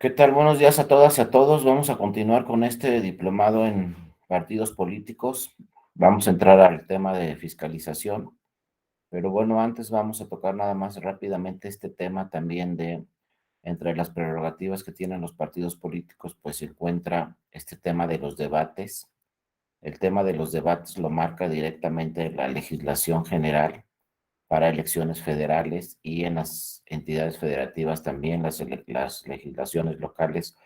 ¿Qué tal? Buenos días a todas y a todos. Vamos a continuar con este diplomado en partidos políticos. Vamos a entrar al tema de fiscalización, pero bueno, antes vamos a tocar nada más rápidamente este tema también de entre las prerrogativas que tienen los partidos políticos, pues se encuentra este tema de los debates. El tema de los debates lo marca directamente la legislación general para elecciones federales y en las entidades federativas también, las legislaciones locales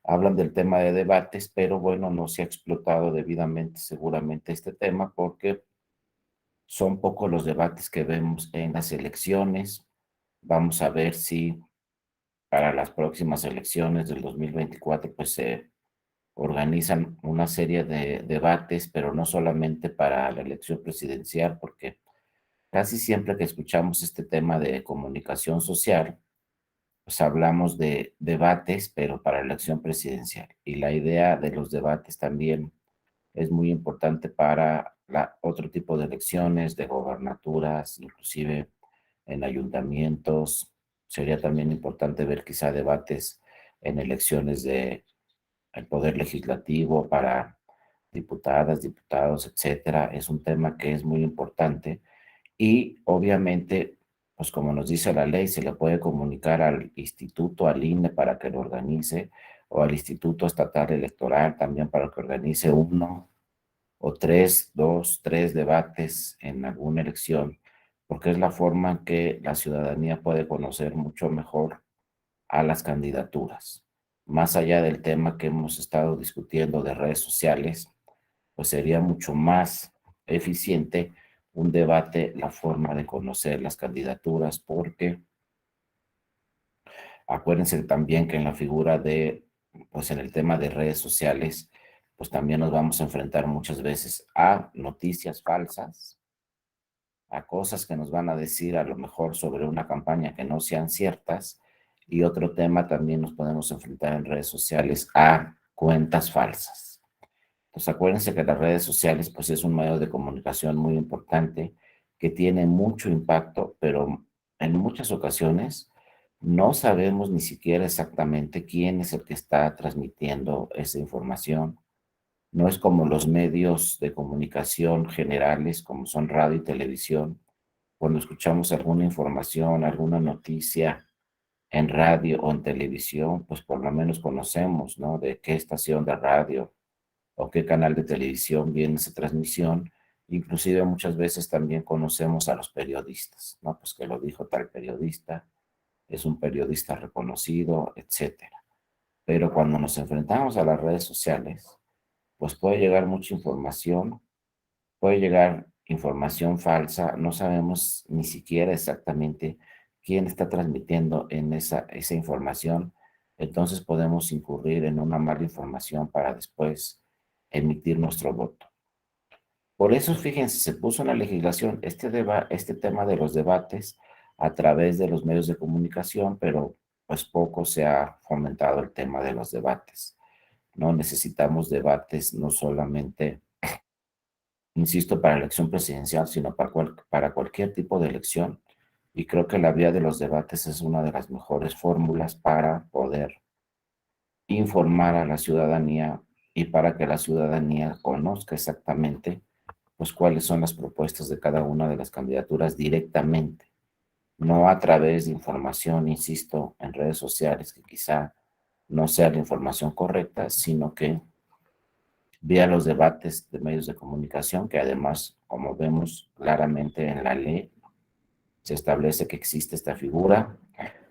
hablan del tema de debates, pero bueno, no se ha explotado debidamente seguramente este tema porque son pocos los debates que vemos en las elecciones. Vamos a ver si para las próximas elecciones del 2024 pues se organizan una serie de debates, pero no solamente para la elección presidencial, porque casi siempre que escuchamos este tema de comunicación social, pues hablamos de debates, pero para elección presidencial. Y la idea de los debates también es muy importante para otro tipo de elecciones, de gobernaturas, inclusive en ayuntamientos. Sería también importante ver quizá debates en elecciones de el poder legislativo para diputadas, diputados, etcétera. Es un tema que es muy importante y obviamente, pues como nos dice la ley, se le puede comunicar al instituto, al INE para que lo organice, o al Instituto Estatal Electoral también para que organice uno o tres, dos, tres debates en alguna elección, porque es la forma en que la ciudadanía puede conocer mucho mejor a las candidaturas. Más allá del tema que hemos estado discutiendo de redes sociales, pues sería mucho más eficiente un debate, la forma de conocer las candidaturas, porque acuérdense también que en la figura de, pues en el tema de redes sociales, pues también nos vamos a enfrentar muchas veces a noticias falsas, a cosas que nos van a decir a lo mejor sobre una campaña que no sean ciertas, y otro tema también nos podemos enfrentar en redes sociales a cuentas falsas. Pues acuérdense que las redes sociales pues es un medio de comunicación muy importante que tiene mucho impacto, pero en muchas ocasiones no sabemos ni siquiera exactamente quién es el que está transmitiendo esa información. No es como los medios de comunicación generales, como son radio y televisión. Cuando escuchamos alguna información, alguna noticia en radio o en televisión, pues por lo menos conocemos, ¿no? De qué estación de radio o qué canal de televisión viene esa transmisión. Inclusive muchas veces también conocemos a los periodistas, ¿no? Pues que lo dijo tal periodista, es un periodista reconocido, etcétera. Pero cuando nos enfrentamos a las redes sociales, pues puede llegar mucha información, puede llegar información falsa, no sabemos ni siquiera exactamente quién está transmitiendo en esa información, entonces podemos incurrir en una mala información para después emitir nuestro voto. Por eso, fíjense, se puso en la legislación este tema de los debates a través de los medios de comunicación, pero pues poco se ha fomentado el tema de los debates. No necesitamos debates no solamente, insisto, para elección presidencial, sino para cualquier tipo de elección. Y creo que la vía de los debates es una de las mejores fórmulas para poder informar a la ciudadanía y para que la ciudadanía conozca exactamente pues cuáles son las propuestas de cada una de las candidaturas directamente, no a través de información, insisto, en redes sociales que quizá no sea la información correcta, sino que vía los debates de medios de comunicación, que además, como vemos claramente en la ley, se establece que existe esta figura,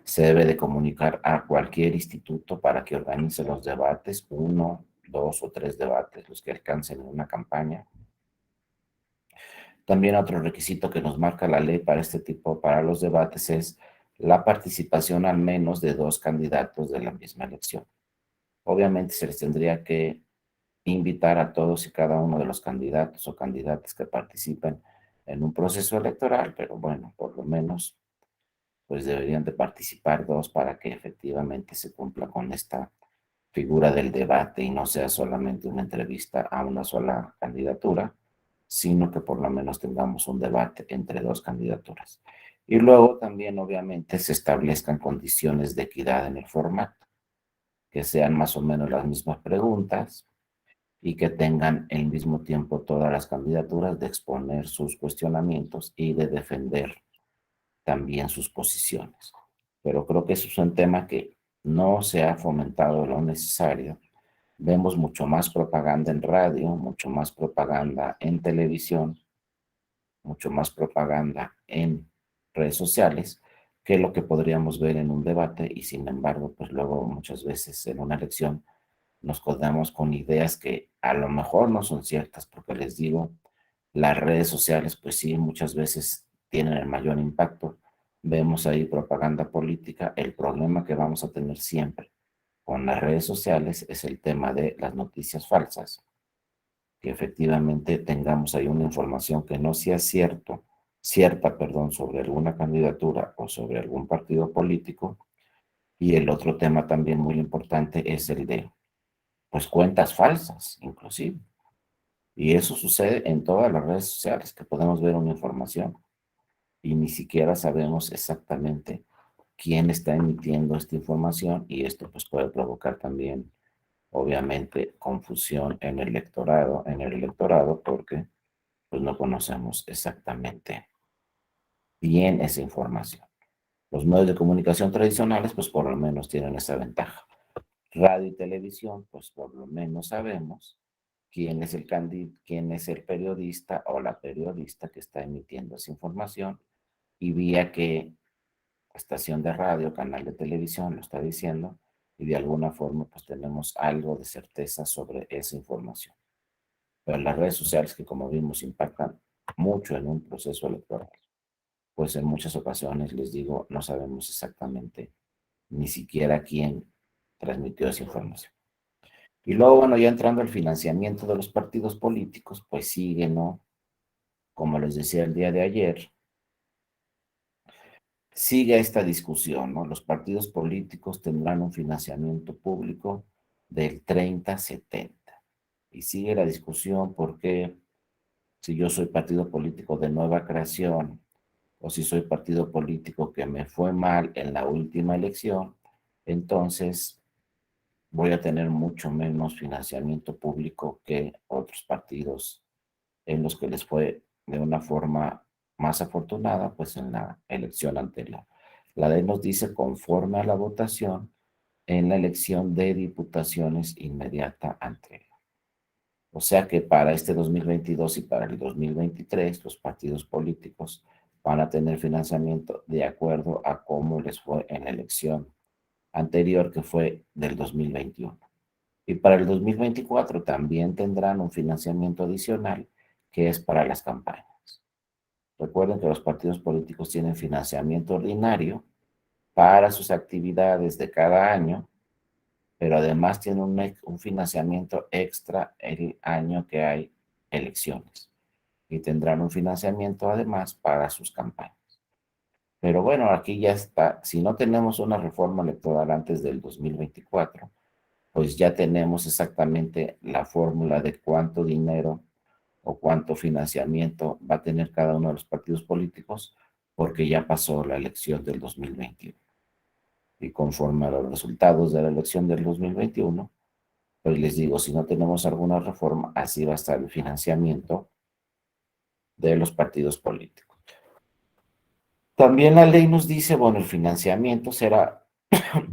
se debe de comunicar a cualquier instituto para que organice los debates, uno, dos o tres debates, los que alcancen en una campaña. También otro requisito que nos marca la ley para este tipo, para los debates, es la participación al menos de dos candidatos de la misma elección. Obviamente se les tendría que invitar a todos y cada uno de los candidatos o candidatas que participen en un proceso electoral, pero bueno, por lo menos pues deberían de participar dos para que efectivamente se cumpla con esta figura del debate y no sea solamente una entrevista a una sola candidatura, sino que por lo menos tengamos un debate entre dos candidaturas. Y luego también obviamente se establezcan condiciones de equidad en el formato. que sean más o menos las mismas preguntas y que tengan al mismo tiempo todas las candidaturas de exponer sus cuestionamientos y de defender también sus posiciones. Pero creo que eso es un tema que no se ha fomentado lo necesario. Vemos mucho más propaganda en radio, mucho más propaganda en televisión, mucho más propaganda en redes sociales que lo que podríamos ver en un debate y sin embargo, pues luego muchas veces en una elección nos quedamos con ideas que a lo mejor no son ciertas, porque les digo, las redes sociales, pues sí, muchas veces tienen el mayor impacto. Vemos ahí propaganda política. El problema que vamos a tener siempre con las redes sociales es el tema de las noticias falsas, que efectivamente tengamos ahí una información que no sea cierta, perdón, sobre alguna candidatura o sobre algún partido político. Y el otro tema también muy importante es el de, pues, cuentas falsas, inclusive. Y eso sucede en todas las redes sociales, que podemos ver una información y ni siquiera sabemos exactamente quién está emitiendo esta información y esto pues puede provocar también, obviamente, confusión en el electorado porque pues no conocemos exactamente bien esa información. Los medios de comunicación tradicionales pues por lo menos tienen esa ventaja. Radio y televisión pues por lo menos sabemos quién es el periodista o la periodista que está emitiendo esa información y vía que estación de radio, canal de televisión lo está diciendo y de alguna forma pues tenemos algo de certeza sobre esa información. Pero las redes sociales que como vimos impactan mucho en un proceso electoral, pues en muchas ocasiones les digo no sabemos exactamente ni siquiera quién transmitió esa información. Y luego, bueno, ya entrando al financiamiento de los partidos políticos, pues sigue, ¿no? Como les decía el día de ayer, sigue esta discusión, ¿no? Los partidos políticos tendrán un financiamiento público del 30-70. Y sigue la discusión porque si yo soy partido político de nueva creación o si soy partido político que me fue mal en la última elección, entonces voy a tener mucho menos financiamiento público que otros partidos en los que les fue de una forma más afortunada, pues en la elección anterior. La ley nos dice conforme a la votación en la elección de diputaciones inmediata anterior. O sea que para este 2022 y para el 2023, los partidos políticos van a tener financiamiento de acuerdo a cómo les fue en la elección anterior, que fue del 2021. Y para el 2024 también tendrán un financiamiento adicional que es para las campañas. Recuerden que los partidos políticos tienen financiamiento ordinario para sus actividades de cada año, pero además tienen un financiamiento extra el año que hay elecciones y tendrán un financiamiento además para sus campañas. Pero bueno, aquí ya está, si no tenemos una reforma electoral antes del 2024, pues ya tenemos exactamente la fórmula de cuánto dinero o cuánto financiamiento va a tener cada uno de los partidos políticos, porque ya pasó la elección del 2021. Y conforme a los resultados de la elección del 2021, pues les digo, si no tenemos alguna reforma, así va a estar el financiamiento de los partidos políticos. También la ley nos dice, bueno, el financiamiento será,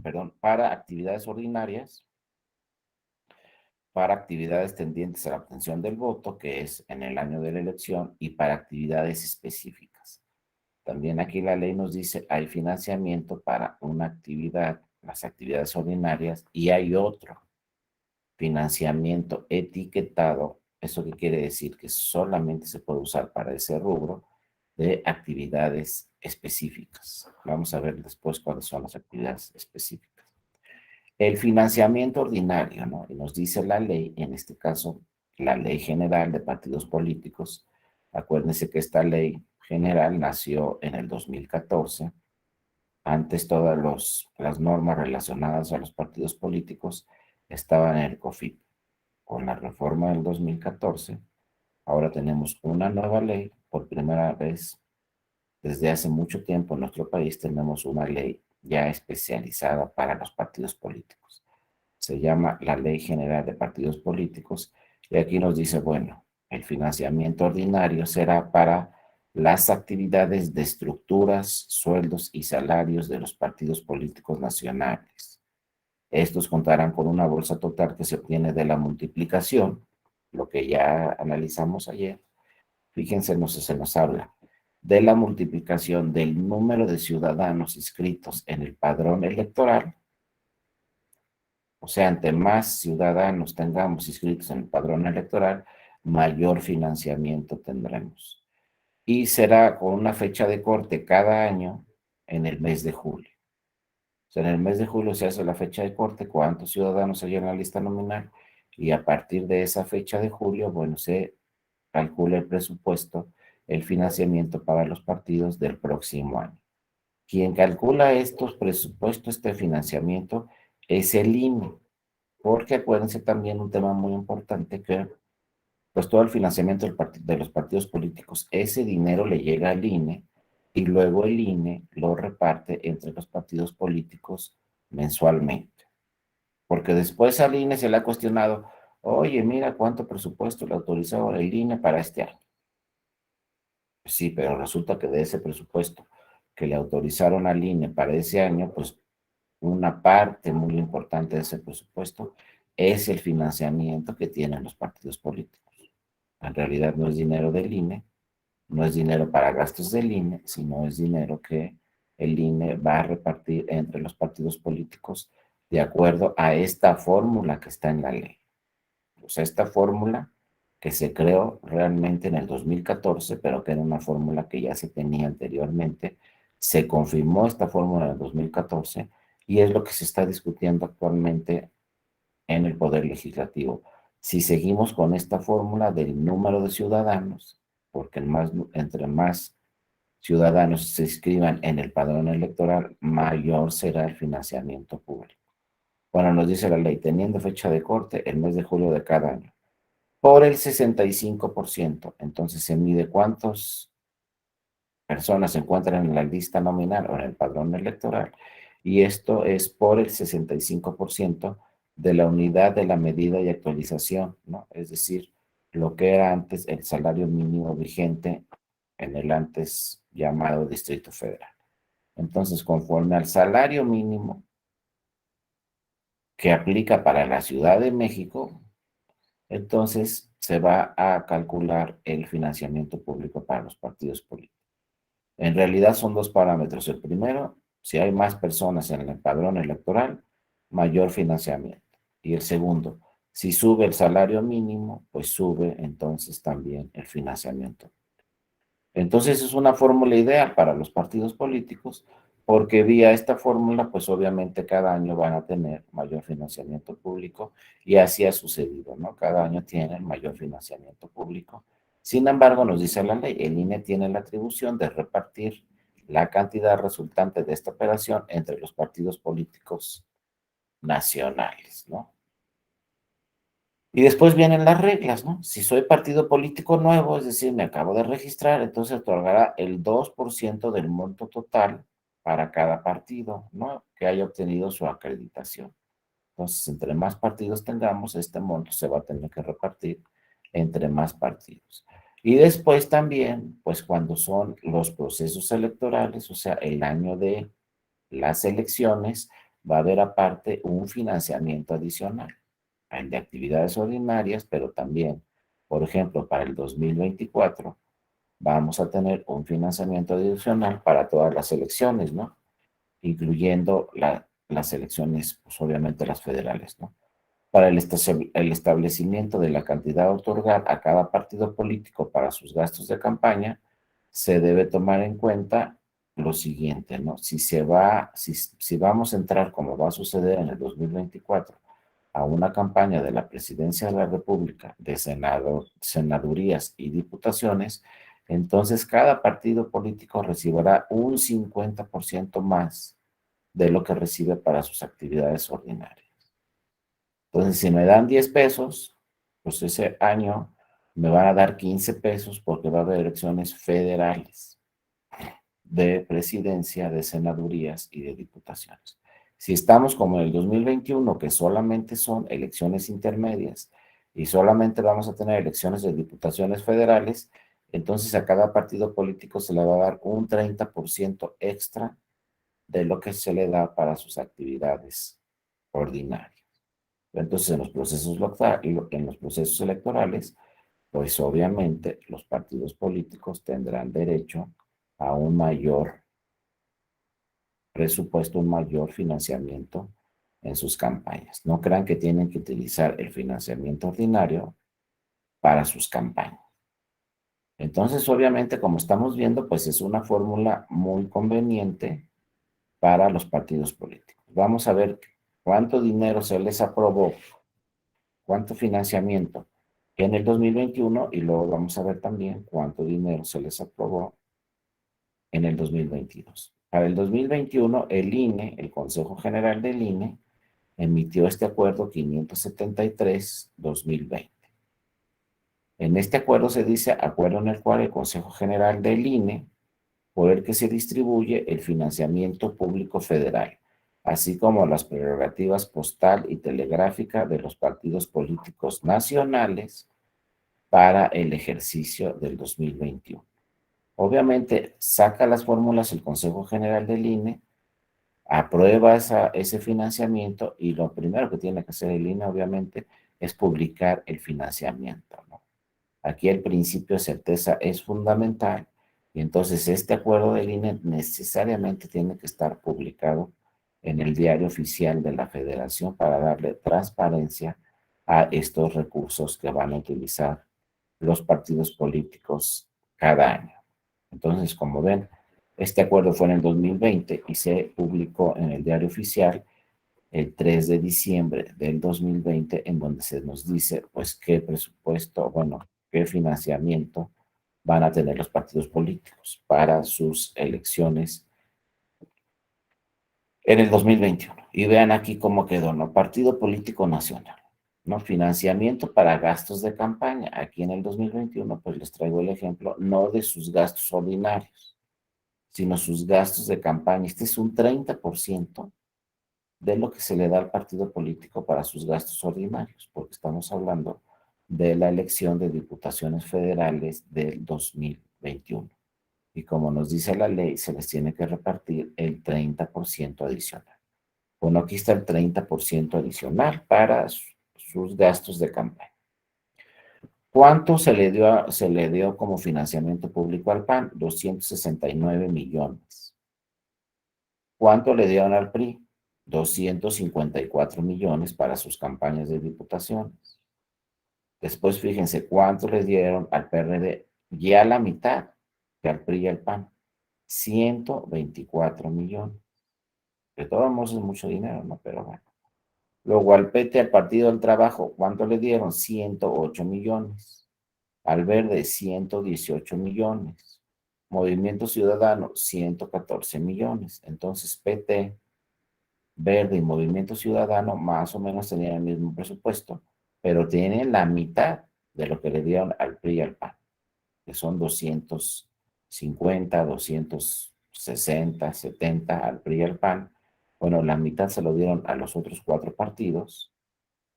perdón, para actividades ordinarias, para actividades tendientes a la obtención del voto, que es en el año de la elección, y para actividades específicas. También aquí la ley nos dice, hay financiamiento para una actividad, las actividades ordinarias, y hay otro financiamiento etiquetado. ¿Eso qué quiere decir? Que solamente se puede usar para ese rubro de actividades específicas. Vamos a ver después cuáles son las actividades específicas. El financiamiento ordinario, ¿no? Y nos dice la ley, en este caso, la Ley General de Partidos Políticos. Acuérdense que esta ley general nació en el 2014. Antes todas las normas relacionadas a los partidos políticos estaban en el COFIP. Con la reforma del 2014, ahora tenemos una nueva ley. Por primera vez desde hace mucho tiempo en nuestro país tenemos una ley ya especializada para los partidos políticos. se llama la Ley General de Partidos Políticos, y aquí nos dice, bueno, el financiamiento ordinario será para las actividades de estructuras, sueldos y salarios de los partidos políticos nacionales. Estos contarán con una bolsa total que se obtiene de la multiplicación, lo que ya analizamos ayer. Fíjense, se nos habla de la multiplicación del número de ciudadanos inscritos en el padrón electoral. O sea, entre más ciudadanos tengamos inscritos en el padrón electoral, mayor financiamiento tendremos. Y será con una fecha de corte cada año en el mes de julio. O sea, en el mes de julio se hace la fecha de corte, cuántos ciudadanos hay en la lista nominal, y a partir de esa fecha de julio, bueno, se calcula el presupuesto, el financiamiento para los partidos del próximo año. Quien calcula estos presupuestos, este financiamiento, es el INE, porque acuérdense también un tema muy importante que pues todo el financiamiento de los partidos políticos, ese dinero le llega al INE y luego el INE lo reparte entre los partidos políticos mensualmente. Porque después al INE se le ha cuestionado, oye, mira cuánto presupuesto le autorizó el INE para este año. Sí, pero resulta que de ese presupuesto que le autorizaron al INE para ese año, pues una parte muy importante de ese presupuesto es el financiamiento que tienen los partidos políticos. En realidad no es dinero del INE, no es dinero para gastos del INE, sino es dinero que el INE va a repartir entre los partidos políticos de acuerdo a esta fórmula que está en la ley. O sea, esta fórmula que se creó realmente en el 2014, pero que era una fórmula que ya se tenía anteriormente, se confirmó esta fórmula en el 2014 y es lo que se está discutiendo actualmente en el Poder Legislativo. Si seguimos con esta fórmula del número de ciudadanos, porque entre más ciudadanos se inscriban en el padrón electoral, mayor será el financiamiento público. Bueno, nos dice la ley, teniendo fecha de corte el mes de julio de cada año, por el 65%. Entonces se mide cuántas personas se encuentran en la lista nominal o en el padrón electoral, y esto es por el 65% de la unidad de la medida y actualización, ¿no? Es decir, lo que era antes el salario mínimo vigente en el antes llamado Distrito Federal. Entonces, conforme al salario mínimo que aplica para la Ciudad de México, entonces se va a calcular el financiamiento público para los partidos políticos. En realidad son dos parámetros. El primero, si hay más personas en el padrón electoral, mayor financiamiento. Y el segundo, si sube el salario mínimo, pues sube entonces también el financiamiento. Entonces es una fórmula ideal para los partidos políticos porque vía esta fórmula, pues obviamente cada año van a tener mayor financiamiento público y así ha sucedido, ¿no? Cada año tienen mayor financiamiento público. Sin embargo, nos dice la ley, el INE tiene la atribución de repartir la cantidad resultante de esta operación entre los partidos políticos nacionales, ¿no? Y después vienen las reglas, ¿no? Si soy partido político nuevo, es decir, me acabo de registrar, entonces otorgará el 2% del monto total para cada partido, ¿no? Que haya obtenido su acreditación. Entonces, entre más partidos tengamos, este monto se va a tener que repartir entre más partidos. Y después también, pues cuando son los procesos electorales, o sea, el año de las elecciones, va a haber aparte un financiamiento adicional el de actividades ordinarias, pero también, por ejemplo, para el 2024 vamos a tener un financiamiento adicional para todas las elecciones, ¿no? Incluyendo las elecciones, pues obviamente las federales, ¿no? Para el establecimiento de la cantidad a otorgar a cada partido político para sus gastos de campaña, se debe tomar en cuenta lo siguiente, ¿no? Si vamos a entrar, como va a suceder en el 2024, a una campaña de la Presidencia de la República, de senadurías y diputaciones, entonces cada partido político recibirá un 50% más de lo que recibe para sus actividades ordinarias. Entonces, si me dan 10 pesos, pues ese año me van a dar 15 pesos porque va a haber elecciones federales de presidencia, de senadurías y de diputaciones. Si estamos como en el 2021, que solamente son elecciones intermedias y solamente vamos a tener elecciones de diputaciones federales, entonces a cada partido político se le va a dar un 30% extra de lo que se le da para sus actividades ordinarias. Entonces, en los procesos electorales, pues obviamente los partidos políticos tendrán derecho a un mayor presupuesto, un mayor financiamiento en sus campañas. No crean que tienen que utilizar el financiamiento ordinario para sus campañas. Entonces, obviamente, como estamos viendo, pues es una fórmula muy conveniente para los partidos políticos. Vamos a ver cuánto dinero se les aprobó, cuánto financiamiento en el 2021 y luego vamos a ver también cuánto dinero se les aprobó en el 2022. Para el 2021, el INE, el Consejo General del INE, emitió este acuerdo 573-2020. En este acuerdo se dice acuerdo en el cual el Consejo General del INE, por el que se distribuye el financiamiento público federal, así como las prerrogativas postal y telegráfica de los partidos políticos nacionales para el ejercicio del 2021. Obviamente, saca las fórmulas el Consejo General del INE, aprueba ese financiamiento y lo primero que tiene que hacer el INE, obviamente, es publicar el financiamiento, ¿no? Aquí el principio de certeza es fundamental y entonces este acuerdo del INE necesariamente tiene que estar publicado en el diario oficial de la Federación para darle transparencia a estos recursos que van a utilizar los partidos políticos cada año. Entonces, como ven, este acuerdo fue en el 2020 y se publicó en el diario oficial el 3 de diciembre del 2020, en donde se nos dice, pues, qué presupuesto, bueno, qué financiamiento van a tener los partidos políticos para sus elecciones en el 2021. Y vean aquí cómo quedó, ¿no? Partido Político Nacional, ¿no? Financiamiento para gastos de campaña. Aquí en el 2021, pues les traigo el ejemplo, no de sus gastos ordinarios, sino sus gastos de campaña. Este es un 30% de lo que se le da al partido político para sus gastos ordinarios, porque estamos hablando de la elección de diputaciones federales del 2021. Y como nos dice la ley, se les tiene que repartir el 30% adicional. Bueno, aquí está el 30% adicional para sus gastos de campaña. ¿Cuánto se le dio como financiamiento público al PAN? 269 millones. ¿Cuánto le dieron al PRI? 254 millones para sus campañas de diputaciones. Después fíjense cuánto le dieron al PRD, ya la mitad que al PRI y al PAN, 124 millones. De todos modos es mucho dinero, ¿no? Pero bueno. Luego al PT, al Partido del Trabajo, ¿cuánto le dieron? 108 millones. Al Verde, 118 millones. Movimiento Ciudadano, 114 millones. Entonces PT, Verde y Movimiento Ciudadano más o menos tenían el mismo presupuesto, pero tienen la mitad de lo que le dieron al PRI y al PAN, que son 250, 260, 70 al PRI y al PAN. Bueno, la mitad se lo dieron a los otros cuatro partidos,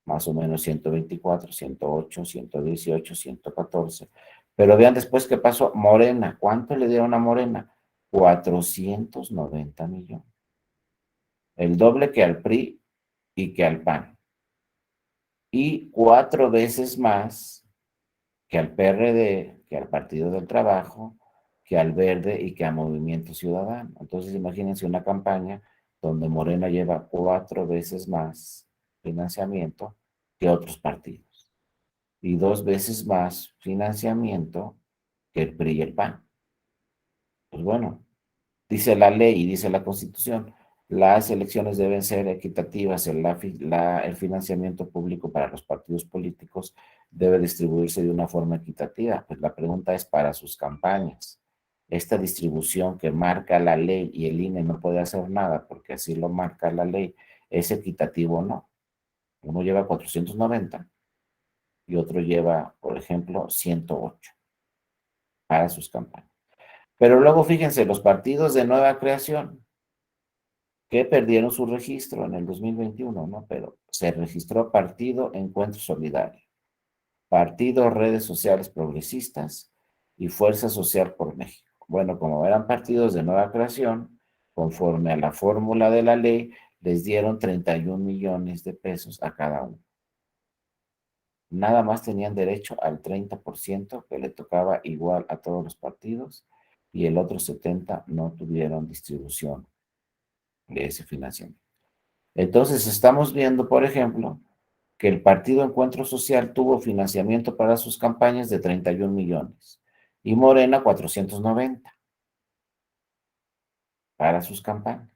más o menos 124, 108, 118, 114. Pero vean después qué pasó. Morena, ¿cuánto le dieron a Morena? 490 millones. El doble que al PRI y que al PAN. Y 4 veces más que al PRD, que al Partido del Trabajo, que al Verde y que al Movimiento Ciudadano. Entonces imagínense una campaña donde Morena lleva 4 veces más financiamiento que otros partidos y 2 veces más financiamiento que el PRI y el PAN. Pues bueno, dice la ley y dice la Constitución, las elecciones deben ser equitativas, el financiamiento público para los partidos políticos debe distribuirse de una forma equitativa. Pues la pregunta es para sus campañas. Esta distribución que marca la ley y el INE no puede hacer nada porque así lo marca la ley, ¿es equitativo o no? Uno lleva 490 y otro lleva, por ejemplo, 108 para sus campañas. Pero luego fíjense, los partidos de nueva creación, que perdieron su registro en el 2021, ¿no? Pero se registró Partido Encuentro Solidario, Partido Redes Sociales Progresistas y Fuerza Social por México. Bueno, como eran partidos de nueva creación, conforme a la fórmula de la ley, les dieron 31 millones de pesos a cada uno. Nada más tenían derecho al 30% que le tocaba igual a todos los partidos y el otro 70% no tuvieron distribución de ese financiamiento. Entonces estamos viendo, por ejemplo, que el Partido Encuentro Social tuvo financiamiento para sus campañas de 31 millones y Morena 490 para sus campañas.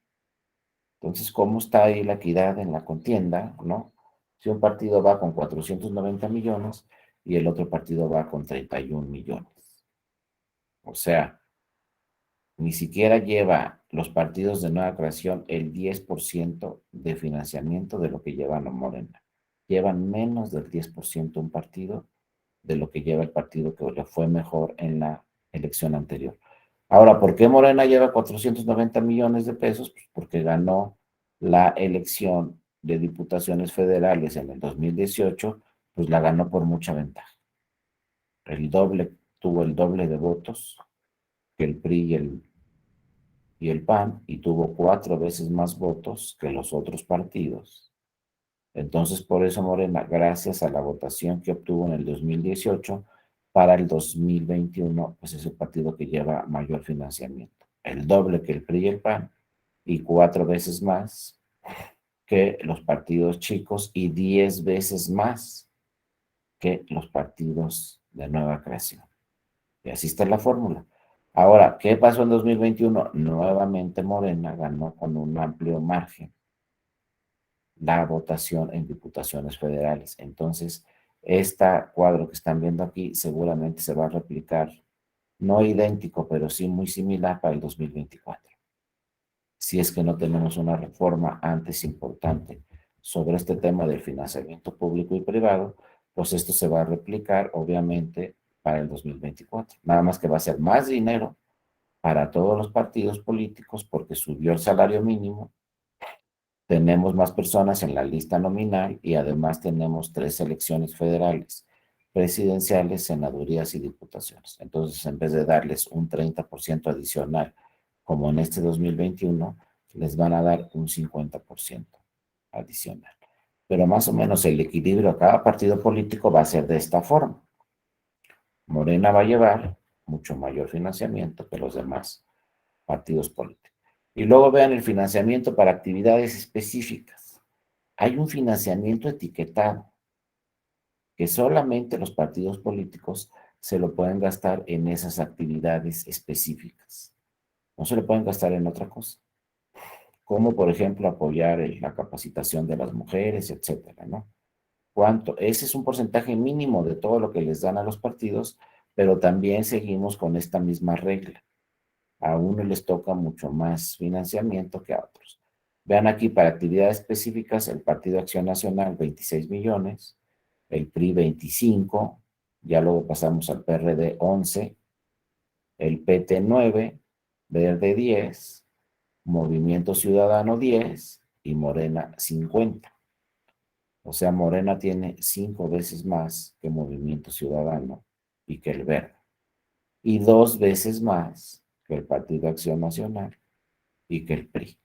Entonces, ¿cómo está ahí la equidad en la contienda, no? Si un partido va con 490 millones y el otro partido va con 31 millones. O sea, ni siquiera lleva los partidos de nueva creación el 10% de financiamiento de lo que llevan Morena. Llevan menos del 10% un partido de lo que lleva el partido que le fue mejor en la elección anterior. Ahora, ¿por qué Morena lleva 490 millones de pesos? Pues porque ganó la elección de diputaciones federales en el 2018, pues la ganó por mucha ventaja. Tuvo el doble de votos que el PRI y el PAN y tuvo 4 veces más votos que los otros partidos. Entonces, por eso Morena, gracias a la votación que obtuvo en el 2018, para el 2021, pues es el partido que lleva mayor financiamiento. El doble que el PRI y el PAN y 4 veces más que los partidos chicos y 10 veces más que los partidos de nueva creación. Y así está la fórmula. Ahora, ¿qué pasó en 2021? Nuevamente Morena ganó con un amplio margen la votación en diputaciones federales. Entonces, este cuadro que están viendo aquí seguramente se va a replicar, no idéntico, pero sí muy similar para el 2024. Si es que no tenemos una reforma antes importante sobre este tema del financiamiento público y privado, pues esto se va a replicar, obviamente, para el 2024. Nada más que va a ser más dinero para todos los partidos políticos porque subió el salario mínimo, tenemos más personas en la lista nominal y además tenemos 3 elecciones federales, presidenciales, senadurías y diputaciones. Entonces, en vez de darles un 30% adicional, como en este 2021, les van a dar un 50% adicional. Pero más o menos el equilibrio a cada partido político va a ser de esta forma. Morena va a llevar mucho mayor financiamiento que los demás partidos políticos. Y luego vean el financiamiento para actividades específicas. Hay un financiamiento etiquetado que solamente los partidos políticos se lo pueden gastar en esas actividades específicas. No se lo pueden gastar en otra cosa. Como por ejemplo apoyar la capacitación de las mujeres, etcétera, ¿no? ¿Cuánto? Ese es un porcentaje mínimo de todo lo que les dan a los partidos, pero también seguimos con esta misma regla. A unos les toca mucho más financiamiento que a otros. Vean aquí, para actividades específicas, el Partido Acción Nacional, 26 millones, el PRI, 25, ya luego pasamos al PRD, 11, el PT, 9, Verde, 10, Movimiento Ciudadano, 10 y Morena, 50. O sea, Morena tiene 5 veces más que Movimiento Ciudadano y que el Verde. Y 2 veces más que el Partido Acción Nacional y que el PRI,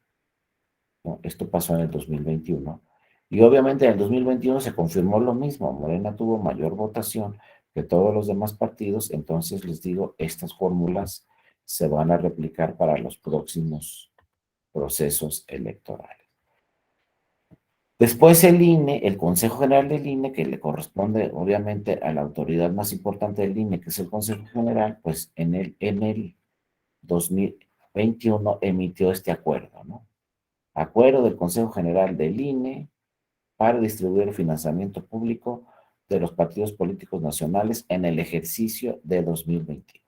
¿no? Esto pasó en el 2021. Y obviamente en el 2021 se confirmó lo mismo. Morena tuvo mayor votación que todos los demás partidos. Entonces les digo, estas fórmulas se van a replicar para los próximos procesos electorales. Después el INE, el Consejo General del INE, que le corresponde obviamente a la autoridad más importante del INE, que es el Consejo General, pues en el 2021 emitió este acuerdo, ¿no? Acuerdo del Consejo General del INE para distribuir el financiamiento público de los partidos políticos nacionales en el ejercicio de 2022.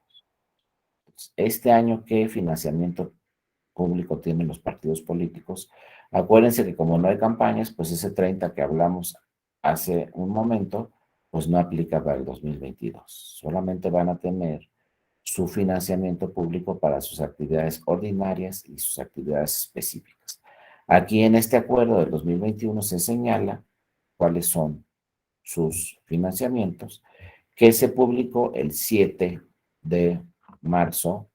Este año, ¿qué financiamiento público tienen los partidos políticos? Acuérdense que como no hay campañas, pues ese 30 que hablamos hace un momento, pues no aplica para el 2022. Solamente van a tener su financiamiento público para sus actividades ordinarias y sus actividades específicas. Aquí en este acuerdo del 2021 se señala cuáles son sus financiamientos, que se publicó el 7 de marzo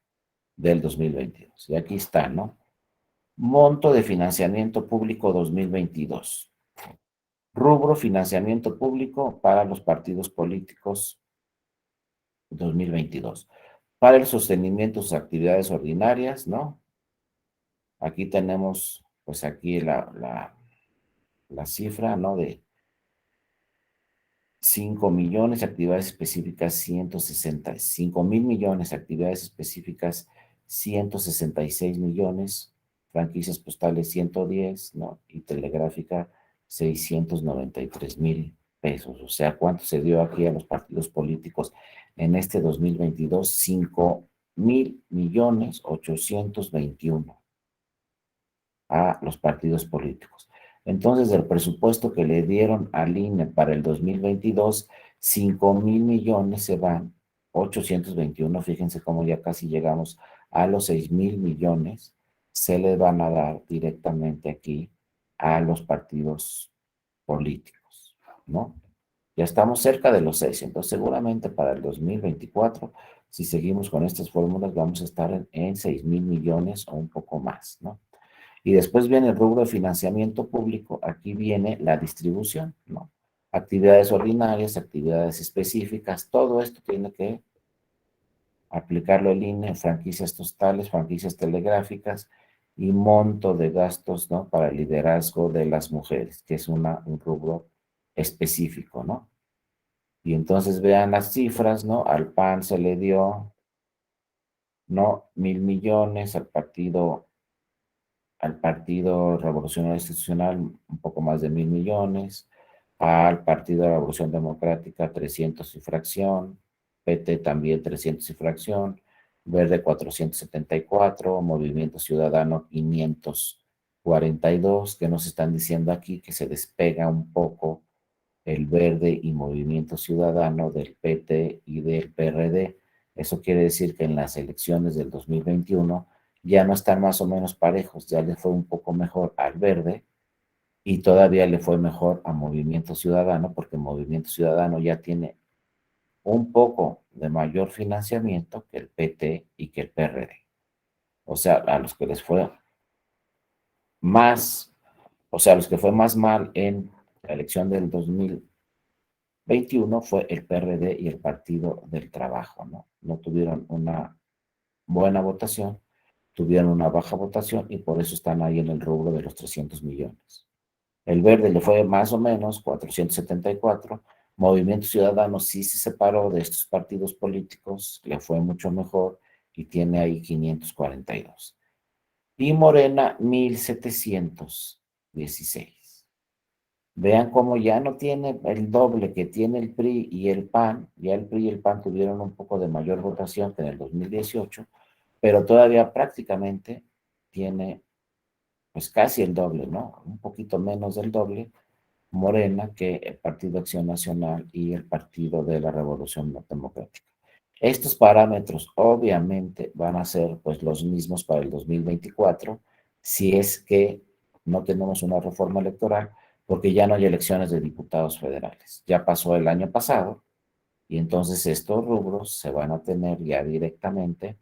del 2022. Y aquí está, ¿no? Monto de financiamiento público 2022. Rubro financiamiento público para los partidos políticos 2022. Para el sostenimiento de sus actividades ordinarias, ¿no? Aquí tenemos, pues aquí la cifra, ¿no? De 5 millones, actividades específicas 160, 5 mil millones, actividades específicas 166 millones, franquicias postales 110, ¿no? Y telegráfica 693,000 pesos. O sea, ¿cuánto se dio aquí a los partidos políticos en este 2022? 5,000,821 a los partidos políticos. Entonces, del presupuesto que le dieron al INE para el 2022, 5,000 millones se van, 821, fíjense cómo ya casi llegamos a los 6,000 millones, se le van a dar directamente aquí a los partidos políticos, ¿no? Ya estamos cerca de los 6, entonces seguramente para el 2024, si seguimos con estas fórmulas, vamos a estar en 6,000 millones o un poco más, ¿no? Y después viene el rubro de financiamiento público, aquí viene la distribución, ¿no? Actividades ordinarias, actividades específicas, todo esto tiene que aplicarlo el INE, franquicias totales, franquicias telegráficas y monto de gastos, ¿no? Para el liderazgo de las mujeres, que es un rubro específico, ¿no? Y entonces vean las cifras, ¿no? Al PAN se le dio, ¿no? 1,000 millones, al Partido Revolucionario Institucional un poco más de 1,000 millones, al Partido de la Revolución Democrática 300 y fracción, PT también 300 y fracción, Verde 474, Movimiento Ciudadano 542, que nos están diciendo aquí que se despega un poco el Verde y Movimiento Ciudadano del PT y del PRD. Eso quiere decir que en las elecciones del 2021 ya no están más o menos parejos, ya le fue un poco mejor al Verde y todavía le fue mejor a Movimiento Ciudadano, porque Movimiento Ciudadano ya tiene un poco de mayor financiamiento que el PT y que el PRD. O sea, a los que les fue más, o sea, a los que fue más mal en la elección del 2021 fue el PRD y el Partido del Trabajo, ¿no? No tuvieron una buena votación, tuvieron una baja votación y por eso están ahí en el rubro de los 300 millones. El Verde le fue más o menos 474. Movimiento Ciudadano sí se separó de estos partidos políticos, le fue mucho mejor y tiene ahí 542. Y Morena 1,716. Vean cómo ya no tiene el doble que tiene el PRI y el PAN, ya el PRI y el PAN tuvieron un poco de mayor votación que en el 2018, pero todavía prácticamente tiene pues casi el doble, ¿no? Un poquito menos del doble, Morena, que el Partido Acción Nacional y el Partido de la Revolución Democrática. Estos parámetros obviamente van a ser pues los mismos para el 2024, si es que no tenemos una reforma electoral, porque ya no hay elecciones de diputados federales. Ya pasó el año pasado y entonces estos rubros se van a tener ya directamente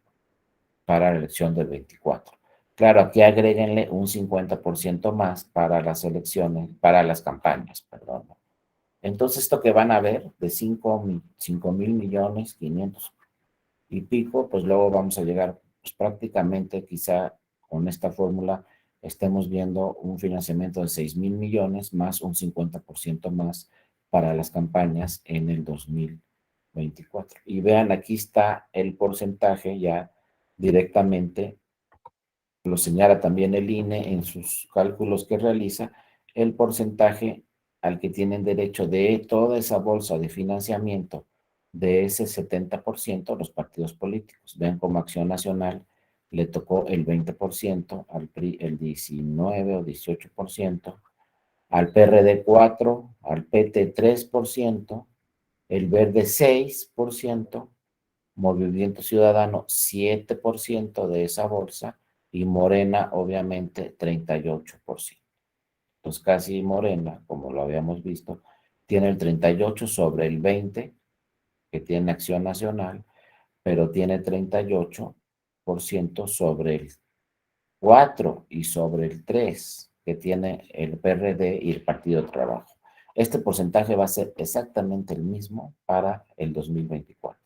para la elección del 24. Claro, aquí agréguenle un 50% más para las elecciones, para las campañas, perdón. Entonces, esto que van a ver de 5,000 millones, 500 y pico, pues luego vamos a llegar, pues prácticamente quizá con esta fórmula estemos viendo un financiamiento de 6,000 millones más un 50% más para las campañas en el 2024. Y vean, aquí está el porcentaje ya directamente, lo señala también el INE en sus cálculos que realiza, el porcentaje al que tienen derecho de toda esa bolsa de financiamiento, de ese 70% los partidos políticos. Vean cómo Acción Nacional le tocó el 20%, al PRI el 19 o 18%, al PRD 4%, al PT 3%, el Verde 6%, Movimiento Ciudadano 7% de esa bolsa y Morena, obviamente, 38%. Entonces, casi Morena, como lo habíamos visto, tiene el 38 sobre el 20 que tiene Acción Nacional, pero tiene 38% sobre el 4 y sobre el 3 que tiene el PRD y el Partido de Trabajo. Este porcentaje va a ser exactamente el mismo para el 2024.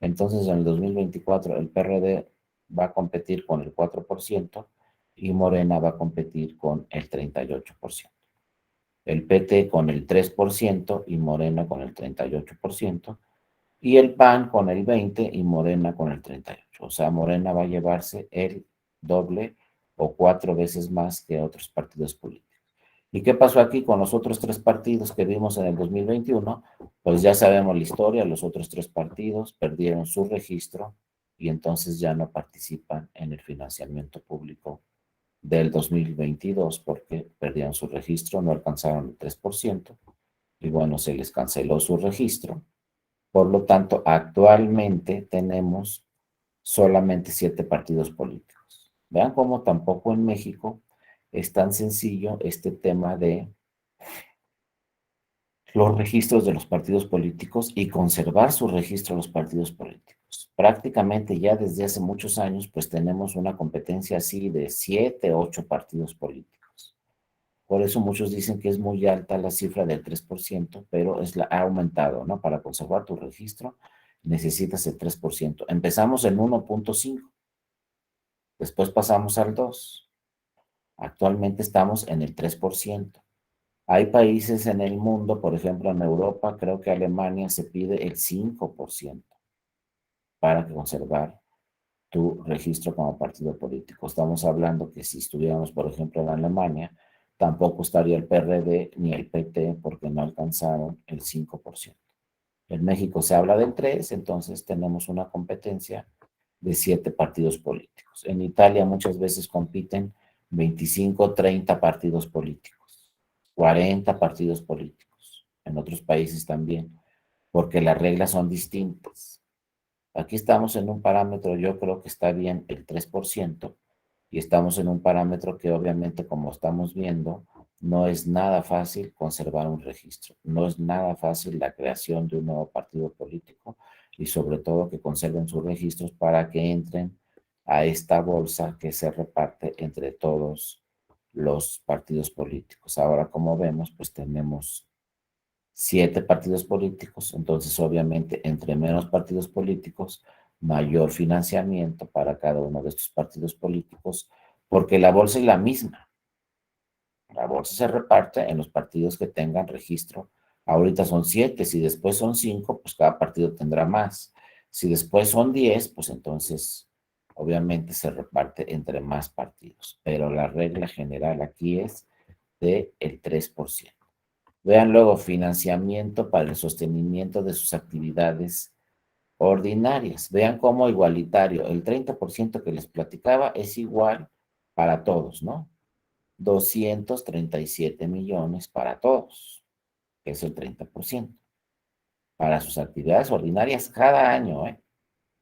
Entonces, en el 2024 el PRD va a competir con el 4% y Morena va a competir con el 38%. El PT con el 3% y Morena con el 38%, y el PAN con el 20% y Morena con el 38%. O sea, Morena va a llevarse el doble o 4 veces más que otros partidos políticos. ¿Y qué pasó aquí con los otros 3 partidos que vimos en el 2021? Pues ya sabemos la historia, los otros 3 partidos perdieron su registro y entonces ya no participan en el financiamiento público del 2022 porque perdieron su registro, no alcanzaron el 3% y bueno, se les canceló su registro. Por lo tanto, actualmente tenemos solamente 7 partidos políticos. Vean cómo tampoco en México es tan sencillo este tema de los registros de los partidos políticos y conservar su registro de los partidos políticos. Prácticamente ya desde hace muchos años, pues tenemos una competencia así de 7, 8 partidos políticos. Por eso muchos dicen que es muy alta la cifra del 3%, pero ha aumentado, ¿no? Para conservar tu registro necesitas el 3%. Empezamos en 1.5, después pasamos al 2. Actualmente estamos en el 3%. Hay países en el mundo, por ejemplo en Europa, creo que Alemania se pide el 5% para conservar tu registro como partido político. Estamos hablando que si estuviéramos, por ejemplo, en Alemania, tampoco estaría el PRD ni el PT porque no alcanzaron el 5%. En México se habla del 3%, entonces tenemos una competencia de 7 partidos políticos. En Italia muchas veces compiten 25, 30 partidos políticos, 40 partidos políticos. En otros países también, porque las reglas son distintas. Aquí estamos en un parámetro, yo creo que está bien el 3%, y estamos en un parámetro que obviamente, como estamos viendo, no es nada fácil conservar un registro, no es nada fácil la creación de un nuevo partido político y sobre todo que conserven sus registros para que entren a esta bolsa que se reparte entre todos los partidos políticos. Ahora, como vemos, pues tenemos 7 partidos políticos, entonces obviamente entre menos partidos políticos, mayor financiamiento para cada uno de estos partidos políticos, porque la bolsa es la misma. La bolsa se reparte en los partidos que tengan registro. Ahorita son 7, si después son 5, pues cada partido tendrá más. Si después son 10, pues entonces obviamente se reparte entre más partidos. Pero la regla general aquí es de el 3%. Vean luego financiamiento para el sostenimiento de sus actividades ordinarias. Vean cómo igualitario. El 30% que les platicaba es igual para todos, ¿no? 237 millones para todos, que es el 30%. Para sus actividades ordinarias cada año, ¿eh?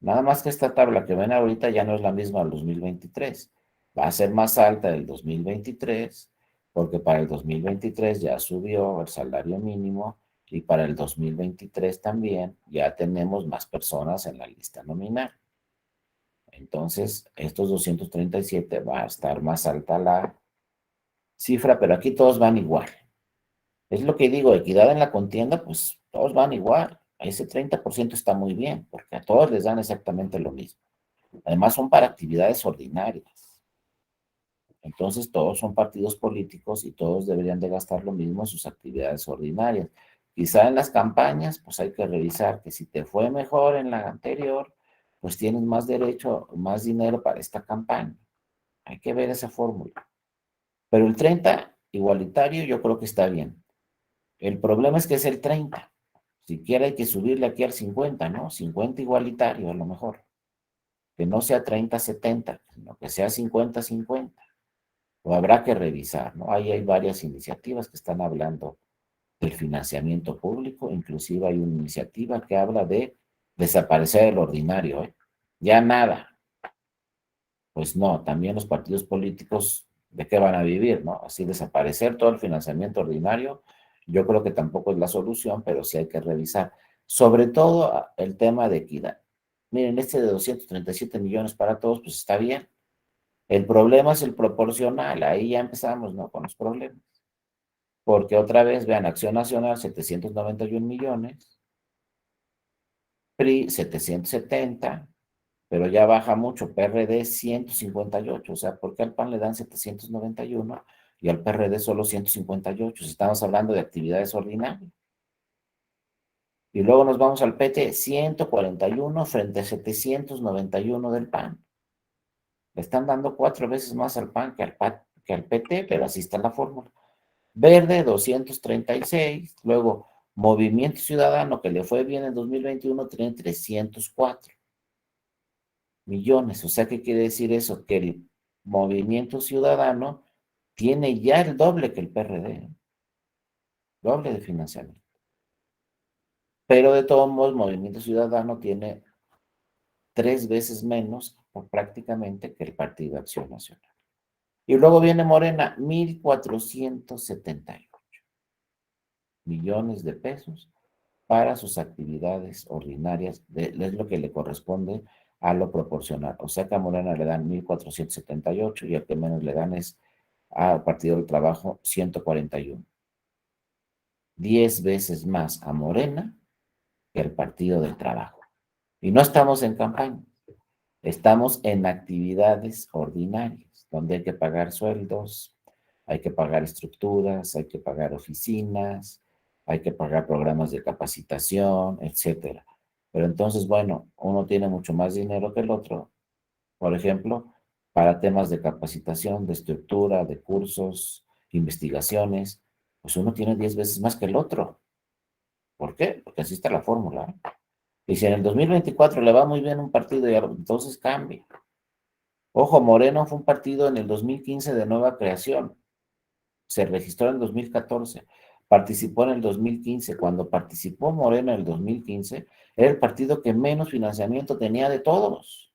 Nada más que esta tabla que ven ahorita ya no es la misma del 2023. Va a ser más alta del 2023 porque para el 2023 ya subió el salario mínimo y para el 2023 también ya tenemos más personas en la lista nominal. Entonces, estos 237 va a estar más alta la cifra, pero aquí todos van igual. Es lo que digo, equidad en la contienda, pues todos van igual. Ese 30% está muy bien, porque a todos les dan exactamente lo mismo. Además, son para actividades ordinarias. Entonces, todos son partidos políticos y todos deberían de gastar lo mismo en sus actividades ordinarias. Quizá en las campañas, pues hay que revisar que si te fue mejor en la anterior, pues tienes más derecho, más dinero para esta campaña. Hay que ver esa fórmula. Pero el 30 igualitario yo creo que está bien. El problema es que es el 30. Siquiera hay que subirle aquí al 50, ¿no? 50 igualitario a lo mejor. Que no sea 30-70, sino que sea 50-50. O habrá que revisar, ¿no? Ahí hay varias iniciativas que están hablando del financiamiento público, inclusive hay una iniciativa que habla de desaparecer el ordinario, ¿eh? Ya nada. Pues no, también los partidos políticos, ¿de qué van a vivir, no? Así desaparecer todo el financiamiento ordinario, yo creo que tampoco es la solución, pero sí hay que revisar. Sobre todo el tema de equidad. Miren, este de 237 millones para todos, pues está bien. El problema es el proporcional, ahí ya empezamos, ¿no? Con los problemas. Porque otra vez, vean, Acción Nacional, 791 millones, PRI, 770, pero ya baja mucho, PRD 158, o sea, ¿por qué al PAN le dan 791 y al PRD solo 158? Si estamos hablando de actividades ordinarias. Y luego nos vamos al PT, 141 frente a 791 del PAN. Le están dando 4 veces más al PAN que al PT, pero así está la fórmula. Verde, 236, luego Movimiento Ciudadano, que le fue bien en 2021, tiene 304 millones. O sea, ¿qué quiere decir eso? Que el Movimiento Ciudadano tiene ya el doble que el PRD, doble de financiamiento. Pero de todos modos, Movimiento Ciudadano tiene 3 veces menos, prácticamente, que el Partido Acción Nacional. Y luego viene Morena, 1,478 millones de pesos para sus actividades ordinarias, es lo que le corresponde a lo proporcional. O sea que a Morena le dan 1,478 y al que menos le dan es al Partido del Trabajo 141. 10 veces más a Morena que al Partido del Trabajo. Y no estamos en campaña, estamos en actividades ordinarias, donde hay que pagar sueldos, hay que pagar estructuras, hay que pagar oficinas, hay que pagar programas de capacitación, etcétera. Pero entonces, bueno, uno tiene mucho más dinero que el otro, por ejemplo, para temas de capacitación, de estructura, de cursos, investigaciones, pues uno tiene 10 veces más que el otro. ¿Por qué? Porque así está la fórmula. Y si en el 2024 le va muy bien un partido, entonces cambia. Ojo, Moreno fue un partido en el 2015 de nueva creación. Se registró en el 2014, participó en el 2015. Cuando participó Moreno en el 2015, era el partido que menos financiamiento tenía de todos,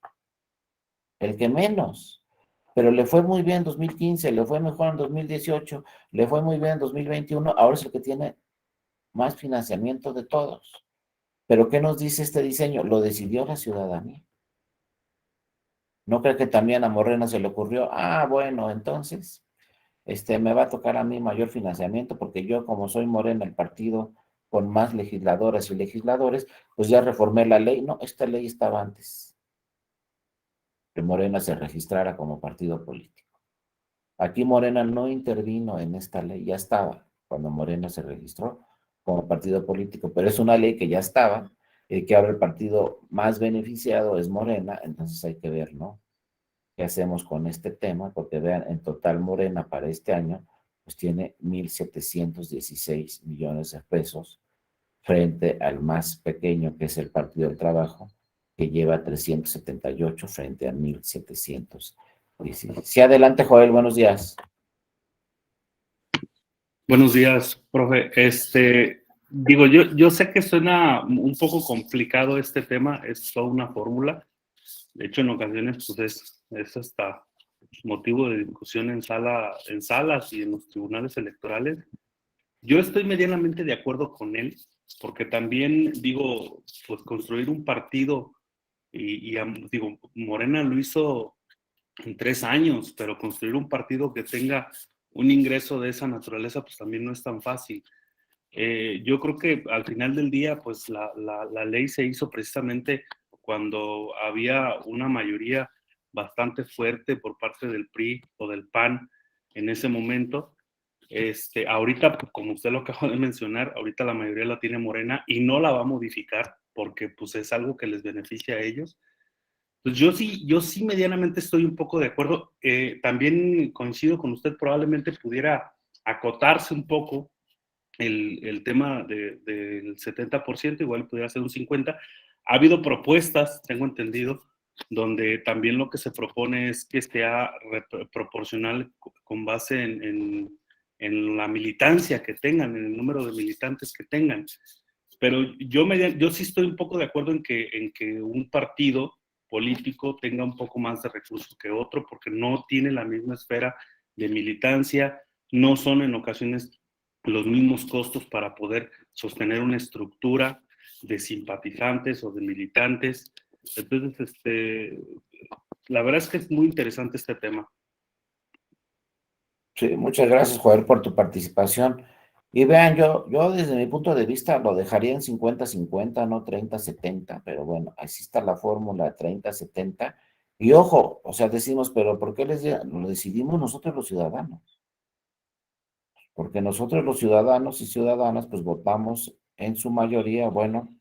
el que menos. Pero le fue muy bien en 2015, le fue mejor en 2018, le fue muy bien en 2021, ahora es el que tiene más financiamiento de todos. Pero ¿qué nos dice este diseño? Lo decidió la ciudadanía. ¿No cree que también a Morena se le ocurrió? Ah, bueno, entonces me va a tocar a mí mayor financiamiento porque yo, como soy Morena, el partido con más legisladoras y legisladores, pues ya reformé la ley. No, esta ley estaba antes que Morena se registrara como partido político. Aquí Morena no intervino en esta ley, ya estaba cuando Morena se registró como partido político, pero es una ley que ya estaba, que ahora el partido más beneficiado es Morena, entonces hay que ver, ¿no? ¿Qué hacemos con este tema? Porque vean, en total Morena para este año, pues tiene 1,716 millones de pesos frente al más pequeño, que es el Partido del Trabajo, que lleva 378 frente a 1,716. Sí, adelante, Joel, buenos días. Buenos días, profe. Digo, yo sé que suena un poco complicado este tema, es toda una fórmula. De hecho, en ocasiones, pues es hasta motivo de discusión en salas y en los tribunales electorales. Yo estoy medianamente de acuerdo con él, porque también, digo, pues construir un partido, digo, Morena lo hizo en 3 años, pero construir un partido que tenga un ingreso de esa naturaleza, pues también no es tan fácil. Yo creo que al final del día, pues la ley se hizo precisamente cuando había una mayoría bastante fuerte por parte del PRI o del PAN en ese momento. Ahorita, como usted lo acaba de mencionar, ahorita la mayoría la tiene Morena y no la va a modificar porque pues es algo que les beneficia a ellos. Pues yo sí medianamente estoy un poco de acuerdo. También coincido con usted, probablemente pudiera acotarse un poco el tema del 70%, igual pudiera ser un 50%. Ha habido propuestas, tengo entendido, donde también lo que se propone es que sea proporcional con base en la militancia que tengan, en el número de militantes que tengan. Pero yo sí estoy un poco de acuerdo en que un partido político tenga un poco más de recursos que otro, porque no tiene la misma esfera de militancia, no son en ocasiones los mismos costos para poder sostener una estructura de simpatizantes o de militantes. Entonces, la verdad es que es muy interesante este tema. Sí, muchas gracias, Joel, por tu participación. Y vean, yo desde mi punto de vista lo dejaría en 50-50, no 30-70, pero bueno, así está la fórmula 30-70. Y ojo, o sea, decimos, pero ¿por qué lo decidimos nosotros los ciudadanos? Porque nosotros los ciudadanos y ciudadanas, pues votamos en su mayoría, bueno,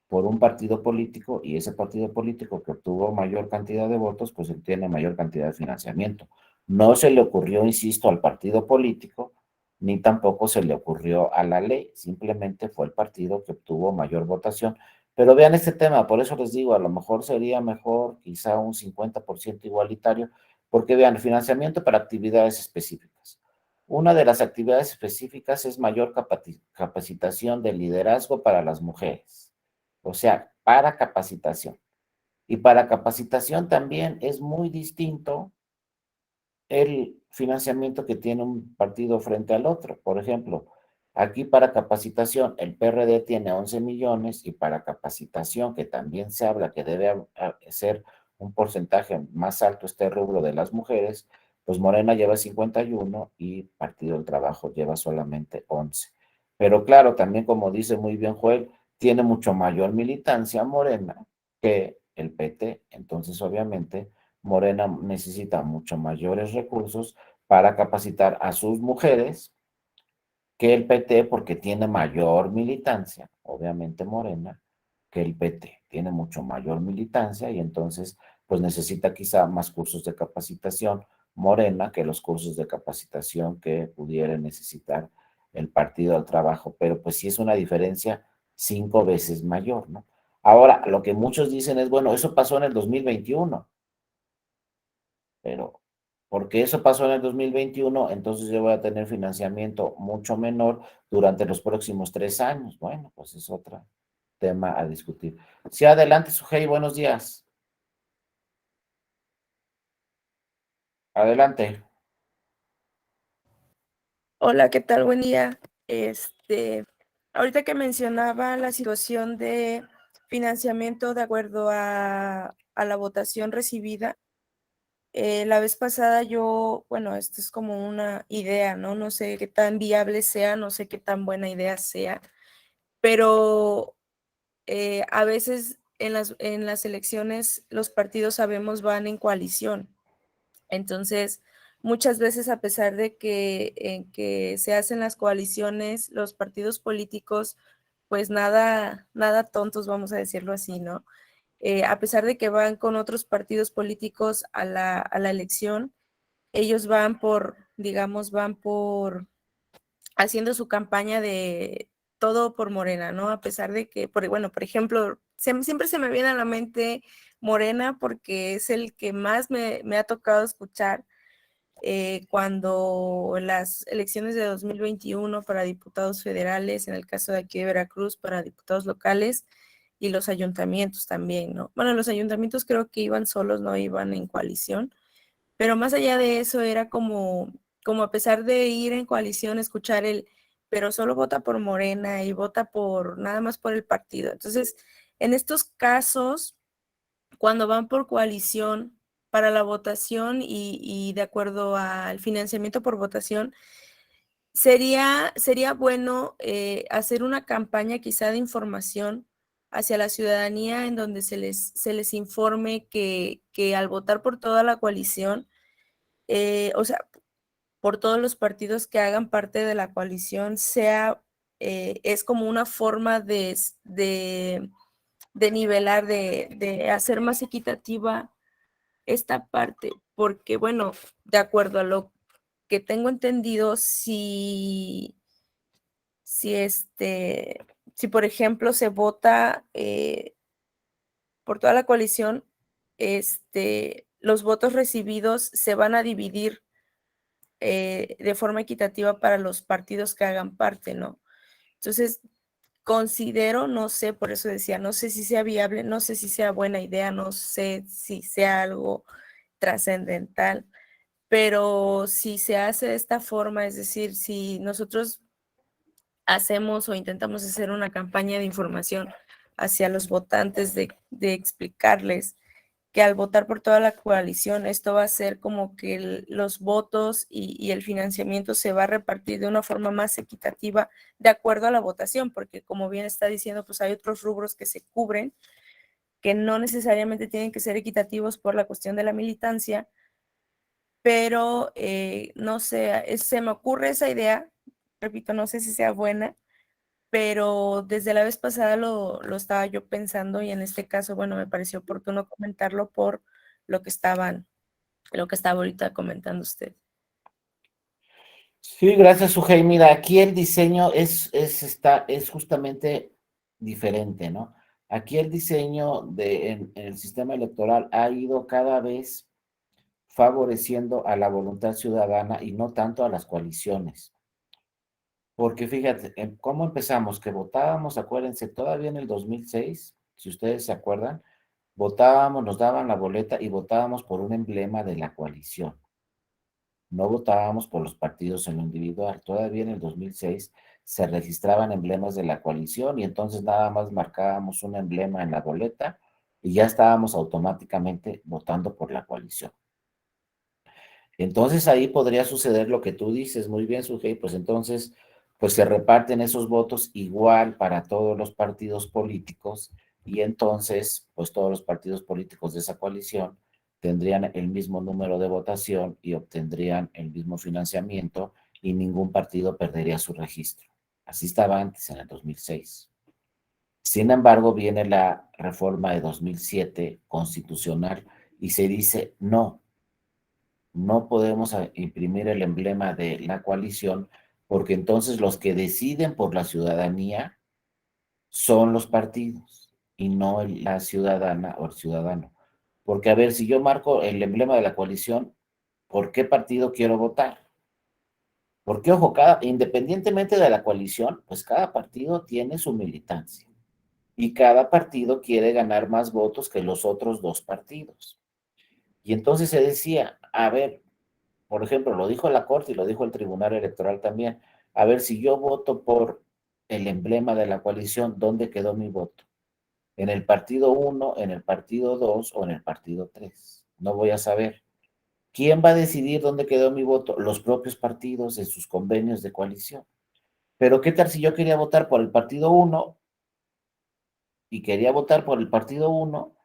por un partido político y ese partido político que obtuvo mayor cantidad de votos, pues él tiene mayor cantidad de financiamiento. No se le ocurrió, insisto, al partido político, ni tampoco se le ocurrió a la ley, simplemente fue el partido que obtuvo mayor votación. Pero vean este tema, por eso les digo, a lo mejor sería mejor quizá un 50% igualitario, porque vean, financiamiento para actividades específicas. Una de las actividades específicas es mayor capacitación de liderazgo para las mujeres, o sea, para capacitación. Y para capacitación también es muy distinto el financiamiento que tiene un partido frente al otro. Por ejemplo, aquí para capacitación el PRD tiene 11 millones y para capacitación, que también se habla que debe ser un porcentaje más alto este rubro de las mujeres, pues Morena lleva 51 y Partido del Trabajo lleva solamente 11. Pero claro, también como dice muy bien Joel, tiene mucho mayor militancia Morena que el PT, entonces obviamente Morena necesita mucho mayores recursos para capacitar a sus mujeres que el PT, porque tiene mayor militancia, obviamente Morena, que el PT. Tiene mucho mayor militancia y entonces pues necesita quizá más cursos de capacitación Morena que los cursos de capacitación que pudiera necesitar el Partido del Trabajo. Pero pues sí es una diferencia 5 veces mayor, ¿no? Ahora, lo que muchos dicen es, bueno, eso pasó en el 2021, pero porque eso pasó en el 2021, entonces yo voy a tener financiamiento mucho menor durante los próximos 3 años. Bueno, pues es otro tema a discutir. Sí, adelante, Sujei, buenos días. Adelante. Hola, ¿qué tal? Buen día. Este, ahorita que mencionaba la situación de financiamiento de acuerdo a la votación recibida, la vez pasada bueno, esto es como una idea, ¿no? No sé qué tan viable sea, no sé qué tan buena idea sea, pero a veces en las elecciones los partidos, sabemos, van en coalición. Entonces, muchas veces, a pesar de que se hacen las coaliciones, los partidos políticos, pues nada tontos, vamos a decirlo así, ¿no? A pesar de que van con otros partidos políticos a la elección, ellos van digamos, van por haciendo su campaña de todo por Morena, ¿no? A pesar de que, bueno, por ejemplo, siempre se me viene a la mente Morena porque es el que más me ha tocado escuchar cuando las elecciones de 2021 para diputados federales, en el caso de aquí de Veracruz, para diputados locales y los ayuntamientos también, ¿no? Bueno, los ayuntamientos creo que iban solos, no iban en coalición, pero más allá de eso era como a pesar de ir en coalición, escuchar pero solo vota por Morena y vota nada más por el partido. Entonces, en estos casos, cuando van por coalición para la votación y de acuerdo al financiamiento por votación, sería bueno hacer una campaña quizá de información hacia la ciudadanía en donde se les informe que al votar por toda la coalición, o sea, por todos los partidos que hagan parte de la coalición, es como una forma de nivelar, de hacer más equitativa esta parte, porque bueno, de acuerdo a lo que tengo entendido, si si por ejemplo se vota por toda la coalición, los votos recibidos se van a dividir de forma equitativa para los partidos que hagan parte, ¿no? Entonces, considero, no sé, por eso decía, no sé si sea viable, no sé si sea buena idea, no sé si sea algo trascendental, pero si se hace de esta forma, es decir, si nosotros hacemos o intentamos hacer una campaña de información hacia los votantes de explicarles que al votar por toda la coalición, esto va a ser como que los votos y el financiamiento se va a repartir de una forma más equitativa de acuerdo a la votación, porque como bien está diciendo, pues hay otros rubros que se cubren, que no necesariamente tienen que ser equitativos por la cuestión de la militancia, pero no sé, se me ocurre esa idea, repito, no sé si sea buena, pero desde la vez pasada lo estaba yo pensando y en este caso, bueno, me pareció oportuno comentarlo por lo que lo que estaba ahorita comentando usted. Sí, gracias, Sujei. Mira, aquí el diseño es justamente diferente, ¿no? Aquí el diseño en el sistema electoral ha ido cada vez favoreciendo a la voluntad ciudadana y no tanto a las coaliciones. Porque fíjate, ¿cómo empezamos? Que votábamos, acuérdense, todavía en el 2006, si ustedes se acuerdan, votábamos, nos daban la boleta y votábamos por un emblema de la coalición. No votábamos por los partidos en lo individual. Todavía en el 2006 se registraban emblemas de la coalición y entonces nada más marcábamos un emblema en la boleta y ya estábamos automáticamente votando por la coalición. Entonces ahí podría suceder lo que tú dices, muy bien, Sujei, pues entonces pues se reparten esos votos igual para todos los partidos políticos y entonces pues todos los partidos políticos de esa coalición tendrían el mismo número de votación y obtendrían el mismo financiamiento y ningún partido perdería su registro. Así estaba antes en el 2006. Sin embargo, viene la reforma de 2007 constitucional y se dice no. No podemos imprimir el emblema de la coalición porque entonces los que deciden por la ciudadanía son los partidos y no la ciudadana o el ciudadano. Porque a ver, si yo marco el emblema de la coalición, ¿por qué partido quiero votar? Porque, ojo, independientemente de la coalición, pues cada partido tiene su militancia y cada partido quiere ganar más votos que los otros dos partidos. Y entonces se decía, a ver, por ejemplo, lo dijo la Corte y lo dijo el Tribunal Electoral también. A ver, si yo voto por el emblema de la coalición, ¿dónde quedó mi voto? ¿En el partido 1, en el partido 2 o en el partido 3? No voy a saber. ¿Quién va a decidir dónde quedó mi voto? Los propios partidos en sus convenios de coalición. Pero ¿qué tal si yo quería votar por el partido 1 y quería votar por el partido 1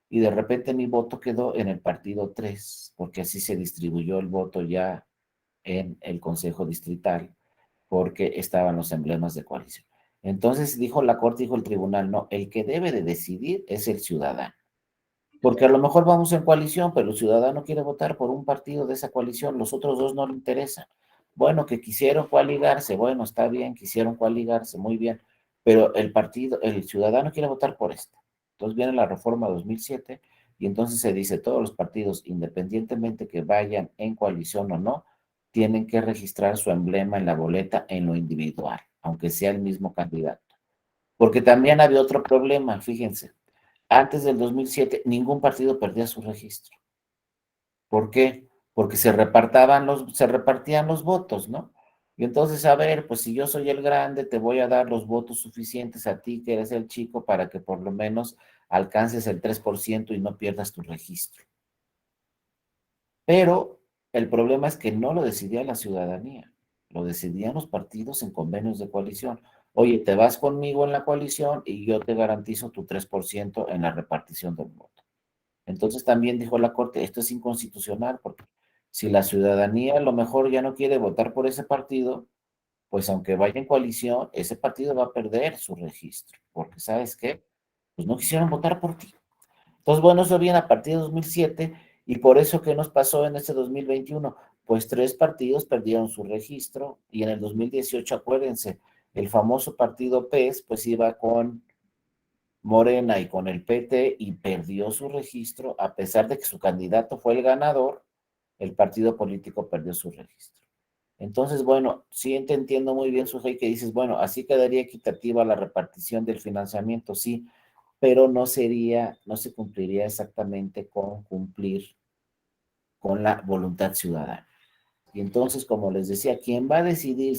y de repente mi voto quedó en el partido 3, porque así se distribuyó el voto ya en el Consejo Distrital, porque estaban los emblemas de coalición. Entonces dijo la Corte, dijo el Tribunal, no, el que debe de decidir es el ciudadano. Porque a lo mejor vamos en coalición, pero el ciudadano quiere votar por un partido de esa coalición, los otros dos no le interesan. Bueno, que quisieron coaligarse, bueno, está bien, quisieron coaligarse, muy bien, pero el ciudadano quiere votar por este. Entonces viene la reforma 2007 y entonces se dice, todos los partidos, independientemente que vayan en coalición o no, tienen que registrar su emblema en la boleta en lo individual, aunque sea el mismo candidato. Porque también había otro problema, fíjense, antes del 2007 ningún partido perdía su registro. ¿Por qué? Porque se repartían los votos, ¿no? Y entonces, a ver, pues si yo soy el grande, te voy a dar los votos suficientes a ti, que eres el chico, para que por lo menos alcances el 3% y no pierdas tu registro. Pero el problema es que no lo decidía la ciudadanía, lo decidían los partidos en convenios de coalición. Oye, te vas conmigo en la coalición y yo te garantizo tu 3% en la repartición del voto. Entonces también dijo la Corte, esto es inconstitucional porque si la ciudadanía a lo mejor ya no quiere votar por ese partido, pues aunque vaya en coalición, ese partido va a perder su registro, porque ¿sabes qué? Pues no quisieron votar por ti. Entonces, bueno, eso viene a partir de 2007 y por eso, ¿qué nos pasó en este 2021? Pues 3 partidos perdieron su registro y en el 2018, acuérdense, el famoso partido PES, pues iba con Morena y con el PT y perdió su registro, a pesar de que su candidato fue el ganador, el partido político perdió su registro. Entonces, bueno, sí te entiendo muy bien, Sujei, que dices, bueno, así quedaría equitativa la repartición del financiamiento, sí, pero no se cumpliría exactamente con cumplir con la voluntad ciudadana. Y entonces, como les decía, ¿quién va a decidir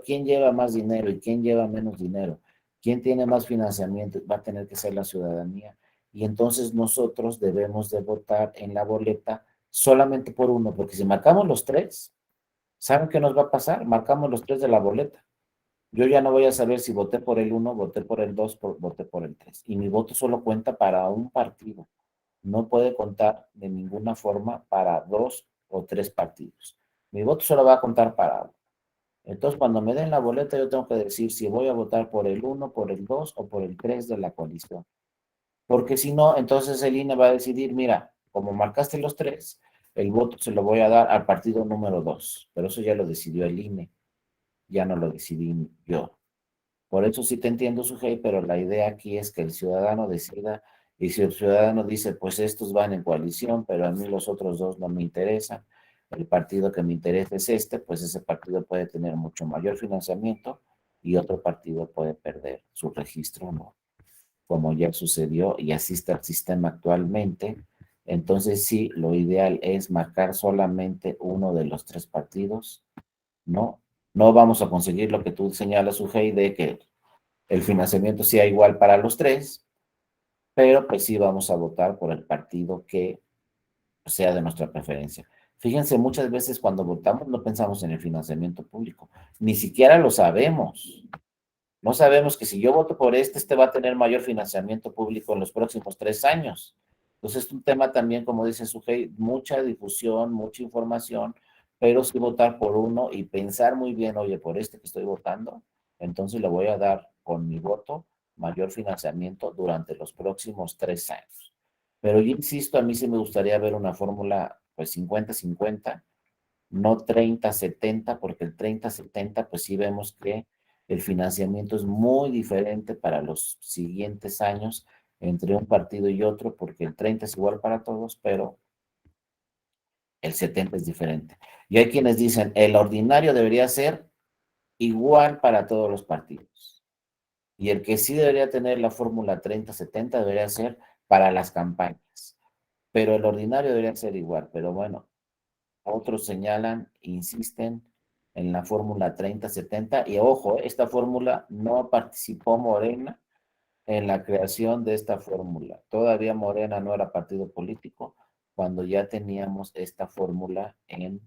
quién lleva más dinero y quién lleva menos dinero? ¿Quién tiene más financiamiento? Va a tener que ser la ciudadanía. Y entonces nosotros debemos de votar en la boleta solamente por uno, porque si marcamos los tres, ¿saben qué nos va a pasar? Marcamos los tres de la boleta. Yo ya no voy a saber si voté por el 1, voté por el 2, voté por el 3. Y mi voto solo cuenta para un partido. No puede contar de ninguna forma para 2 o 3 partidos. Mi voto solo va a contar para uno. Entonces, cuando me den la boleta, yo tengo que decir si voy a votar por el 1, por el 2 o por el 3 de la coalición. Porque si no, entonces el INE va a decidir, mira, como marcaste los 3, el voto se lo voy a dar al partido número 2. Pero eso ya lo decidió el INE, ya no lo decidí yo. Por eso sí te entiendo, Sujei, pero la idea aquí es que el ciudadano decida, y si el ciudadano dice, pues estos van en coalición, pero a mí los otros dos no me interesan, el partido que me interesa es este, pues ese partido puede tener mucho mayor financiamiento y otro partido puede perder su registro, ¿no? Como ya sucedió y así está el sistema actualmente. Entonces sí, lo ideal es marcar solamente uno de los tres partidos, ¿no? No vamos a conseguir lo que tú señalas, Sujei, de que el financiamiento sea igual para los tres, pero pues sí vamos a votar por el partido que sea de nuestra preferencia. Fíjense, muchas veces cuando votamos no pensamos en el financiamiento público, ni siquiera lo sabemos. No sabemos que si yo voto por este va a tener mayor financiamiento público en los próximos 3 años. Entonces es un tema también, como dice Sujei, mucha difusión, mucha información, pero sí votar por uno y pensar muy bien, oye, por este que estoy votando, entonces le voy a dar con mi voto mayor financiamiento durante los próximos 3 años. Pero yo insisto, a mí sí me gustaría ver una fórmula, pues 50-50, no 30-70, porque el 30-70, pues sí vemos que el financiamiento es muy diferente para los siguientes años entre un partido y otro, porque el 30 es igual para todos, pero el 70 es diferente. Y hay quienes dicen, el ordinario debería ser igual para todos los partidos. Y el que sí debería tener la fórmula 30-70 debería ser para las campañas. Pero el ordinario debería ser igual. Pero bueno, otros señalan, insisten en la fórmula 30-70. Y ojo, esta fórmula no participó Morena en la creación de esta fórmula. Todavía Morena no era partido político cuando ya teníamos esta fórmula en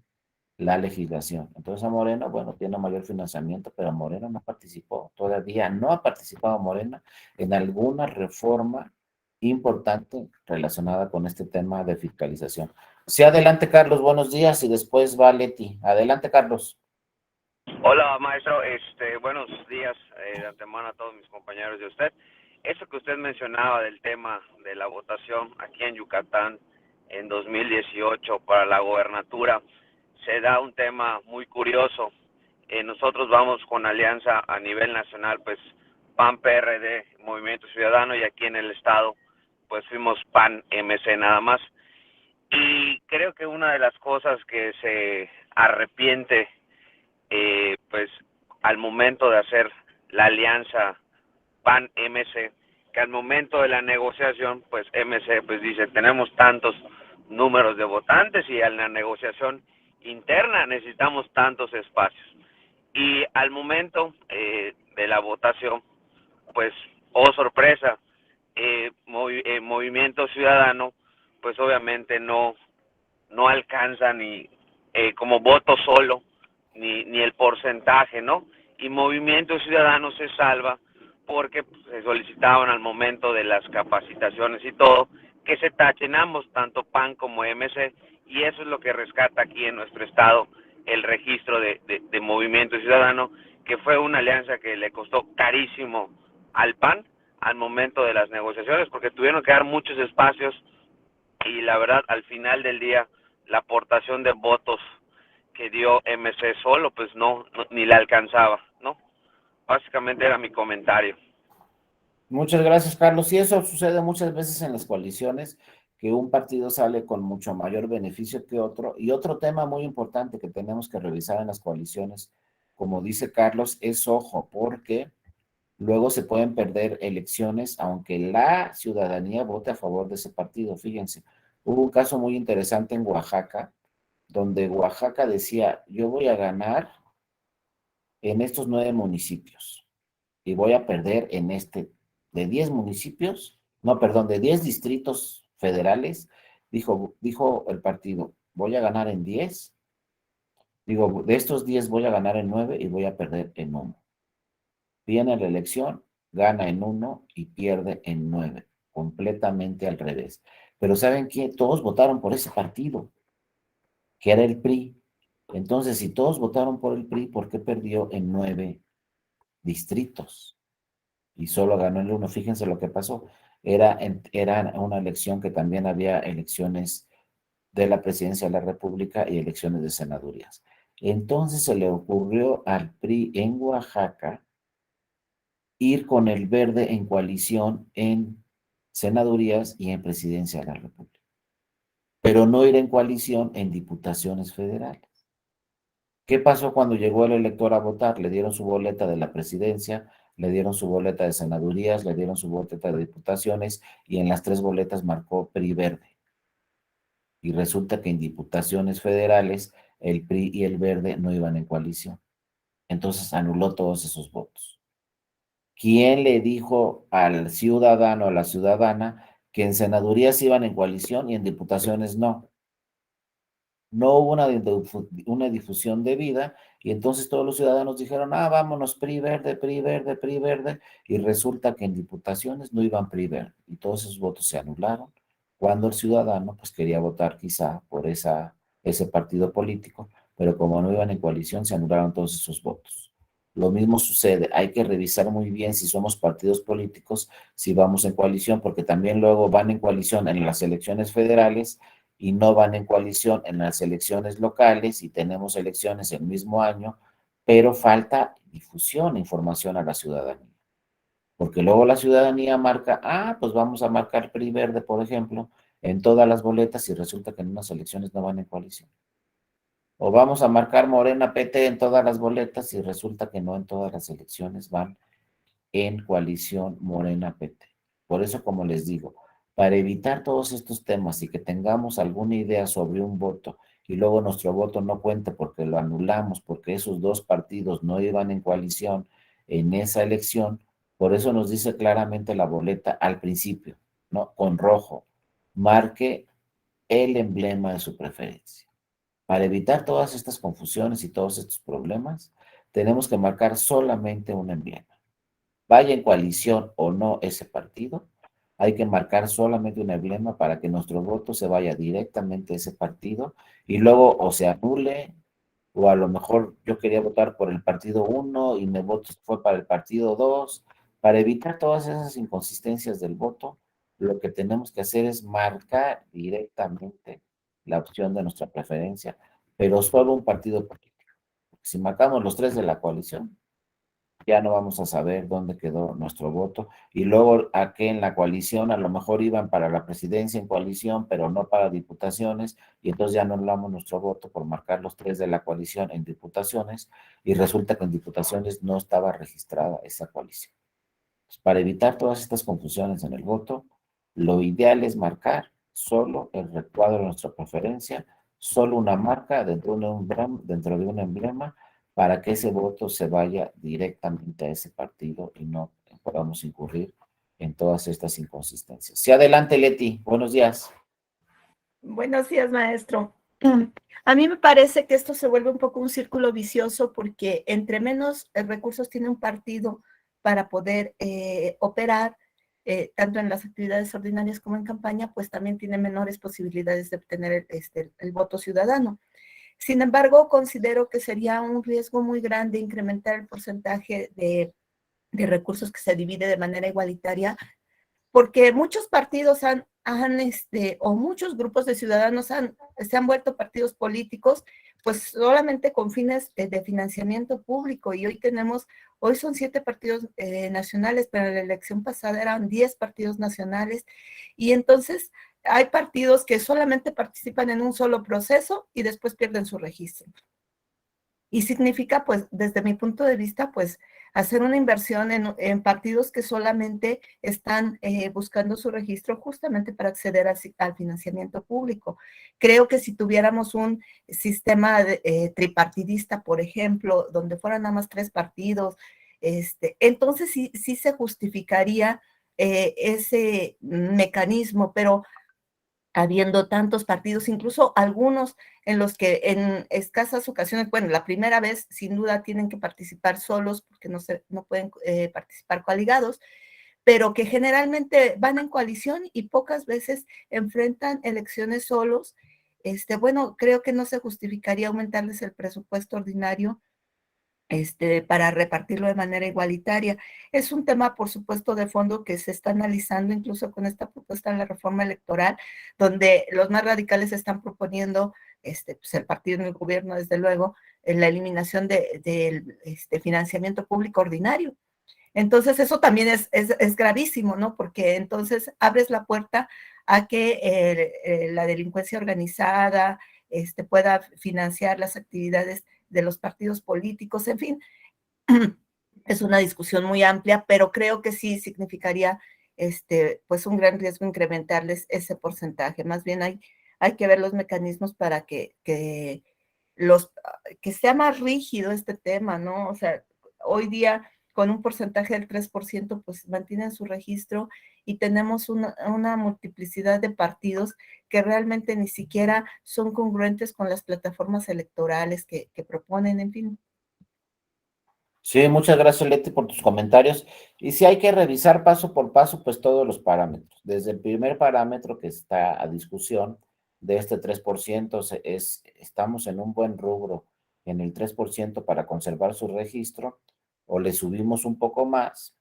la legislación. Entonces a Morena, bueno, tiene mayor financiamiento, pero Morena no participó, todavía no ha participado Morena en alguna reforma importante relacionada con este tema de fiscalización. Sí, adelante Carlos, buenos días y después va Leti. Adelante Carlos. Hola maestro, buenos días de antemano a todos mis compañeros de usted. Eso que usted mencionaba del tema de la votación aquí en Yucatán en 2018 para la gobernatura, se da un tema muy curioso. Nosotros vamos con alianza a nivel nacional, pues PAN, PRD, Movimiento Ciudadano, y aquí en el estado pues fuimos PAN, MC nada más. Y creo que una de las cosas que se arrepiente pues al momento de hacer la alianza PAN-MC, que al momento de la negociación, pues MC pues dice, tenemos tantos números de votantes y en la negociación interna necesitamos tantos espacios. Y al momento de la votación, pues, oh sorpresa, Movimiento Ciudadano, pues obviamente no alcanza ni como voto solo, ni el porcentaje, ¿no? Y Movimiento Ciudadano se salva porque se solicitaban al momento de las capacitaciones y todo, que se tachen ambos, tanto PAN como MC, y eso es lo que rescata aquí en nuestro estado el registro de Movimiento Ciudadano, que fue una alianza que le costó carísimo al PAN al momento de las negociaciones, porque tuvieron que dar muchos espacios y la verdad al final del día la aportación de votos que dio MC solo pues no ni la alcanzaba, ¿no? Básicamente era mi comentario. Muchas gracias, Carlos. Y eso sucede muchas veces en las coaliciones, que un partido sale con mucho mayor beneficio que otro. Y otro tema muy importante que tenemos que revisar en las coaliciones, como dice Carlos, es ojo, porque luego se pueden perder elecciones aunque la ciudadanía vote a favor de ese partido. Fíjense, hubo un caso muy interesante en Oaxaca, donde Oaxaca decía, yo voy a ganar en estos 9 municipios y voy a perder en de 10 municipios, no, perdón, de 10 distritos federales, dijo el partido, voy a ganar en 10, digo, de estos 10 voy a ganar en 9 y voy a perder en 1. Viene la elección, gana en 1 y pierde en 9, completamente al revés. Pero ¿saben qué? Todos votaron por ese partido, que era el PRI. Entonces, si todos votaron por el PRI, ¿por qué perdió en 9 distritos? Y solo ganó el 1. Fíjense lo que pasó. Era una elección que también había elecciones de la presidencia de la República y elecciones de senadurías. Entonces se le ocurrió al PRI en Oaxaca ir con el verde en coalición en senadurías y en presidencia de la República, pero no ir en coalición en diputaciones federales. ¿Qué pasó cuando llegó el elector a votar? Le dieron su boleta de la presidencia, le dieron su boleta de senadurías, le dieron su boleta de diputaciones y en las 3 boletas marcó PRI verde. Y resulta que en diputaciones federales el PRI y el verde no iban en coalición. Entonces anuló todos esos votos. ¿Quién le dijo al ciudadano, a la ciudadana, que en senadurías iban en coalición y en diputaciones no? No hubo una difusión debida y entonces todos los ciudadanos dijeron, vámonos, PRI verde, PRI verde, PRI verde, y resulta que en diputaciones no iban PRI verde y todos esos votos se anularon cuando el ciudadano pues quería votar quizá por ese partido político, pero como no iban en coalición se anularon todos esos votos. Lo mismo sucede, hay que revisar muy bien si somos partidos políticos, si vamos en coalición, porque también luego van en coalición en las elecciones federales y no van en coalición en las elecciones locales y tenemos elecciones el mismo año, pero falta difusión, información a la ciudadanía. Porque luego la ciudadanía marca, pues vamos a marcar PRI verde, por ejemplo, en todas las boletas y resulta que en unas elecciones no van en coalición. O vamos a marcar Morena PT en todas las boletas y resulta que no en todas las elecciones van en coalición Morena PT. Por eso, como les digo, para evitar todos estos temas y que tengamos alguna idea sobre un voto y luego nuestro voto no cuente porque lo anulamos, porque esos 2 partidos no iban en coalición en esa elección, por eso nos dice claramente la boleta al principio, ¿no? Con rojo, marque el emblema de su preferencia. Para evitar todas estas confusiones y todos estos problemas, tenemos que marcar solamente un emblema. Vaya en coalición o no ese partido, hay que marcar solamente un emblema para que nuestro voto se vaya directamente a ese partido y luego o se anule o a lo mejor yo quería votar por el partido 1 y mi voto fue para el partido 2. Para evitar todas esas inconsistencias del voto, lo que tenemos que hacer es marcar directamente la opción de nuestra preferencia, pero solo un partido político. Si marcamos los 3 de la coalición, ya no vamos a saber dónde quedó nuestro voto. Y luego a que en la coalición a lo mejor iban para la presidencia en coalición, pero no para diputaciones, y entonces ya no anulamos nuestro voto por marcar los 3 de la coalición en diputaciones, y resulta que en diputaciones no estaba registrada esa coalición. Pues para evitar todas estas confusiones en el voto, lo ideal es marcar solo el recuadro de nuestra preferencia, solo una marca dentro de un emblema, para que ese voto se vaya directamente a ese partido y no podamos incurrir en todas estas inconsistencias. Sí, adelante, Leti. Buenos días. Buenos días, maestro. A mí me parece que esto se vuelve un poco un círculo vicioso porque entre menos recursos tiene un partido para poder operar, tanto en las actividades ordinarias como en campaña, pues también tiene menores posibilidades de obtener el voto ciudadano. Sin embargo, considero que sería un riesgo muy grande incrementar el porcentaje de recursos que se divide de manera igualitaria, porque muchos partidos o muchos grupos de ciudadanos se han vuelto partidos políticos, pues solamente con fines de financiamiento público, y hoy son 7 partidos nacionales, pero en la elección pasada eran 10 partidos nacionales, y entonces hay partidos que solamente participan en un solo proceso y después pierden su registro. Y significa, pues, desde mi punto de vista, pues, hacer una inversión en partidos que solamente están buscando su registro justamente para acceder al financiamiento público. Creo que si tuviéramos un sistema tripartidista, por ejemplo, donde fueran nada más 3 partidos, entonces sí se justificaría ese mecanismo, pero habiendo tantos partidos, incluso algunos en los que en escasas ocasiones, bueno, la primera vez sin duda tienen que participar solos porque no pueden participar coaligados, pero que generalmente van en coalición y pocas veces enfrentan elecciones solos. Bueno, creo que no se justificaría aumentarles el presupuesto ordinario para repartirlo de manera igualitaria. Es un tema, por supuesto, de fondo que se está analizando incluso con esta propuesta de la reforma electoral, donde los más radicales están proponiendo, pues el partido en el gobierno, desde luego, la eliminación del financiamiento público ordinario. Entonces, eso también es gravísimo, ¿no? Porque entonces abres la puerta a que la delincuencia organizada pueda financiar las actividades de los partidos políticos, en fin, es una discusión muy amplia, pero creo que sí significaría pues un gran riesgo incrementarles ese porcentaje. Más bien hay que ver los mecanismos para que sea más rígido este tema, ¿no? O sea, hoy día con un porcentaje del 3%, pues mantienen su registro y tenemos una multiplicidad de partidos que realmente ni siquiera son congruentes con las plataformas electorales que proponen, en fin. Sí, muchas gracias, Leti, por tus comentarios. Y sí hay que revisar paso por paso, pues todos los parámetros. Desde el primer parámetro que está a discusión de este 3%, estamos en un buen rubro en el 3% para conservar su registro, o le subimos un poco más,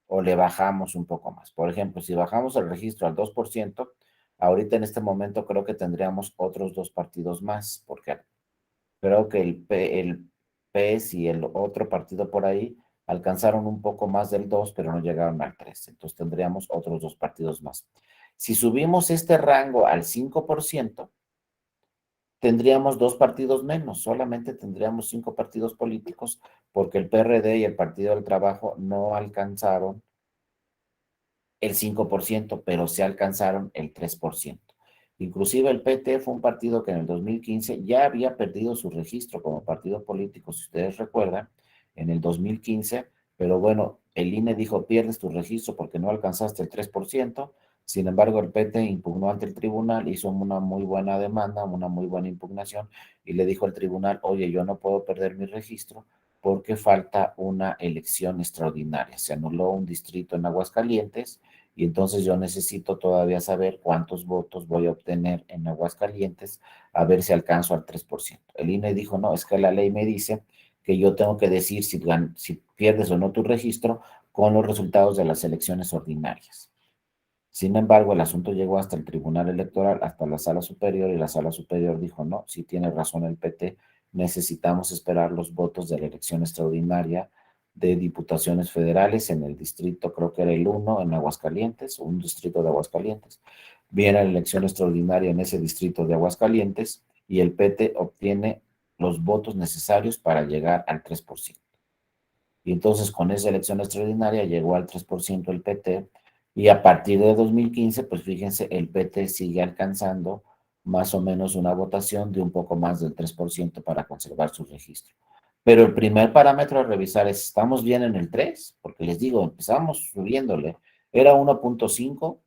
o le bajamos un poco más. Por ejemplo, si bajamos el registro al 2%, ahorita en este momento creo que tendríamos otros 2 partidos más, porque creo que el PES y el otro partido por ahí alcanzaron un poco más del 2, pero no llegaron al 3. Entonces tendríamos otros 2 partidos más. Si subimos este rango al 5%, tendríamos 2 partidos menos, solamente tendríamos 5 partidos políticos, porque el PRD y el Partido del Trabajo no alcanzaron el 5%, pero se alcanzaron el 3%. Inclusive el PT fue un partido que en el 2015 ya había perdido su registro como partido político, si ustedes recuerdan, en el 2015, pero bueno, el INE dijo, pierdes tu registro porque no alcanzaste el 3%, sin embargo el PT impugnó ante el tribunal, hizo una muy buena demanda, una muy buena impugnación, y le dijo al tribunal, oye, yo no puedo perder mi registro porque falta una elección extraordinaria, se anuló un distrito en Aguascalientes, y entonces yo necesito todavía saber cuántos votos voy a obtener en Aguascalientes, a ver si alcanzo al 3%. El INE dijo, no, es que la ley me dice que yo tengo que decir si pierdes o no tu registro con los resultados de las elecciones ordinarias. Sin embargo, el asunto llegó hasta el Tribunal Electoral, hasta la Sala Superior, y la Sala Superior dijo, no, si tiene razón el PT, necesitamos esperar los votos de la elección extraordinaria de diputaciones federales en el distrito, creo que era el 1 en Aguascalientes, un distrito de Aguascalientes. Viene la elección extraordinaria en ese distrito de Aguascalientes y el PT obtiene los votos necesarios para llegar al 3%. Y entonces con esa elección extraordinaria llegó al 3% el PT, y a partir de 2015, pues fíjense, el PT sigue alcanzando más o menos una votación de un poco más del 3% para conservar su registro. Pero el primer parámetro a revisar es, ¿estamos bien en el 3? Porque les digo, empezamos subiéndole, era 1.5,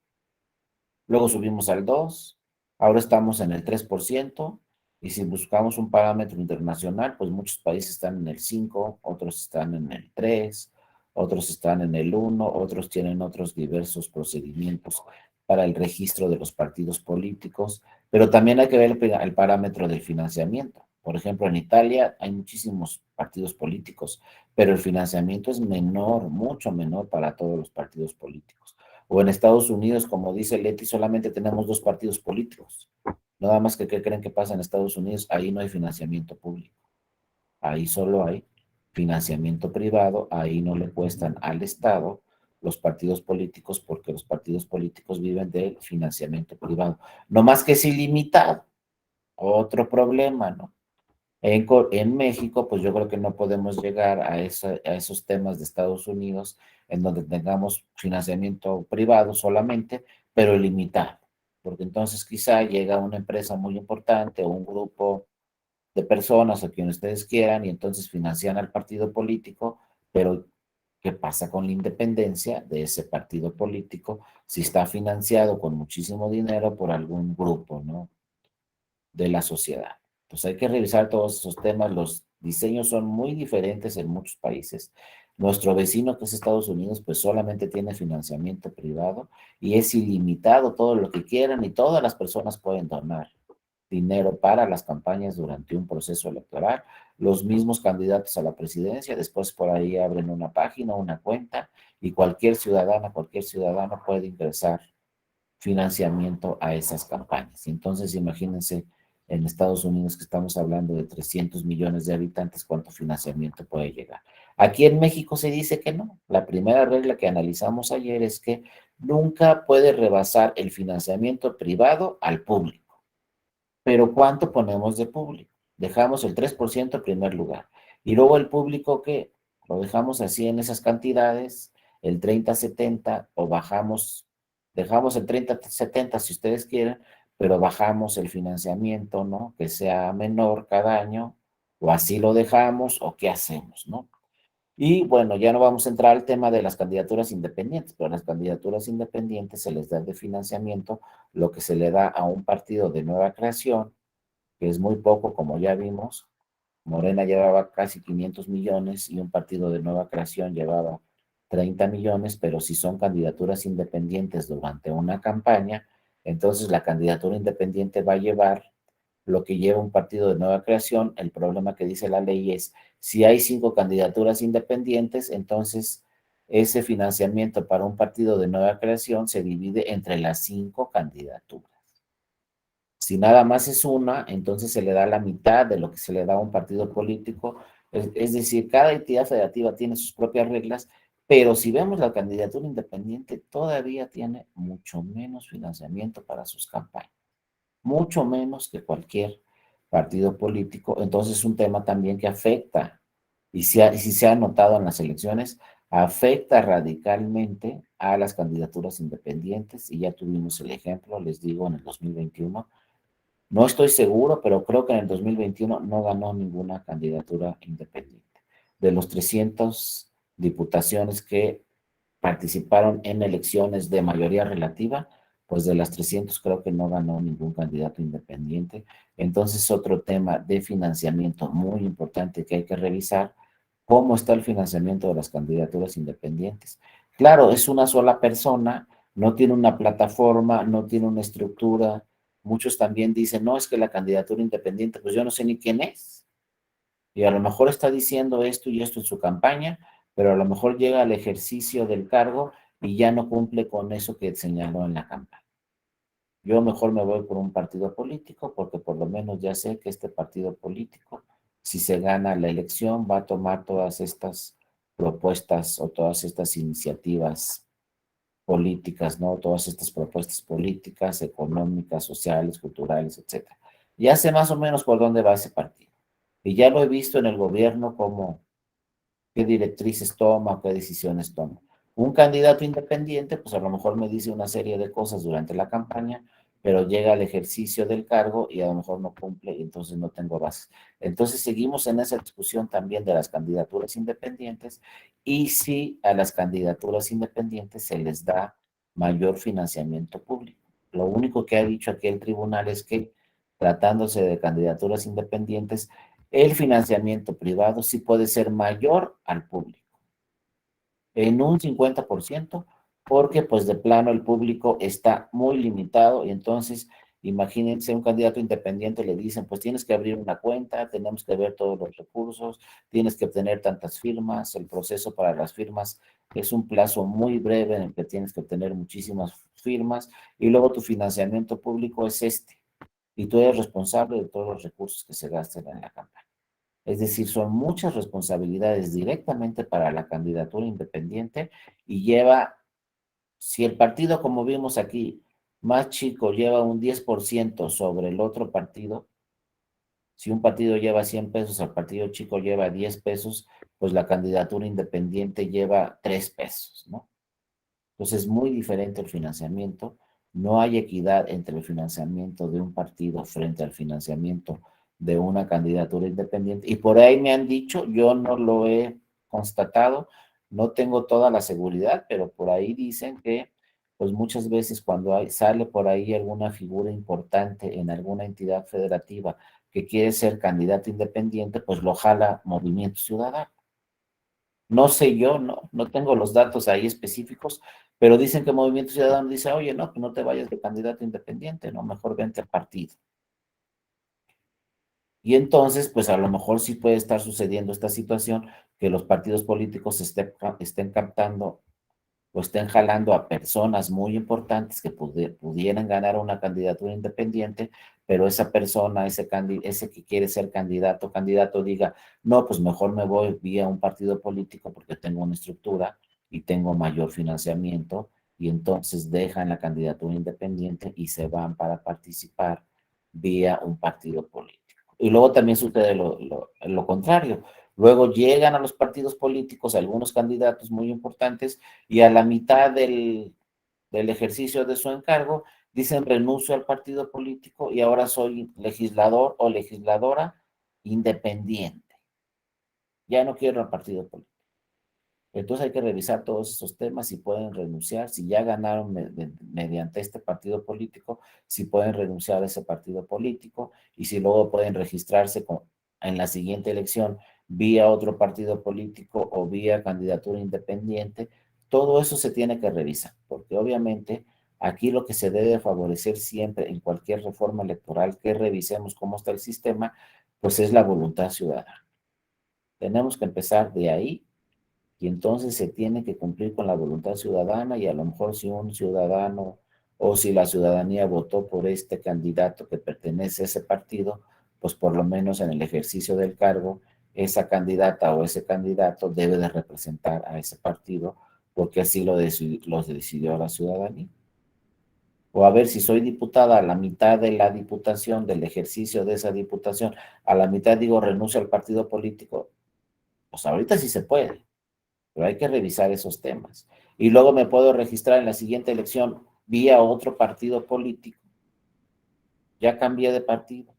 luego subimos al 2, ahora estamos en el 3%, y si buscamos un parámetro internacional, pues muchos países están en el 5, otros están en el 3, otros están en el 1, otros tienen otros diversos procedimientos para el registro de los partidos políticos, pero también hay que ver el parámetro del financiamiento. Por ejemplo, en Italia hay muchísimos partidos políticos, pero el financiamiento es menor, mucho menor para todos los partidos políticos. O en Estados Unidos, como dice Leti, solamente tenemos 2 partidos políticos. Nada más que, ¿qué creen que pasa en Estados Unidos? Ahí no hay financiamiento público. Ahí solo hay financiamiento privado, ahí no le cuestan al Estado los partidos políticos, porque los partidos políticos viven del financiamiento privado. No más que es ilimitado. Otro problema, ¿no? En México, pues yo creo que no podemos llegar a esos temas de Estados Unidos en donde tengamos financiamiento privado solamente, pero ilimitado, porque entonces quizá llega una empresa muy importante o un grupo de personas o quien ustedes quieran y entonces financian al partido político, pero ¿qué pasa con la independencia de ese partido político si está financiado con muchísimo dinero por algún grupo, ¿no?, de la sociedad? Pues hay que revisar todos esos temas. Los diseños son muy diferentes en muchos países. Nuestro vecino, que es Estados Unidos, pues solamente tiene financiamiento privado y es ilimitado todo lo que quieran y todas las personas pueden donar dinero para las campañas durante un proceso electoral. Los mismos candidatos a la presidencia, después por ahí abren una página, una cuenta y cualquier ciudadano puede ingresar financiamiento a esas campañas. Entonces, imagínense en Estados Unidos, que estamos hablando de 300 millones de habitantes, ¿cuánto financiamiento puede llegar? Aquí en México se dice que no. La primera regla que analizamos ayer es que nunca puede rebasar el financiamiento privado al público. Pero ¿cuánto ponemos de público? Dejamos el 3% en primer lugar. Y luego el público, ¿qué? Lo dejamos así en esas cantidades, el 30-70, o dejamos el 30-70 si ustedes quieren, pero bajamos el financiamiento, ¿no?, que sea menor cada año, o así lo dejamos, o qué hacemos, ¿no? Y bueno, ya no vamos a entrar al tema de las candidaturas independientes, pero a las candidaturas independientes se les da de financiamiento lo que se le da a un partido de nueva creación, que es muy poco, como ya vimos. Morena llevaba casi 500 millones y un partido de nueva creación llevaba 30 millones, pero si son candidaturas independientes durante una campaña, entonces la candidatura independiente va a llevar lo que lleva un partido de nueva creación. El problema que dice la ley es, si hay 5 candidaturas independientes, entonces ese financiamiento para un partido de nueva creación se divide entre las 5 candidaturas. Si nada más es una, entonces se le da la mitad de lo que se le da a un partido político. Es decir, cada entidad federativa tiene sus propias reglas, pero si vemos la candidatura independiente, todavía tiene mucho menos financiamiento para sus campañas, mucho menos que cualquier partido político. Entonces es un tema también que afecta, y si se ha notado en las elecciones, afecta radicalmente a las candidaturas independientes, y ya tuvimos el ejemplo, les digo, en el 2021. No estoy seguro, pero creo que en el 2021 no ganó ninguna candidatura independiente. De los 300 diputaciones que participaron en elecciones de mayoría relativa, pues de las 300 creo que no ganó ningún candidato independiente. Entonces, otro tema de financiamiento muy importante que hay que revisar, cómo está el financiamiento de las candidaturas independientes. Claro, es una sola persona, no tiene una plataforma, no tiene una estructura. Muchos también dicen, no, es que la candidatura independiente, pues yo no sé ni quién es. Y a lo mejor está diciendo esto y esto en su campaña, pero a lo mejor llega al ejercicio del cargo y ya no cumple con eso que señaló en la campaña. Yo mejor me voy por un partido político porque por lo menos ya sé que este partido político, si se gana la elección, va a tomar todas estas propuestas o todas estas iniciativas políticas, ¿no? Todas estas propuestas políticas, económicas, sociales, culturales, etcétera. Ya sé más o menos por dónde va ese partido. Y ya lo he visto en el gobierno como qué directrices toma, qué decisiones toma. Un candidato independiente, pues a lo mejor me dice una serie de cosas durante la campaña, pero llega al ejercicio del cargo y a lo mejor no cumple y entonces no tengo bases. Entonces seguimos en esa discusión también de las candidaturas independientes y si a las candidaturas independientes se les da mayor financiamiento público. Lo único que ha dicho aquí el tribunal es que tratándose de candidaturas independientes, el financiamiento privado sí puede ser mayor al público, en un 50%, porque pues de plano el público está muy limitado y entonces imagínense un candidato independiente le dicen pues tienes que abrir una cuenta, tenemos que ver todos los recursos, tienes que obtener tantas firmas, el proceso para las firmas es un plazo muy breve en el que tienes que obtener muchísimas firmas y luego tu financiamiento público es y tú eres responsable de todos los recursos que se gasten en la campaña. Es decir, son muchas responsabilidades directamente para la candidatura independiente y lleva, si el partido, como vimos aquí, más chico lleva un 10% sobre el otro partido, si un partido lleva 100 pesos, el partido chico lleva 10 pesos, pues la candidatura independiente lleva 3 pesos, ¿no? Entonces es muy diferente el financiamiento. No hay equidad entre el financiamiento de un partido frente al financiamiento de una candidatura independiente. Y por ahí me han dicho, yo no lo he constatado, no tengo toda la seguridad, pero por ahí dicen que pues muchas veces cuando sale por ahí alguna figura importante en alguna entidad federativa que quiere ser candidato independiente, pues lo jala Movimiento Ciudadano. No sé yo, no tengo los datos ahí específicos, pero dicen que Movimiento Ciudadano dice, oye, no, pues no te vayas de candidato independiente, no, mejor vente al partido. Y entonces, pues a lo mejor sí puede estar sucediendo esta situación, que los partidos políticos estén captando o estén jalando a personas muy importantes que pudieran ganar una candidatura independiente, pero esa persona, ese que quiere ser candidato diga, no, pues mejor me voy vía un partido político porque tengo una estructura y tengo mayor financiamiento, y entonces dejan la candidatura independiente y se van para participar vía un partido político. Y luego también sucede lo contrario. Luego llegan a los partidos políticos algunos candidatos muy importantes y a la mitad del ejercicio de su encargo dicen renuncio al partido político y ahora soy legislador o legisladora independiente. Ya no quiero el partido político. Entonces hay que revisar todos esos temas, si pueden renunciar, si ya ganaron mediante este partido político, si pueden renunciar a ese partido político y si luego pueden registrarse en la siguiente elección vía otro partido político o vía candidatura independiente. Todo eso se tiene que revisar, porque obviamente aquí lo que se debe favorecer siempre en cualquier reforma electoral que revisemos cómo está el sistema, pues es la voluntad ciudadana. Tenemos que empezar de ahí. Y entonces se tiene que cumplir con la voluntad ciudadana y a lo mejor si un ciudadano o si la ciudadanía votó por este candidato que pertenece a ese partido, pues por lo menos en el ejercicio del cargo, esa candidata o ese candidato debe de representar a ese partido porque así lo decidió la ciudadanía. O a ver, si soy diputada, a la mitad de la diputación, del ejercicio de esa diputación, a la mitad digo renuncio al partido político, pues ahorita sí se puede. Pero hay que revisar esos temas. Y luego me puedo registrar en la siguiente elección vía otro partido político. Ya cambié de partido.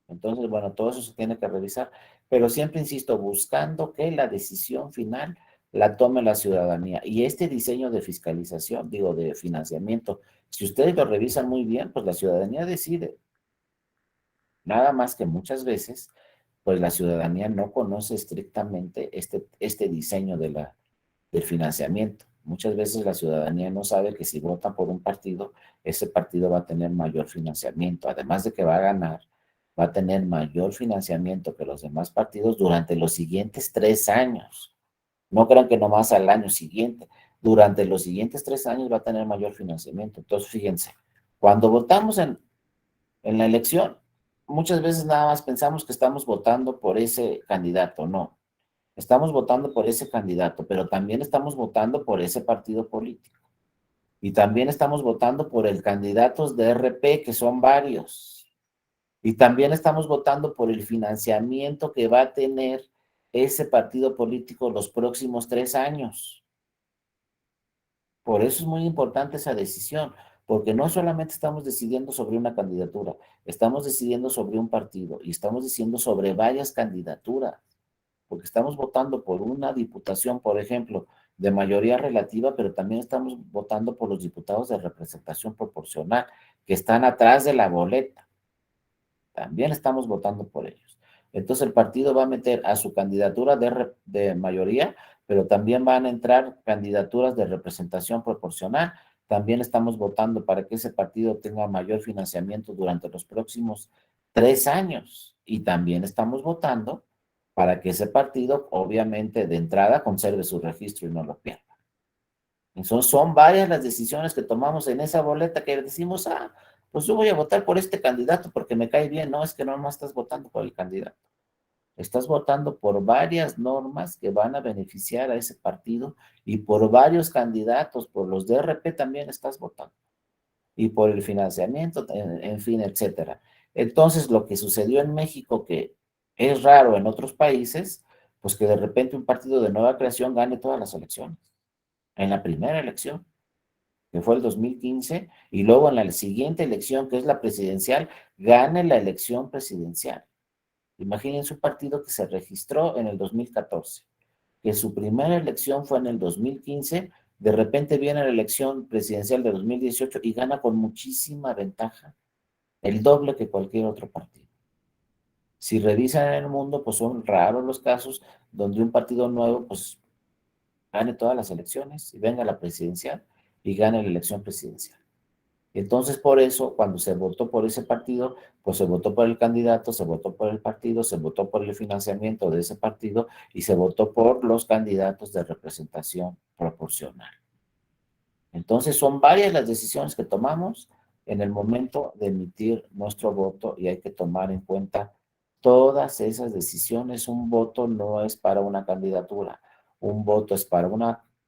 Entonces, bueno, todo eso se tiene que revisar. Pero siempre insisto, buscando que la decisión final la tome la ciudadanía. Y este diseño de fiscalización, digo, de financiamiento, si ustedes lo revisan muy bien, pues la ciudadanía decide. Nada más que muchas veces, pues la ciudadanía no conoce estrictamente este diseño del financiamiento. Muchas veces la ciudadanía no sabe que si vota por un partido, ese partido va a tener mayor financiamiento. Además de que va a ganar, va a tener mayor financiamiento que los demás partidos durante los siguientes 3 años. No crean que nomás al año siguiente. Durante los siguientes 3 años va a tener mayor financiamiento. Entonces, fíjense, cuando votamos en la elección, muchas veces nada más pensamos que estamos votando por ese candidato. No, estamos votando por ese candidato, pero también estamos votando por ese partido político. Y también estamos votando por el candidato de RP, que son varios. Y también estamos votando por el financiamiento que va a tener ese partido político los próximos 3 años. Por eso es muy importante esa decisión, porque no solamente estamos decidiendo sobre una candidatura, estamos decidiendo sobre un partido y estamos decidiendo sobre varias candidaturas, porque estamos votando por una diputación, por ejemplo, de mayoría relativa, pero también estamos votando por los diputados de representación proporcional, que están atrás de la boleta. También estamos votando por ellos. Entonces el partido va a meter a su candidatura de mayoría, pero también van a entrar candidaturas de representación proporcional. También estamos votando para que ese partido tenga mayor financiamiento durante los próximos 3 años. Y también estamos votando para que ese partido, obviamente, de entrada, conserve su registro y no lo pierda. Entonces, son varias las decisiones que tomamos en esa boleta que decimos, pues yo voy a votar por este candidato porque me cae bien. No, es que no estás votando por el candidato. estás votando por varias normas que van a beneficiar a ese partido y por varios candidatos, por los DRP también estás votando y por el financiamiento, en fin, etcétera. Entonces, lo que sucedió en México, que es raro en otros países, pues que de repente un partido de nueva creación gane todas las elecciones. En la primera elección, que fue el 2015, y luego en la siguiente elección, que es la presidencial, gane la elección presidencial. Imagínense un partido que se registró en el 2014, que su primera elección fue en el 2015, de repente viene la elección presidencial de 2018 y gana con muchísima ventaja, el doble que cualquier otro partido. Si revisan en el mundo, pues son raros los casos donde un partido nuevo, pues gane todas las elecciones y venga la presidencial y gane la elección presidencial. Entonces, por eso, cuando se votó por ese partido, pues se votó por el candidato, se votó por el partido, se votó por el financiamiento de ese partido y se votó por los candidatos de representación proporcional. Entonces, son varias las decisiones que tomamos en el momento de emitir nuestro voto y hay que tomar en cuenta todas esas decisiones. Un voto no es para una candidatura, un voto es para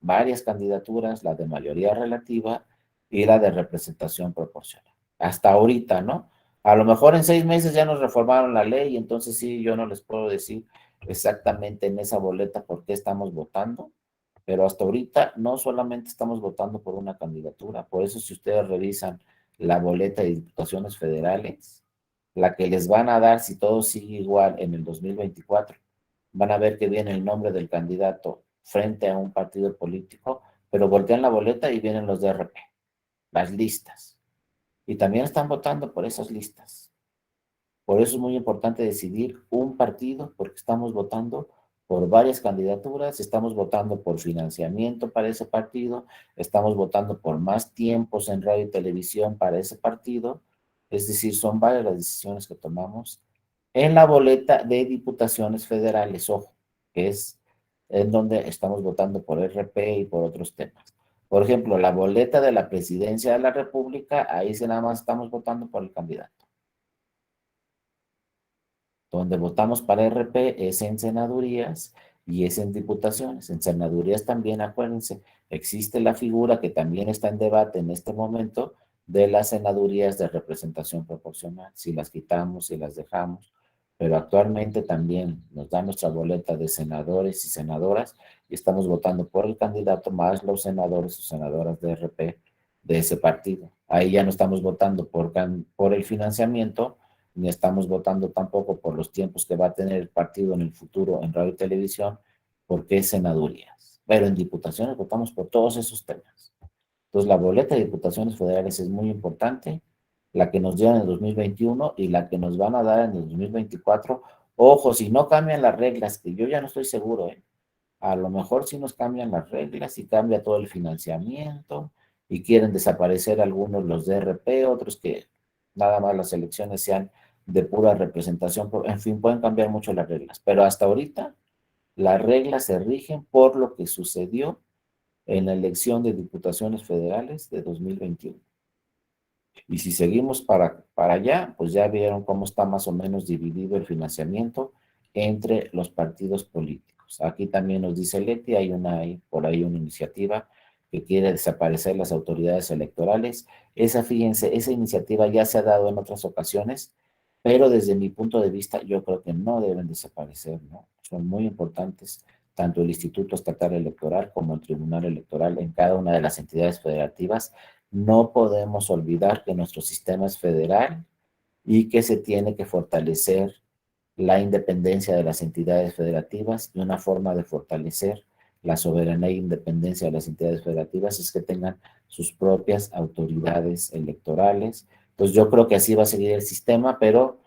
varias candidaturas, la de mayoría relativa y la de representación proporcional. Hasta ahorita, ¿no? A lo mejor en 6 meses ya nos reformaron la ley y entonces sí, yo no les puedo decir exactamente en esa boleta por qué estamos votando, pero hasta ahorita no solamente estamos votando por una candidatura, por eso si ustedes revisan la boleta de diputaciones federales, la que les van a dar si todo sigue igual en el 2024, van a ver que viene el nombre del candidato frente a un partido político, pero voltean la boleta y vienen los DRP, las listas. Y también están votando por esas listas. Por eso es muy importante decidir un partido, porque estamos votando por varias candidaturas, estamos votando por financiamiento para ese partido, estamos votando por más tiempos en radio y televisión para ese partido. Es decir, son varias las decisiones que tomamos en la boleta de diputaciones federales, ojo, que es en donde estamos votando por RP y por otros temas. Por ejemplo, la boleta de la presidencia de la República, ahí sí nada más estamos votando por el candidato. Donde votamos para RP es en senadurías y es en diputaciones. En senadurías también, acuérdense, existe la figura que también está en debate en este momento de las senadurías de representación proporcional, si las quitamos, si las dejamos, pero actualmente también nos da nuestra boleta de senadores y senadoras y estamos votando por el candidato más los senadores o senadoras de RP de ese partido. Ahí ya no estamos votando por el financiamiento, ni estamos votando tampoco por los tiempos que va a tener el partido en el futuro en radio y televisión, porque es senadurías. Pero en diputaciones votamos por todos esos temas. Entonces, la boleta de diputaciones federales es muy importante, la que nos dieron en el 2021 y la que nos van a dar en el 2024. Ojo, si no cambian las reglas, que yo ya no estoy seguro, a lo mejor sí nos cambian las reglas y cambia todo el financiamiento y quieren desaparecer algunos los DRP, otros que nada más las elecciones sean de pura representación, en fin, pueden cambiar mucho las reglas, pero hasta ahorita las reglas se rigen por lo que sucedió en la elección de diputaciones federales de 2021. Y si seguimos para allá, pues ya vieron cómo está más o menos dividido el financiamiento entre los partidos políticos. Aquí también nos dice Leti, hay por ahí una iniciativa que quiere desaparecer las autoridades electorales. Fíjense, esa iniciativa ya se ha dado en otras ocasiones, pero desde mi punto de vista yo creo que no deben desaparecer, ¿no? Son muy importantes tanto el Instituto Estatal Electoral como el Tribunal Electoral en cada una de las entidades federativas. No podemos olvidar que nuestro sistema es federal y que se tiene que fortalecer la independencia de las entidades federativas, y una forma de fortalecer la soberanía e independencia de las entidades federativas es que tengan sus propias autoridades electorales. Entonces yo creo que así va a seguir el sistema, pero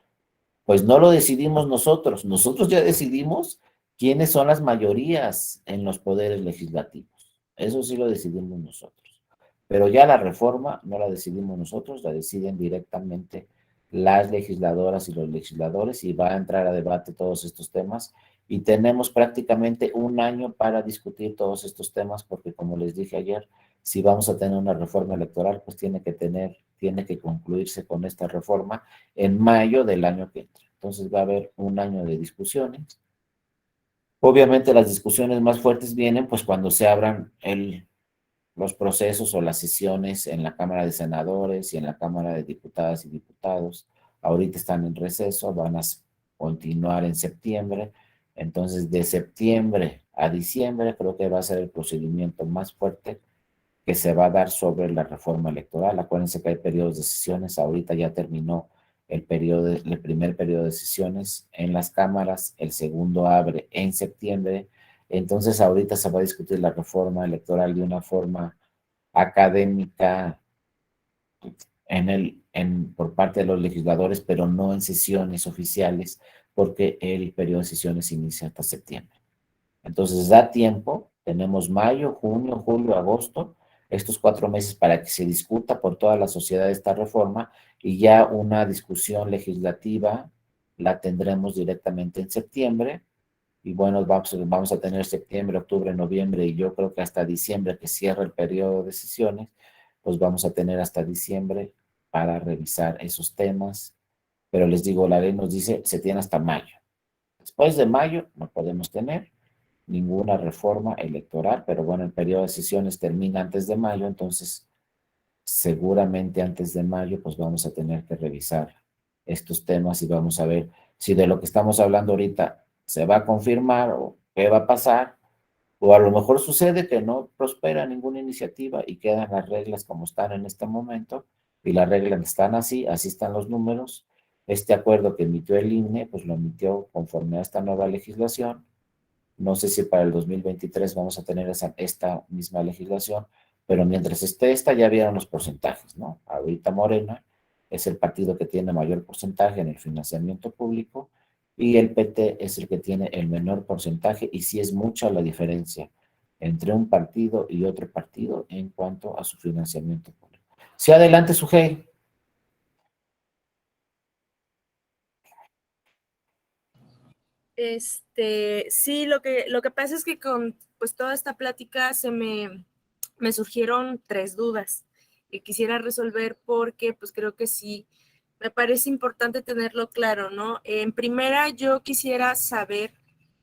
pues no lo decidimos nosotros. Nosotros ya decidimos quiénes son las mayorías en los poderes legislativos. Eso sí lo decidimos nosotros. Pero ya la reforma no la decidimos nosotros, la deciden directamente las legisladoras y los legisladores, y va a entrar a debate todos estos temas. Y tenemos prácticamente un año para discutir todos estos temas, porque como les dije ayer, si vamos a tener una reforma electoral, pues tiene que concluirse con esta reforma en mayo del año que entra. Entonces va a haber un año de discusiones. Obviamente las discusiones más fuertes vienen pues cuando se abran los procesos o las sesiones en la Cámara de Senadores y en la Cámara de Diputadas y Diputados. Ahorita están en receso, van a continuar en septiembre. Entonces, de septiembre a diciembre creo que va a ser el procedimiento más fuerte que se va a dar sobre la reforma electoral. Acuérdense que hay periodos de sesiones. Ahorita ya terminó el primer periodo de sesiones en las cámaras. El segundo abre en septiembre. Entonces, ahorita se va a discutir la reforma electoral de una forma académica por parte de los legisladores, pero no en sesiones oficiales, porque el periodo de sesiones inicia hasta septiembre. Entonces, da tiempo. Tenemos mayo, junio, julio, agosto, estos 4 meses para que se discuta por toda la sociedad esta reforma, y ya una discusión legislativa la tendremos directamente en septiembre. Y bueno, vamos a tener septiembre, octubre, noviembre, y yo creo que hasta diciembre, que cierra el periodo de sesiones, pues vamos a tener hasta diciembre para revisar esos temas. Pero les digo, la ley nos dice, se tiene hasta mayo. Después de mayo no podemos tener ninguna reforma electoral, pero bueno, el periodo de sesiones termina antes de mayo, entonces seguramente antes de mayo pues vamos a tener que revisar estos temas y vamos a ver si de lo que estamos hablando ahorita se va a confirmar o qué va a pasar, o a lo mejor sucede que no prospera ninguna iniciativa y quedan las reglas como están en este momento, y las reglas están así están los números. Este acuerdo que emitió el INE, pues lo emitió conforme a esta nueva legislación. No sé si para el 2023 vamos a tener esta misma legislación, pero mientras esté esta, ya vieron los porcentajes, ¿no? Ahorita Morena es el partido que tiene mayor porcentaje en el financiamiento público, y el PT es el que tiene el menor porcentaje, y sí es mucha la diferencia entre un partido y otro partido en cuanto a su financiamiento público. Sí, adelante, Sujei. Sí, lo que pasa es que con pues toda esta plática me surgieron 3 dudas que quisiera resolver, porque pues creo que sí me parece importante tenerlo claro, ¿no? En primera, yo quisiera saber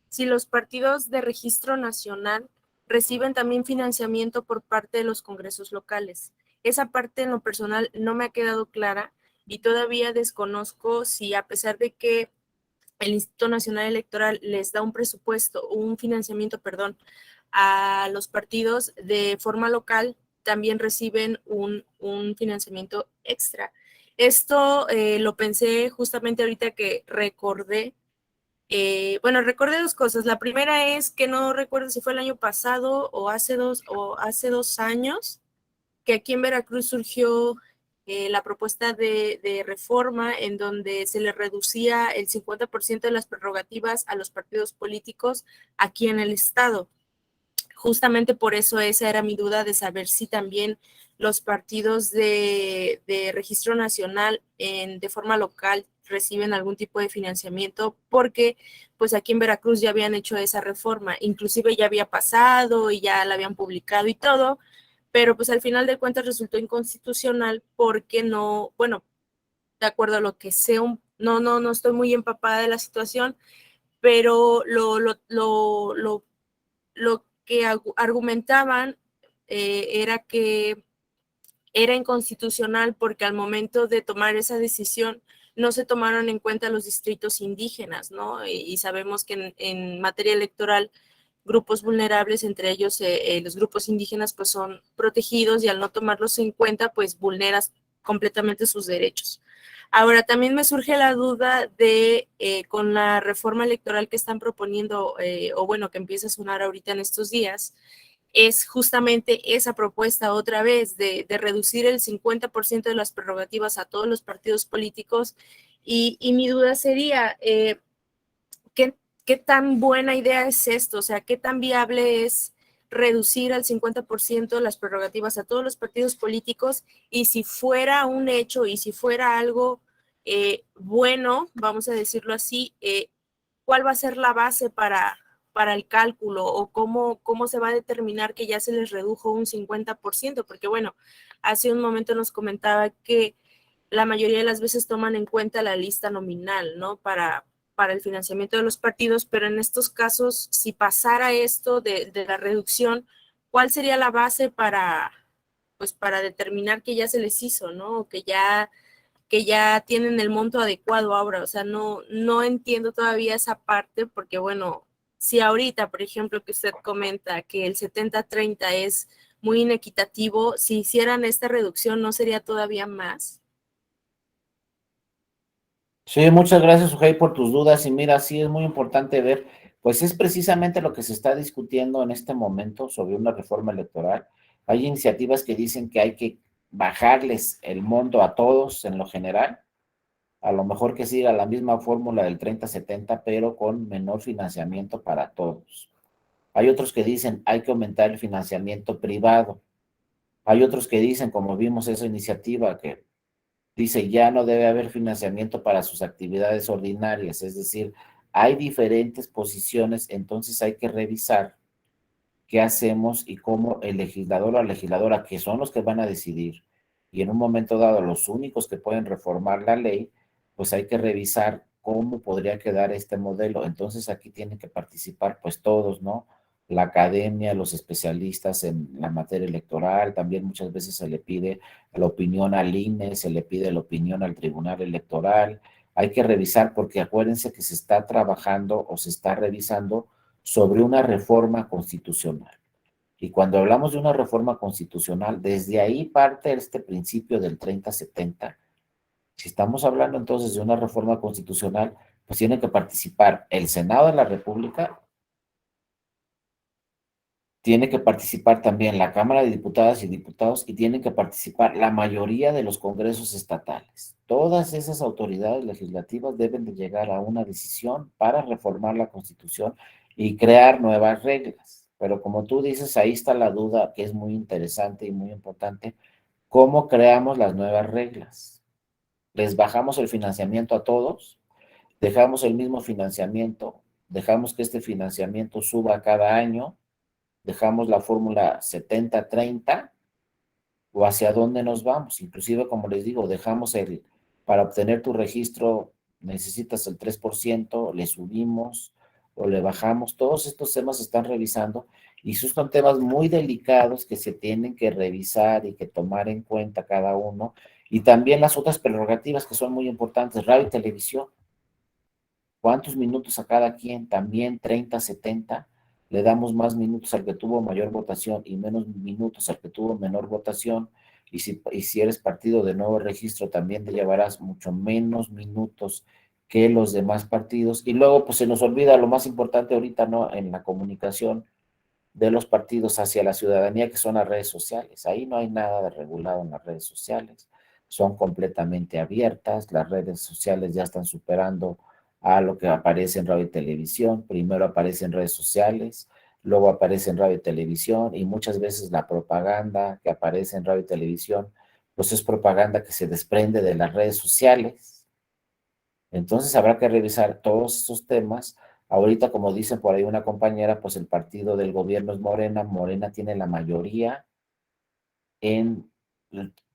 si los partidos de registro nacional reciben también financiamiento por parte de los congresos locales. Esa parte en lo personal no me ha quedado clara, y todavía desconozco si, a pesar de que el Instituto Nacional Electoral les da un presupuesto, un financiamiento, perdón, a los partidos de forma local, también reciben un financiamiento extra. Esto lo pensé justamente ahorita que recordé. Recordé 2 cosas. La primera es que no recuerdo si fue el año pasado o hace 2 años, que aquí en Veracruz surgió la propuesta de reforma en donde se le reducía el 50% de las prerrogativas a los partidos políticos aquí en el estado. Justamente por eso esa era mi duda, de saber si también los partidos de registro nacional de forma local reciben algún tipo de financiamiento, porque pues aquí en Veracruz ya habían hecho esa reforma, inclusive ya había pasado y ya la habían publicado y todo, pero pues al final de cuentas resultó inconstitucional porque no, bueno, de acuerdo a lo que sé, no estoy muy empapada de la situación, pero lo que argumentaban era que era inconstitucional porque al momento de tomar esa decisión no se tomaron en cuenta los distritos indígenas, ¿no? Y sabemos que en materia electoral grupos vulnerables, entre ellos los grupos indígenas, pues son protegidos, y al no tomarlos en cuenta, pues vulneras completamente sus derechos. Ahora, también me surge la duda de, con la reforma electoral que están proponiendo, o bueno, que empieza a sonar ahorita en estos días, es justamente esa propuesta otra vez de reducir el 50% de las prerrogativas a todos los partidos políticos, y mi duda sería, ¿qué tan buena idea es esto? O sea, ¿qué tan viable es reducir al 50% las prerrogativas a todos los partidos políticos? Y si fuera un hecho, y si fuera algo bueno, vamos a decirlo así, ¿cuál va a ser la base para el cálculo, o cómo se va a determinar que ya se les redujo un 50%? Porque bueno, hace un momento nos comentaba que la mayoría de las veces toman en cuenta la lista nominal, ¿no? Para el financiamiento de los partidos, pero en estos casos, si pasara esto de la reducción, ¿cuál sería la base para determinar que ya se les hizo, ¿no? O que ya tienen el monto adecuado ahora? O sea, no entiendo todavía esa parte, porque bueno, si ahorita, por ejemplo, que usted comenta que el 70-30 es muy inequitativo, si hicieran esta reducción, ¿no sería todavía más? Sí, muchas gracias, Ujei, por tus dudas. Y mira, sí es muy importante ver, pues es precisamente lo que se está discutiendo en este momento sobre una reforma electoral. Hay iniciativas que dicen que hay que bajarles el monto a todos en lo general, a lo mejor que siga la misma fórmula del 30-70, pero con menor financiamiento para todos. Hay otros que dicen hay que aumentar el financiamiento privado. Hay otros que dicen, como vimos esa iniciativa, que dice ya no debe haber financiamiento para sus actividades ordinarias, es decir, hay diferentes posiciones, entonces hay que revisar qué hacemos y cómo el legislador o la legisladora, que son los que van a decidir, y en un momento dado los únicos que pueden reformar la ley, pues hay que revisar cómo podría quedar este modelo. Entonces aquí tienen que participar pues todos, ¿no? La academia, los especialistas en la materia electoral, también muchas veces se le pide la opinión al INE, se le pide la opinión al Tribunal Electoral. Hay que revisar porque acuérdense que se está trabajando o se está revisando sobre una reforma constitucional. Y cuando hablamos de una reforma constitucional, desde ahí parte este principio del 30-70. Si estamos hablando entonces de una reforma constitucional, pues tiene que participar el Senado de la República, tiene que participar también la Cámara de Diputadas y Diputados y tienen que participar la mayoría de los congresos estatales. Todas esas autoridades legislativas deben de llegar a una decisión para reformar la Constitución y crear nuevas reglas. Pero como tú dices, ahí está la duda que es muy interesante y muy importante. ¿Cómo creamos las nuevas reglas? ¿Les bajamos el financiamiento a todos? ¿Dejamos el mismo financiamiento? ¿Dejamos que este financiamiento suba cada año? ¿Dejamos la fórmula 70-30 o hacia dónde nos vamos? Inclusive, como les digo, dejamos para obtener tu registro necesitas el 3%, le subimos o le bajamos. Todos estos temas se están revisando y son temas muy delicados que se tienen que revisar y que tomar en cuenta cada uno. Y también las otras prerrogativas que son muy importantes, radio y televisión. ¿Cuántos minutos a cada quien? También 30-70. Le damos más minutos al que tuvo mayor votación y menos minutos al que tuvo menor votación. Y si eres partido de nuevo registro, también te llevarás mucho menos minutos que los demás partidos. Y luego, pues se nos olvida lo más importante ahorita, ¿no? En la comunicación de los partidos hacia la ciudadanía, que son las redes sociales. Ahí no hay nada de regulado en las redes sociales. Son completamente abiertas. Las redes sociales ya están superando a lo que aparece en radio y televisión. Primero aparece en redes sociales, luego aparece en radio y televisión, y muchas veces la propaganda que aparece en radio y televisión, pues es propaganda que se desprende de las redes sociales. Entonces habrá que revisar todos estos temas. Ahorita, como dicen por ahí una compañera, pues el partido del gobierno es Morena. Morena tiene la mayoría en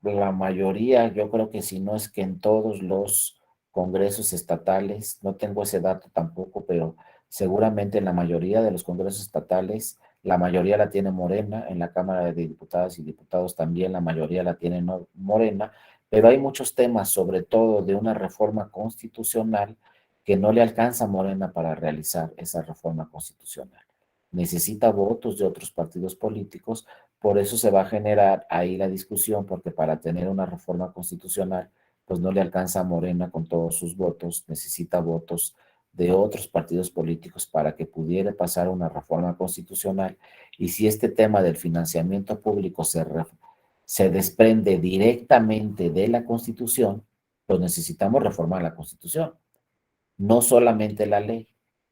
la mayoría, yo creo que si no es que en todos los congresos estatales, no tengo ese dato tampoco, pero seguramente en la mayoría de los congresos estatales, la mayoría la tiene Morena, en la Cámara de Diputadas y Diputados también la mayoría la tiene Morena, pero hay muchos temas, sobre todo de una reforma constitucional, que no le alcanza a Morena para realizar esa reforma constitucional. Necesita votos de otros partidos políticos. Por eso se va a generar ahí la discusión, porque para tener una reforma constitucional, pues no le alcanza a Morena con todos sus votos, necesita votos de otros partidos políticos para que pudiera pasar una reforma constitucional. Y si este tema del financiamiento público se desprende directamente de la Constitución, pues necesitamos reformar la Constitución, no solamente la ley.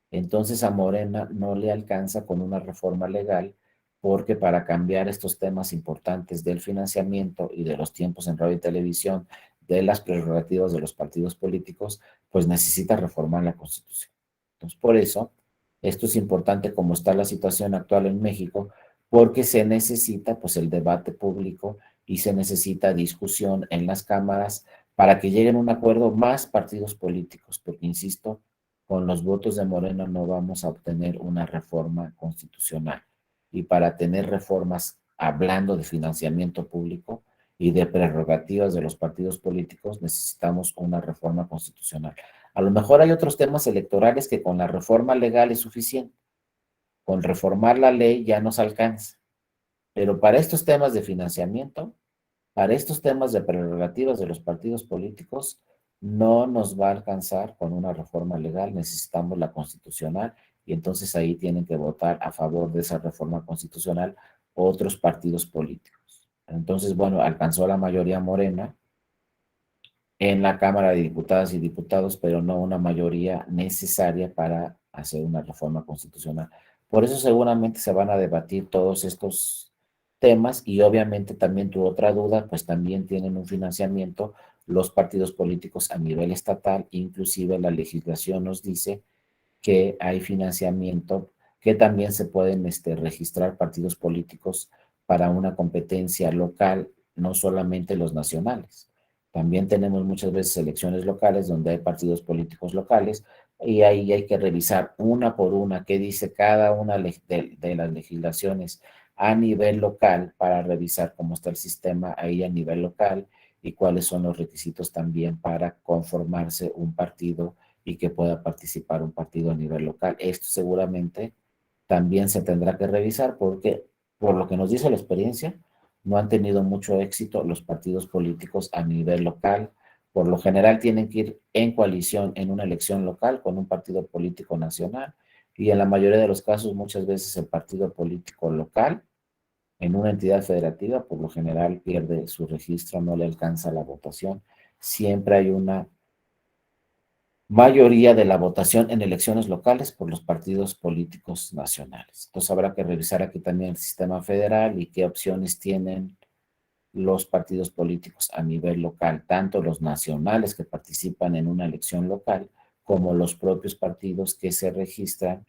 Entonces a Morena no le alcanza con una reforma legal, porque para cambiar estos temas importantes del financiamiento y de los tiempos en radio y televisión, de las prerrogativas de los partidos políticos, pues necesita reformar la Constitución. Entonces, por eso, esto es importante como está la situación actual en México, porque se necesita pues el debate público y se necesita discusión en las cámaras para que lleguen a un acuerdo más partidos políticos, porque insisto, con los votos de Morena no vamos a obtener una reforma constitucional. Y para tener reformas, hablando de financiamiento público y de prerrogativas de los partidos políticos, necesitamos una reforma constitucional. A lo mejor hay otros temas electorales que con la reforma legal es suficiente. Con reformar la ley ya nos alcanza. Pero para estos temas de financiamiento, para estos temas de prerrogativas de los partidos políticos, no nos va a alcanzar con una reforma legal, necesitamos la constitucional, y entonces ahí tienen que votar a favor de esa reforma constitucional otros partidos políticos. Entonces, bueno, alcanzó la mayoría Morena en la Cámara de Diputadas y Diputados, pero no una mayoría necesaria para hacer una reforma constitucional. Por eso seguramente se van a debatir todos estos temas, y obviamente también tu otra duda, pues también tienen un financiamiento los partidos políticos a nivel estatal, inclusive la legislación nos dice que hay financiamiento, que también se pueden registrar partidos políticos para una competencia local, no solamente los nacionales. También tenemos muchas veces elecciones locales donde hay partidos políticos locales, y ahí hay que revisar una por una qué dice cada una de las legislaciones a nivel local para revisar cómo está el sistema ahí a nivel local y cuáles son los requisitos también para conformarse un partido y que pueda participar un partido a nivel local. Esto seguramente también se tendrá que revisar porque, por lo que nos dice la experiencia, no han tenido mucho éxito los partidos políticos a nivel local. Por lo general tienen que ir en coalición en una elección local con un partido político nacional, y en la mayoría de los casos muchas veces el partido político local en una entidad federativa por lo general pierde su registro, no le alcanza la votación. Siempre hay una mayoría de la votación en elecciones locales por los partidos políticos nacionales. Entonces habrá que revisar aquí también el sistema federal y qué opciones tienen los partidos políticos a nivel local, tanto los nacionales que participan en una elección local, como los propios partidos que se registran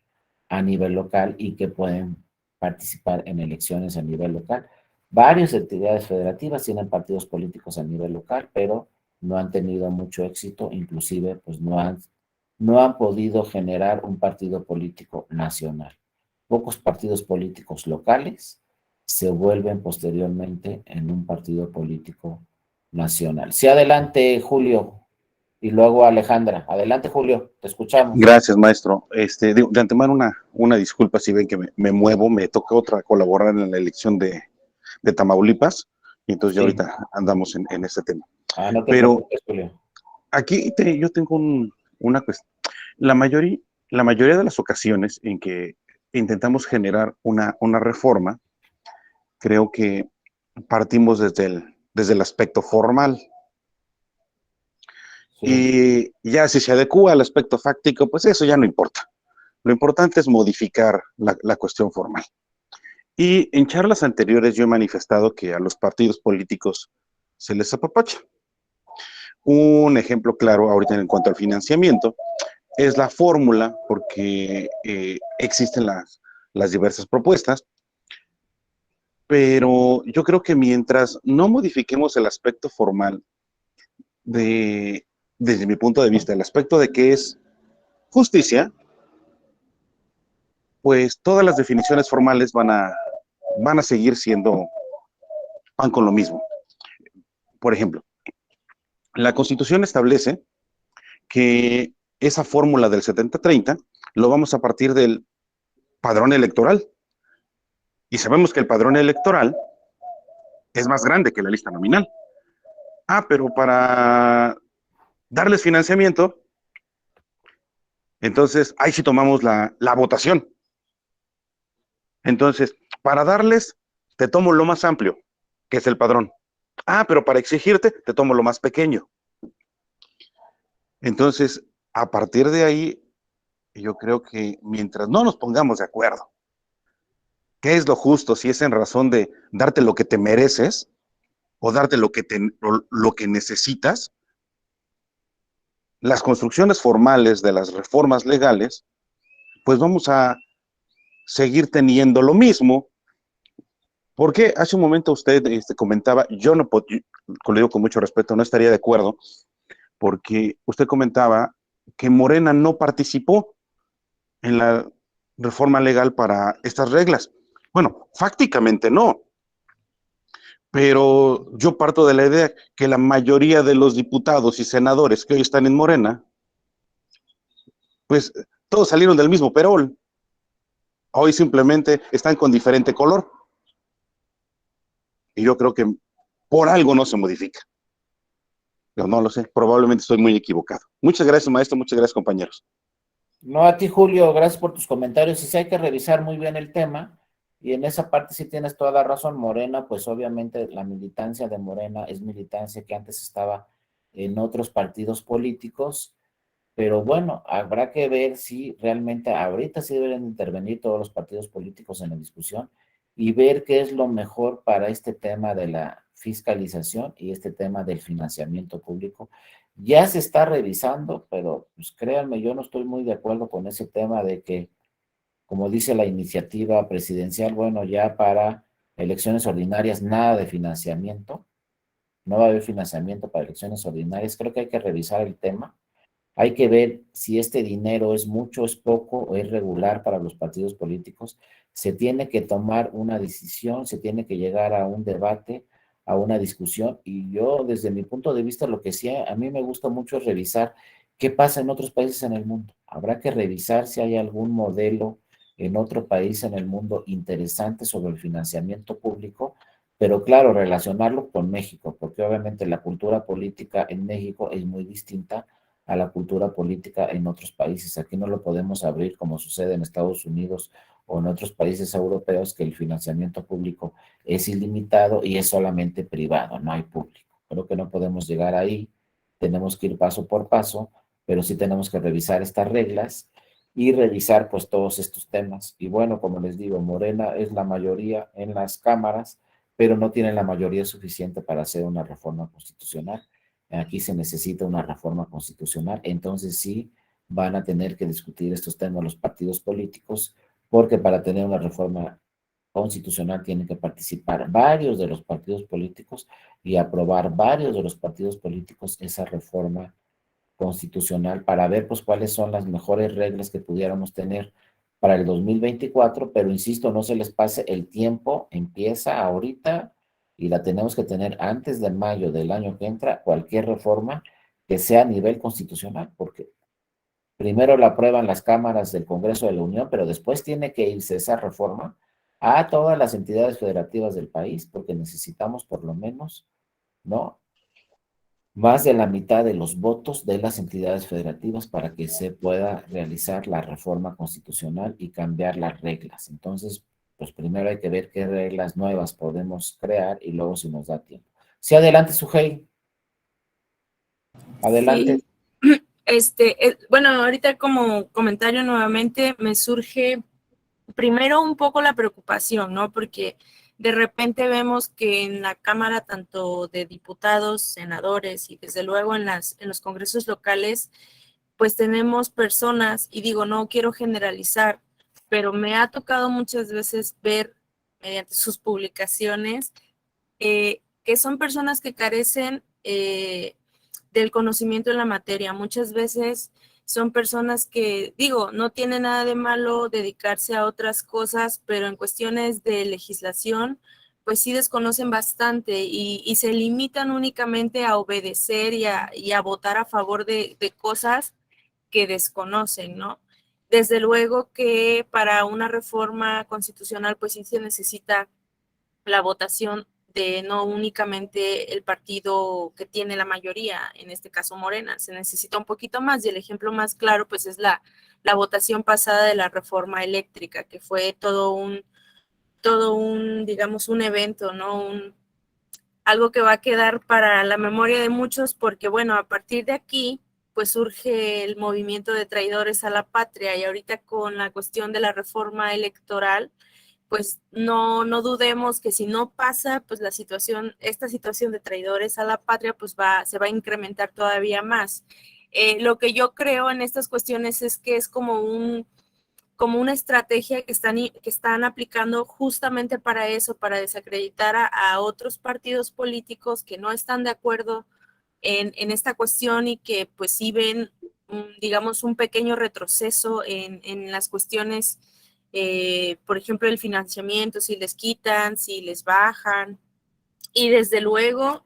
a nivel local y que pueden participar en elecciones a nivel local. Varias entidades federativas tienen partidos políticos a nivel local, pero no han tenido mucho éxito, inclusive pues no han podido generar un partido político nacional. Pocos partidos políticos locales se vuelven posteriormente en un partido político nacional. Sí, adelante, Julio, y luego Alejandra. Adelante, Julio, te escuchamos. Gracias, maestro. De antemano una disculpa si ven que me muevo, me toca colaborar en la elección de Tamaulipas, y entonces ya ahorita andamos en este tema. No te Pero preocupes, Julio. aquí yo tengo una cuestión. La mayoría de las ocasiones en que intentamos generar una reforma, creo que partimos desde el aspecto formal. Sí. Y ya si se adecúa al aspecto fáctico, pues eso ya no importa. Lo importante es modificar la cuestión formal. Y en charlas anteriores yo he manifestado que a los partidos políticos se les apapacha. Un ejemplo claro ahorita en cuanto al financiamiento es la fórmula, porque existen las diversas propuestas, pero yo creo que mientras no modifiquemos el aspecto formal, desde mi punto de vista, el aspecto de que es justicia, pues todas las definiciones formales van a seguir van con lo mismo. Por ejemplo, la Constitución establece que esa fórmula del 70-30 lo vamos a partir del padrón electoral. Y sabemos que el padrón electoral es más grande que la lista nominal. Pero para darles financiamiento, entonces ahí sí tomamos la votación. Entonces, para darles, te tomo lo más amplio, que es el padrón. Pero para exigirte, te tomo lo más pequeño. Entonces, a partir de ahí, yo creo que mientras no nos pongamos de acuerdo, ¿qué es lo justo? Si es en razón de darte lo que te mereces o darte lo que necesitas, las construcciones formales de las reformas legales, pues vamos a seguir teniendo lo mismo, Porque hace un momento usted comentaba, yo no, lo digo con mucho respeto, no estaría de acuerdo, porque usted comentaba que Morena no participó en la reforma legal para estas reglas. Bueno, fácticamente no, pero yo parto de la idea que la mayoría de los diputados y senadores que hoy están en Morena, pues todos salieron del mismo perol. Hoy simplemente están con diferente color. Y yo creo que por algo no se modifica. Pero no lo sé, probablemente estoy muy equivocado. Muchas gracias, maestro, muchas gracias, compañeros. No, a ti, Julio, gracias por tus comentarios. Y sí hay que revisar muy bien el tema. Y en esa parte sí tienes toda la razón. Morena, pues obviamente la militancia de Morena es militancia que antes estaba en otros partidos políticos. Pero bueno, habrá que ver si realmente ahorita sí deben intervenir todos los partidos políticos en la discusión y ver qué es lo mejor para este tema de la fiscalización y este tema del financiamiento público. Ya se está revisando, pero pues créanme, yo no estoy muy de acuerdo con ese tema de que, como dice la iniciativa presidencial, bueno, ya para elecciones ordinarias nada de financiamiento, no va a haber financiamiento para elecciones ordinarias. Creo que hay que revisar el tema. Hay que ver si este dinero es mucho, es poco o es regular para los partidos políticos. Se tiene que tomar una decisión, se tiene que llegar a un debate, a una discusión. Y yo, desde mi punto de vista, lo que sí a mí me gusta mucho es revisar qué pasa en otros países en el mundo. Habrá que revisar si hay algún modelo en otro país en el mundo interesante sobre el financiamiento público, pero claro, relacionarlo con México, porque obviamente la cultura política en México es muy distinta a la cultura política en otros países. Aquí no lo podemos abrir como sucede en Estados Unidos o en otros países europeos, que el financiamiento público es ilimitado y es solamente privado, no hay público. Creo que no podemos llegar ahí, tenemos que ir paso por paso, pero sí tenemos que revisar estas reglas y revisar pues todos estos temas. Y bueno, como les digo, Morena es la mayoría en las cámaras, pero no tiene la mayoría suficiente para hacer una reforma constitucional. Aquí se necesita una reforma constitucional, entonces sí van a tener que discutir estos temas los partidos políticos, porque para tener una reforma constitucional tienen que participar varios de los partidos políticos y aprobar varios de los partidos políticos esa reforma constitucional para ver pues cuáles son las mejores reglas que pudiéramos tener para el 2024, pero insisto, no se les pase el tiempo, empieza ahorita y la tenemos que tener antes de mayo del año que entra, cualquier reforma que sea a nivel constitucional, porque primero la aprueban las cámaras del Congreso de la Unión, pero después tiene que irse esa reforma a todas las entidades federativas del país, porque necesitamos por lo menos, ¿no?, más de la mitad de los votos de las entidades federativas para que se pueda realizar la reforma constitucional y cambiar las reglas. Entonces, pues primero hay que ver qué reglas nuevas podemos crear y luego si nos da tiempo. Sí, adelante, Sujei. Adelante. Sí. Bueno, ahorita como comentario nuevamente me surge primero un poco la preocupación, ¿no? Porque de repente vemos que en la Cámara, tanto de diputados, senadores y desde luego en los congresos locales, pues tenemos personas, y digo, no quiero generalizar, pero me ha tocado muchas veces ver mediante sus publicaciones que son personas que carecen del conocimiento en la materia. Muchas veces son personas que, digo, no tiene nada de malo dedicarse a otras cosas, pero en cuestiones de legislación, pues sí desconocen bastante y se limitan únicamente a obedecer y a votar a favor de cosas que desconocen, ¿no? Desde luego que para una reforma constitucional, pues sí se necesita la votación de no únicamente el partido que tiene la mayoría, en este caso Morena, se necesita un poquito más, y el ejemplo más claro pues es la votación pasada de la reforma eléctrica, que fue todo un digamos, un evento, ¿no? Algo que va a quedar para la memoria de muchos, porque bueno, a partir de aquí pues surge el movimiento de traidores a la patria, y ahorita con la cuestión de la reforma electoral, pues no dudemos que si no pasa, pues esta situación de traidores a la patria, pues se va a incrementar todavía más. Lo que yo creo en estas cuestiones es que es como como una estrategia que están aplicando justamente para eso, para desacreditar a otros partidos políticos que no están de acuerdo en esta cuestión y que pues sí ven, digamos, un pequeño retroceso en las cuestiones, por ejemplo, el financiamiento, si les quitan, si les bajan. Y desde luego,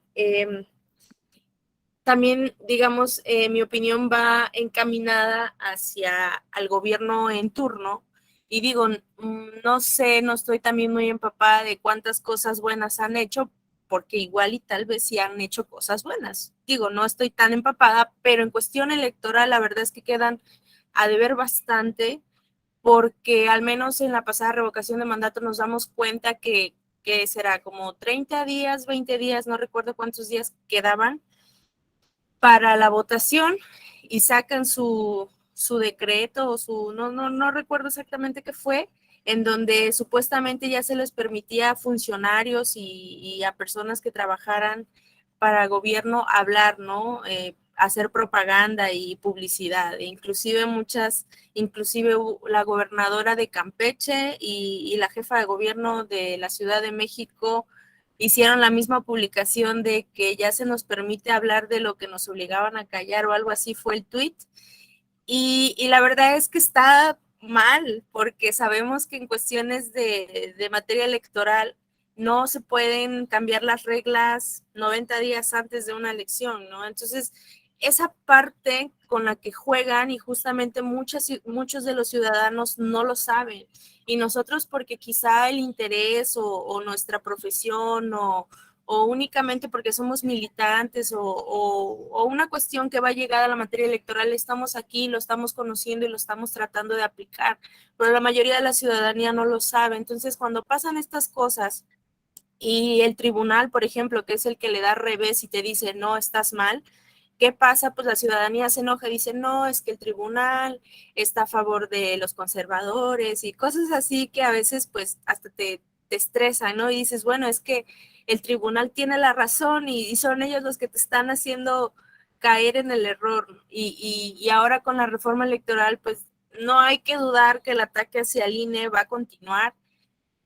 también, digamos, mi opinión va encaminada hacia al gobierno en turno. Y digo, no sé, no estoy también muy empapada de cuántas cosas buenas han hecho, porque igual y tal vez sí han hecho cosas buenas. Digo, no estoy tan empapada, pero en cuestión electoral la verdad es que quedan a deber bastante, porque al menos en la pasada revocación de mandato nos damos cuenta que será como 30 días, 20 días, no recuerdo cuántos días quedaban para la votación y sacan su decreto o no recuerdo exactamente qué fue, en donde supuestamente ya se les permitía a funcionarios y a personas que trabajaran para gobierno hablar, ¿no? Hacer propaganda y publicidad, inclusive la gobernadora de Campeche y la jefa de gobierno de la Ciudad de México hicieron la misma publicación de que ya se nos permite hablar de lo que nos obligaban a callar o algo así fue el tweet. Y la verdad es que está mal, porque sabemos que en cuestiones de materia electoral no se pueden cambiar las reglas 90 días antes de una elección, ¿no? Entonces, esa parte con la que juegan y justamente muchos de los ciudadanos no lo saben. Y nosotros porque quizá el interés o nuestra profesión o únicamente porque somos militantes o una cuestión que va a llegar a la materia electoral, estamos aquí, lo estamos conociendo y lo estamos tratando de aplicar, pero la mayoría de la ciudadanía no lo sabe. Entonces, cuando pasan estas cosas y el tribunal, por ejemplo, que es el que le da revés y te dice, no, estás mal, ¿qué pasa? Pues la ciudadanía se enoja y dice, no, es que el tribunal está a favor de los conservadores y cosas así que a veces pues hasta te estresan, ¿no? Y dices, bueno, es que el tribunal tiene la razón y son ellos los que te están haciendo caer en el error. Y ahora con la reforma electoral, pues no hay que dudar que el ataque hacia el INE va a continuar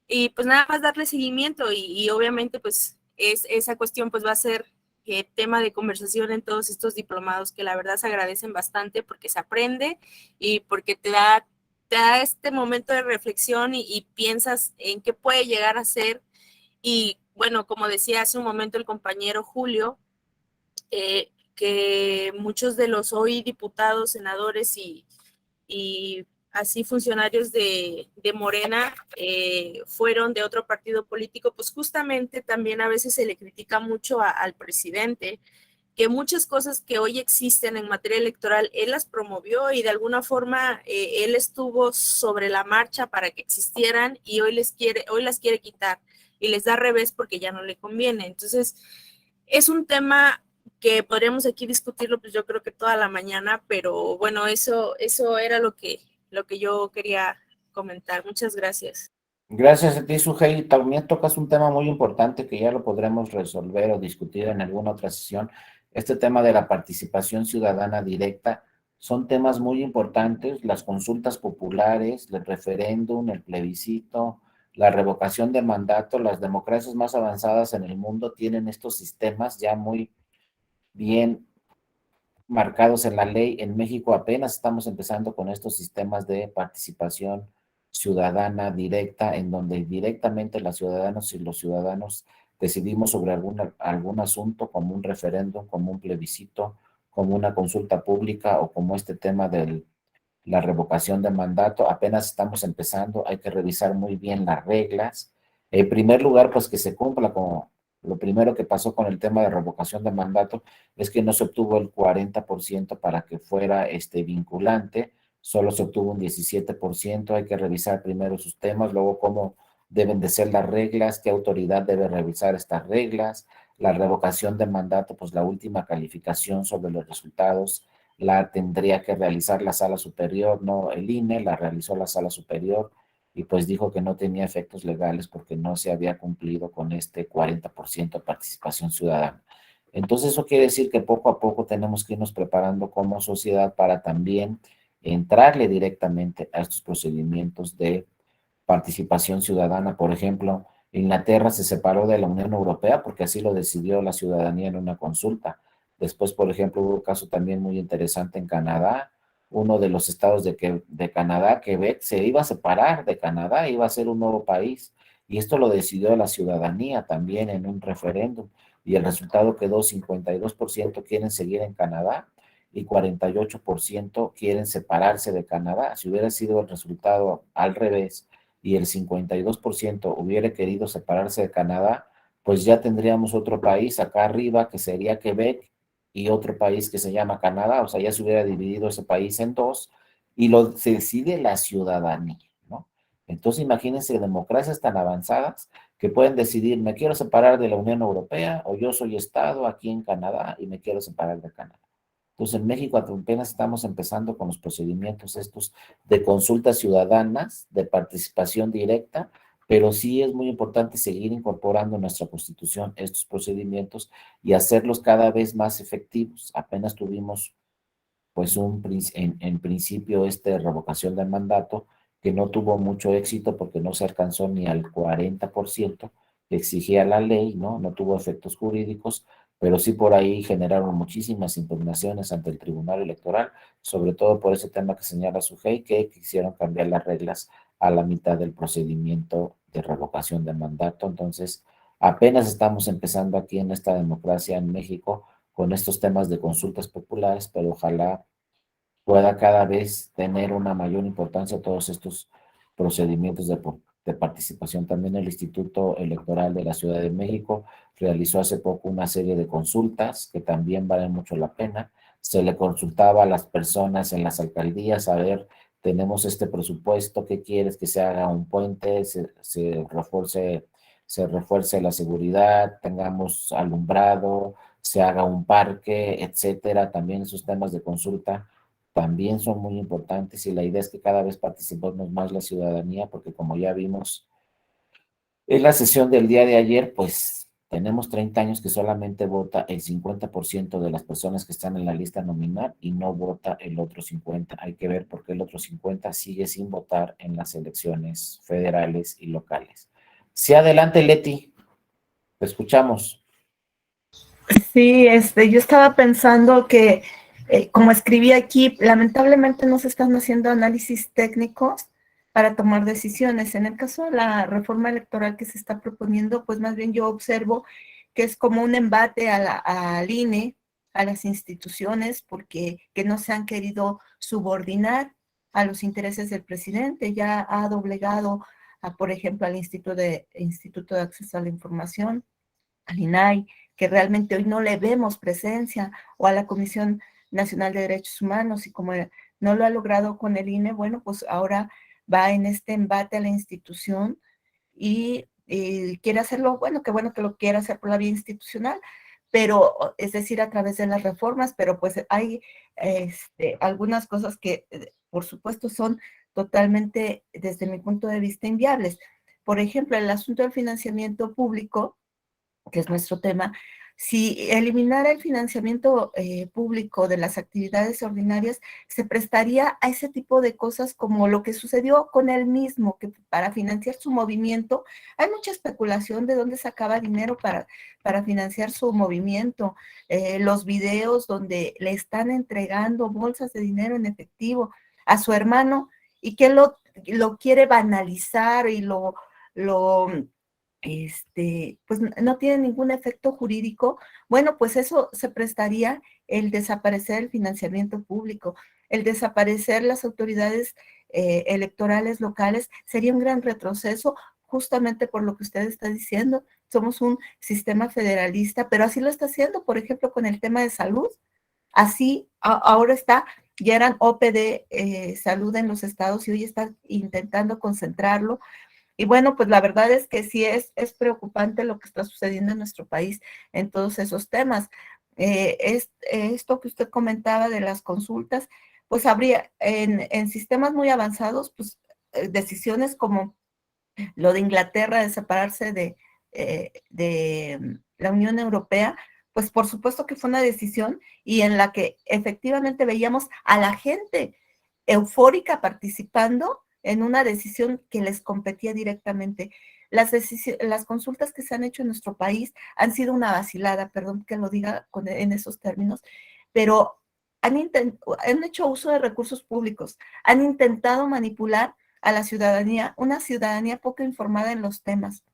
y pues nada más darle seguimiento y obviamente pues esa cuestión pues va a ser tema de conversación en todos estos diplomados que la verdad se agradecen bastante porque se aprende y porque te da este momento de reflexión y piensas en qué puede llegar a ser. Y bueno, como decía hace un momento el compañero Julio, que muchos de los hoy diputados, senadores y así funcionarios de Morena fueron de otro partido político, pues justamente también a veces se le critica mucho al presidente, que muchas cosas que hoy existen en materia electoral, él las promovió y de alguna forma él estuvo sobre la marcha para que existieran y hoy las quiere quitar y les da revés porque ya no le conviene. Entonces, es un tema que podríamos aquí discutirlo, pues yo creo que toda la mañana, pero bueno, eso era lo que yo quería comentar. Muchas gracias. Gracias a ti, Sujei. También tocas un tema muy importante que ya lo podremos resolver o discutir en alguna otra sesión. Este tema de la participación ciudadana directa son temas muy importantes. Las consultas populares, el referéndum, el plebiscito, la revocación de mandato. Las democracias más avanzadas en el mundo tienen estos sistemas ya muy bien marcados en la ley. En México apenas estamos empezando con estos sistemas de participación ciudadana directa, en donde directamente las ciudadanas y los ciudadanos decidimos sobre algún asunto, como un referéndum, como un plebiscito, como una consulta pública o como este tema de la revocación de mandato. Apenas estamos empezando, hay que revisar muy bien las reglas. En primer lugar, pues que se cumpla con lo primero que pasó con el tema de revocación de mandato, es que no se obtuvo el 40% para que fuera vinculante, solo se obtuvo un 17%. Hay que revisar primero sus temas, luego cómo deben de ser las reglas, qué autoridad debe revisar estas reglas. La revocación de mandato, pues la última calificación sobre los resultados la tendría que realizar la sala superior, no el INE, la realizó la sala superior y pues dijo que no tenía efectos legales porque no se había cumplido con este 40% de participación ciudadana. Entonces eso quiere decir que poco a poco tenemos que irnos preparando como sociedad para también entrarle directamente a estos procedimientos de participación ciudadana. Por ejemplo, Inglaterra se separó de la Unión Europea porque así lo decidió la ciudadanía en una consulta. Después, por ejemplo, hubo un caso también muy interesante en Canadá. Uno de los estados de Canadá, Quebec, se iba a separar de Canadá, iba a ser un nuevo país. Y esto lo decidió la ciudadanía también en un referéndum. Y el resultado quedó 52% quieren seguir en Canadá y 48% quieren separarse de Canadá. Si hubiera sido el resultado al revés y el 52% hubiera querido separarse de Canadá, pues ya tendríamos otro país acá arriba que sería Quebec y otro país que se llama Canadá. O sea, ya se hubiera dividido ese país en dos y se decide la ciudadanía, ¿no? Entonces imagínense democracias tan avanzadas que pueden decidir, me quiero separar de la Unión Europea o yo soy Estado aquí en Canadá y me quiero separar de Canadá. Entonces, en México apenas estamos empezando con los procedimientos estos de consultas ciudadanas, de participación directa, pero sí es muy importante seguir incorporando en nuestra Constitución estos procedimientos y hacerlos cada vez más efectivos. Apenas tuvimos, pues, en principio, revocación del mandato, que no tuvo mucho éxito porque no se alcanzó ni al 40% que exigía la ley, ¿no? No tuvo efectos jurídicos, pero sí por ahí generaron muchísimas impugnaciones ante el Tribunal Electoral, sobre todo por ese tema que señala Sujei, que quisieron cambiar las reglas a la mitad del procedimiento de revocación de mandato. Entonces, apenas estamos empezando aquí en esta democracia en México con estos temas de consultas populares, pero ojalá pueda cada vez tener una mayor importancia todos estos procedimientos de participación. También el Instituto Electoral de la Ciudad de México realizó hace poco una serie de consultas que también valen mucho la pena. Se le consultaba a las personas en las alcaldías a ver, tenemos este presupuesto, ¿qué quieres? Que se haga un puente, se refuerce la seguridad, tengamos alumbrado, se haga un parque, etcétera. También esos temas de consulta también son muy importantes y la idea es que cada vez participemos más la ciudadanía, porque como ya vimos en la sesión del día de ayer, pues tenemos 30 años que solamente vota el 50% de las personas que están en la lista nominal y no vota el otro 50%. Hay que ver por qué el otro 50% sigue sin votar en las elecciones federales y locales. Sí, adelante, Leti, te escuchamos. Sí, yo estaba pensando que, como escribí aquí, lamentablemente no se están haciendo análisis técnicos para tomar decisiones. En el caso de la reforma electoral que se está proponiendo, pues más bien yo observo que es como un embate al INE, a las instituciones, porque que no se han querido subordinar a los intereses del presidente. Ya ha doblegado, por ejemplo, al Instituto de Acceso a la Información, al INAI, que realmente hoy no le vemos presencia, o a la Comisión Nacional de Derechos Humanos, y como no lo ha logrado con el INE, bueno, pues ahora va en este embate a la institución y quiere hacerlo, bueno que lo quiera hacer por la vía institucional, pero, es decir, a través de las reformas, pero pues hay algunas cosas que, por supuesto, son totalmente, desde mi punto de vista, inviables. Por ejemplo, el asunto del financiamiento público, que es nuestro tema. Si eliminara el financiamiento público de las actividades ordinarias, se prestaría a ese tipo de cosas como lo que sucedió con él mismo, que para financiar su movimiento, hay mucha especulación de dónde sacaba dinero para financiar su movimiento. Los videos donde le están entregando bolsas de dinero en efectivo a su hermano y que lo quiere banalizar y pues no tiene ningún efecto jurídico. Bueno, pues eso se prestaría el desaparecer el financiamiento público, el desaparecer las autoridades electorales locales, sería un gran retroceso, justamente por lo que usted está diciendo. Somos un sistema federalista, pero así lo está haciendo, por ejemplo, con el tema de salud. Así, ahora ya eran OPD salud en los estados y hoy está intentando concentrarlo. Y bueno, pues la verdad es que sí es preocupante lo que está sucediendo en nuestro país en todos esos temas. Esto que usted comentaba de las consultas, pues habría en sistemas muy avanzados, pues decisiones como lo de Inglaterra de separarse de la Unión Europea, pues por supuesto que fue una decisión y en la que efectivamente veíamos a la gente eufórica participando en una decisión que les competía directamente. Las consultas que se han hecho en nuestro país han sido una vacilada, perdón que lo diga en esos términos, pero han hecho uso de recursos públicos, han intentado manipular a la ciudadanía, una ciudadanía poco informada en los temas.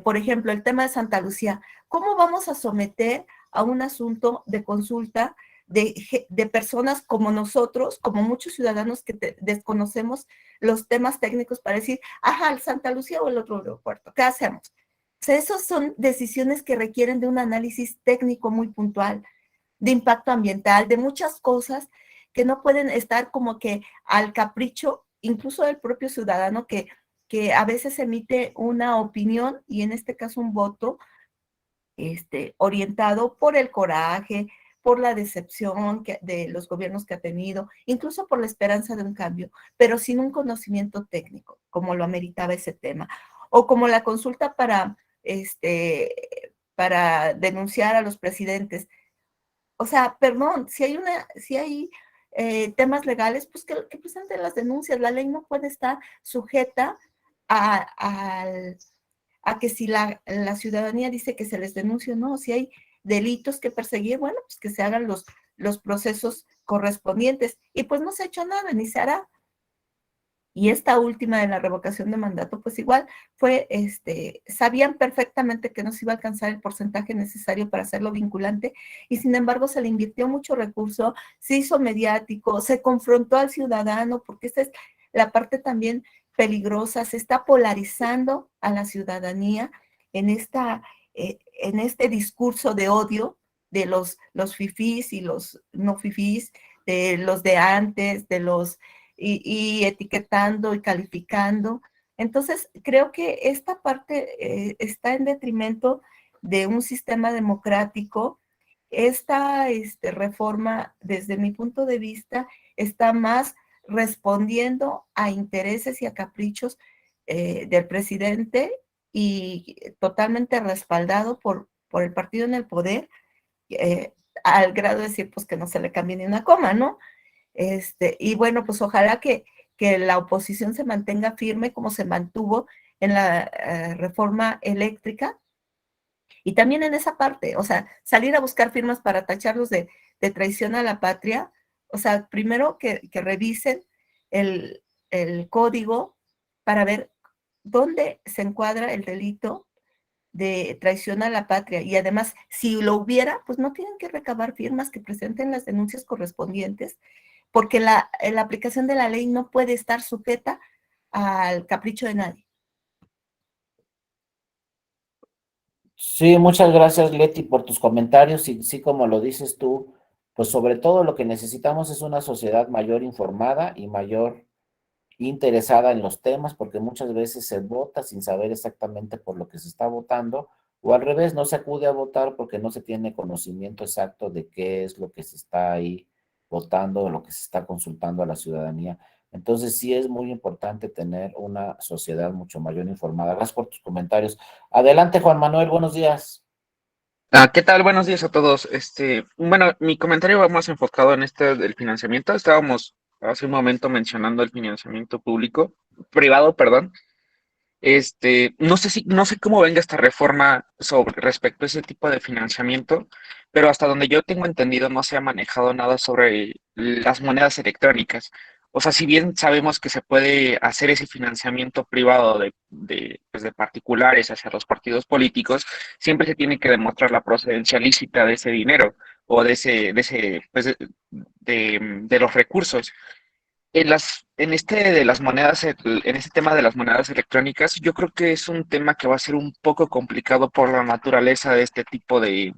Por ejemplo, el tema de Santa Lucía. ¿Cómo vamos a someter a un asunto de consulta de personas como nosotros, como muchos ciudadanos que desconocemos los temas técnicos para decir, ajá, el Santa Lucía o el otro aeropuerto? ¿Qué hacemos? O sea, esas son decisiones que requieren de un análisis técnico muy puntual, de impacto ambiental, de muchas cosas que no pueden estar como que al capricho, incluso del propio ciudadano que a veces emite una opinión y en este caso un voto orientado por el coraje, por la decepción de los gobiernos que ha tenido, incluso por la esperanza de un cambio, pero sin un conocimiento técnico, como lo ameritaba ese tema. O como la consulta para denunciar a los presidentes. O sea, perdón, si hay temas legales, pues que presenten las denuncias. La ley no puede estar sujeta a que si la ciudadanía dice que se les denuncie o no, si hay delitos que perseguir, bueno, pues que se hagan los procesos correspondientes. Y pues no se ha hecho nada, ni se hará. Y esta última de la revocación de mandato, pues igual fue, sabían perfectamente que no se iba a alcanzar el porcentaje necesario para hacerlo vinculante, y sin embargo se le invirtió mucho recurso, se hizo mediático, se confrontó al ciudadano, porque esta es la parte también peligrosa, se está polarizando a la ciudadanía en este discurso de odio de los fifís y los no fifís, de los de antes, de los y etiquetando y calificando. Entonces, creo que esta parte está en detrimento de un sistema democrático. Esta reforma, desde mi punto de vista, está más respondiendo a intereses y a caprichos del presidente y totalmente respaldado por el partido en el poder, al grado de decir, pues, que no se le cambie ni una coma, ¿no? Y bueno, pues ojalá que la oposición se mantenga firme como se mantuvo en la reforma eléctrica y también en esa parte, o sea, salir a buscar firmas para tacharlos de traición a la patria. O sea, primero que revisen el código para ver dónde se encuadra el delito de traición a la patria, y además, si lo hubiera, pues no tienen que recabar firmas, que presenten las denuncias correspondientes, porque la aplicación de la ley no puede estar sujeta al capricho de nadie. Sí, muchas gracias, Leti, por tus comentarios. Y sí, como lo dices tú, pues sobre todo lo que necesitamos es una sociedad mayor informada y mayor interesada en los temas, porque muchas veces se vota sin saber exactamente por lo que se está votando, o al revés, no se acude a votar porque no se tiene conocimiento exacto de qué es lo que se está ahí votando, o lo que se está consultando a la ciudadanía. Entonces sí es muy importante tener una sociedad mucho mayor informada. Gracias por tus comentarios. Adelante, Juan Manuel, buenos días. ¿Qué tal? Buenos días a todos. Bueno, mi comentario va más enfocado en del financiamiento. Estábamos hace un momento mencionando el financiamiento privado, perdón. No sé cómo venga esta reforma sobre respecto a ese tipo de financiamiento, pero hasta donde yo tengo entendido no se ha manejado nada sobre las monedas electrónicas. O sea, si bien sabemos que se puede hacer ese financiamiento privado pues, de particulares hacia los partidos políticos, siempre se tiene que demostrar la procedencia lícita de ese dinero o pues, de los recursos. En este tema de las monedas electrónicas, yo creo que es un tema que va a ser un poco complicado por la naturaleza de este tipo de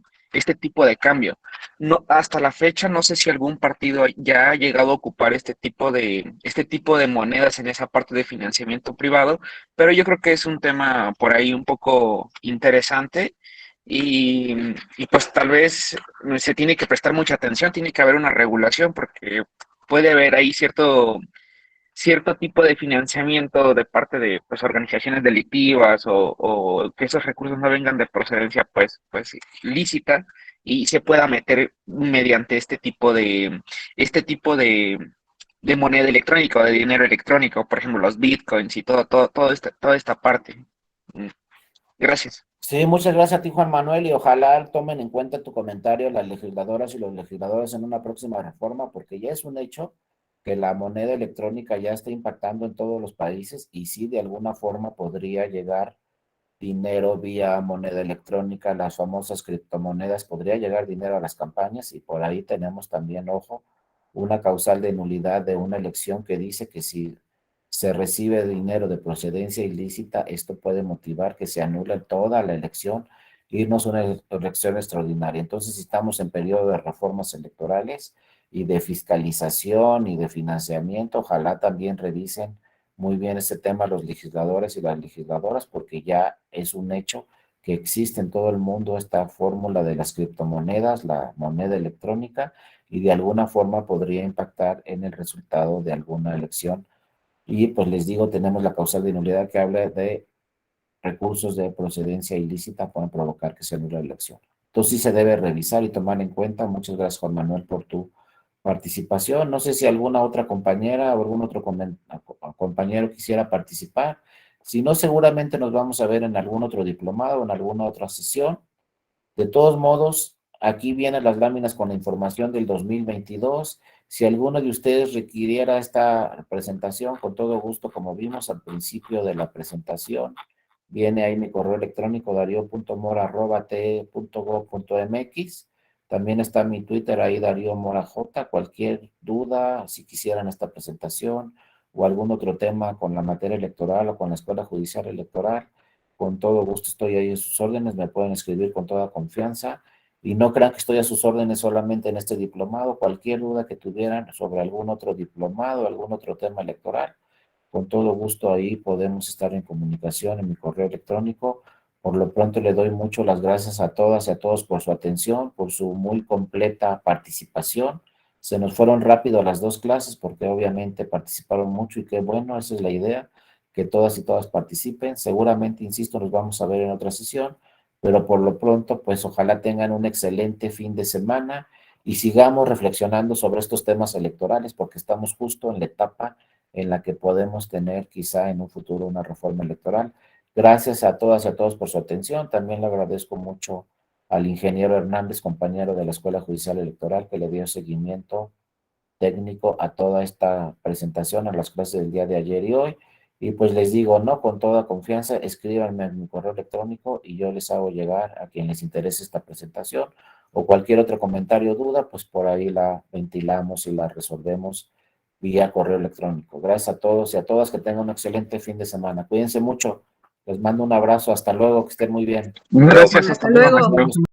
cambio. No, hasta la fecha no sé si algún partido ya ha llegado a ocupar este tipo de monedas en esa parte de financiamiento privado, pero yo creo que es un tema por ahí un poco interesante. Y pues tal vez se tiene que prestar mucha atención, tiene que haber una regulación porque puede haber ahí cierto tipo de financiamiento de parte de pues, organizaciones delictivas o que esos recursos no vengan de procedencia pues lícita y se pueda meter mediante este tipo de de moneda electrónica o de dinero electrónico, por ejemplo, los bitcoins y toda esta parte. Gracias. Sí, muchas gracias a ti, Juan Manuel, y ojalá tomen en cuenta tu comentario las legisladoras y los legisladores en una próxima reforma, porque ya es un hecho que la moneda electrónica ya está impactando en todos los países y sí, de alguna forma podría llegar dinero vía moneda electrónica, las famosas criptomonedas, podría llegar dinero a las campañas y por ahí tenemos también, ojo, una causal de nulidad de una elección que dice que si se recibe dinero de procedencia ilícita, esto puede motivar que se anule toda la elección, irnos a una elección extraordinaria. Entonces, si estamos en periodo de reformas electorales y de fiscalización y de financiamiento, ojalá también revisen muy bien este tema los legisladores y las legisladoras, porque ya es un hecho que existe en todo el mundo esta fórmula de las criptomonedas, la moneda electrónica, y de alguna forma podría impactar en el resultado de alguna elección. Y pues les digo, tenemos la causal de nulidad que habla de recursos de procedencia ilícita pueden provocar que se anule la elección. Entonces sí se debe revisar y tomar en cuenta. Muchas gracias, Juan Manuel, por tu participación. No sé si alguna otra compañera o algún otro compañero quisiera participar. Si no, seguramente nos vamos a ver en algún otro diplomado o en alguna otra sesión. De todos modos, aquí vienen las láminas con la información del 2022. Si alguno de ustedes requiriera esta presentación, con todo gusto, como vimos al principio de la presentación, viene ahí mi correo electrónico dario.mora@te.gov.mx. También está mi Twitter ahí, Darío Mora J. Cualquier duda, si quisieran esta presentación o algún otro tema con la materia electoral o con la Escuela Judicial Electoral, con todo gusto estoy ahí a sus órdenes, me pueden escribir con toda confianza. Y no crean que estoy a sus órdenes solamente en este diplomado. Cualquier duda que tuvieran sobre algún otro diplomado, algún otro tema electoral, con todo gusto ahí podemos estar en comunicación en mi correo electrónico. Por lo pronto le doy mucho las gracias a todas y a todos por su atención, por su muy completa participación. Se nos fueron rápido las dos clases porque obviamente participaron mucho y qué bueno, esa es la idea, que todas y todas participen. Seguramente, insisto, nos vamos a ver en otra sesión, pero por lo pronto, pues ojalá tengan un excelente fin de semana y sigamos reflexionando sobre estos temas electorales porque estamos justo en la etapa en la que podemos tener quizá en un futuro una reforma electoral. Gracias a todas y a todos por su atención. También le agradezco mucho al ingeniero Hernández, compañero de la Escuela Judicial Electoral, que le dio seguimiento técnico a toda esta presentación, a las clases del día de ayer y hoy. Y pues les digo, no, con toda confianza, escríbanme en mi correo electrónico y yo les hago llegar a quien les interese esta presentación o cualquier otro comentario o duda, pues por ahí la ventilamos y la resolvemos vía correo electrónico. Gracias a todos y a todas, que tengan un excelente fin de semana. Cuídense mucho. Les mando un abrazo. Hasta luego. Que estén muy bien. Gracias, Hasta luego.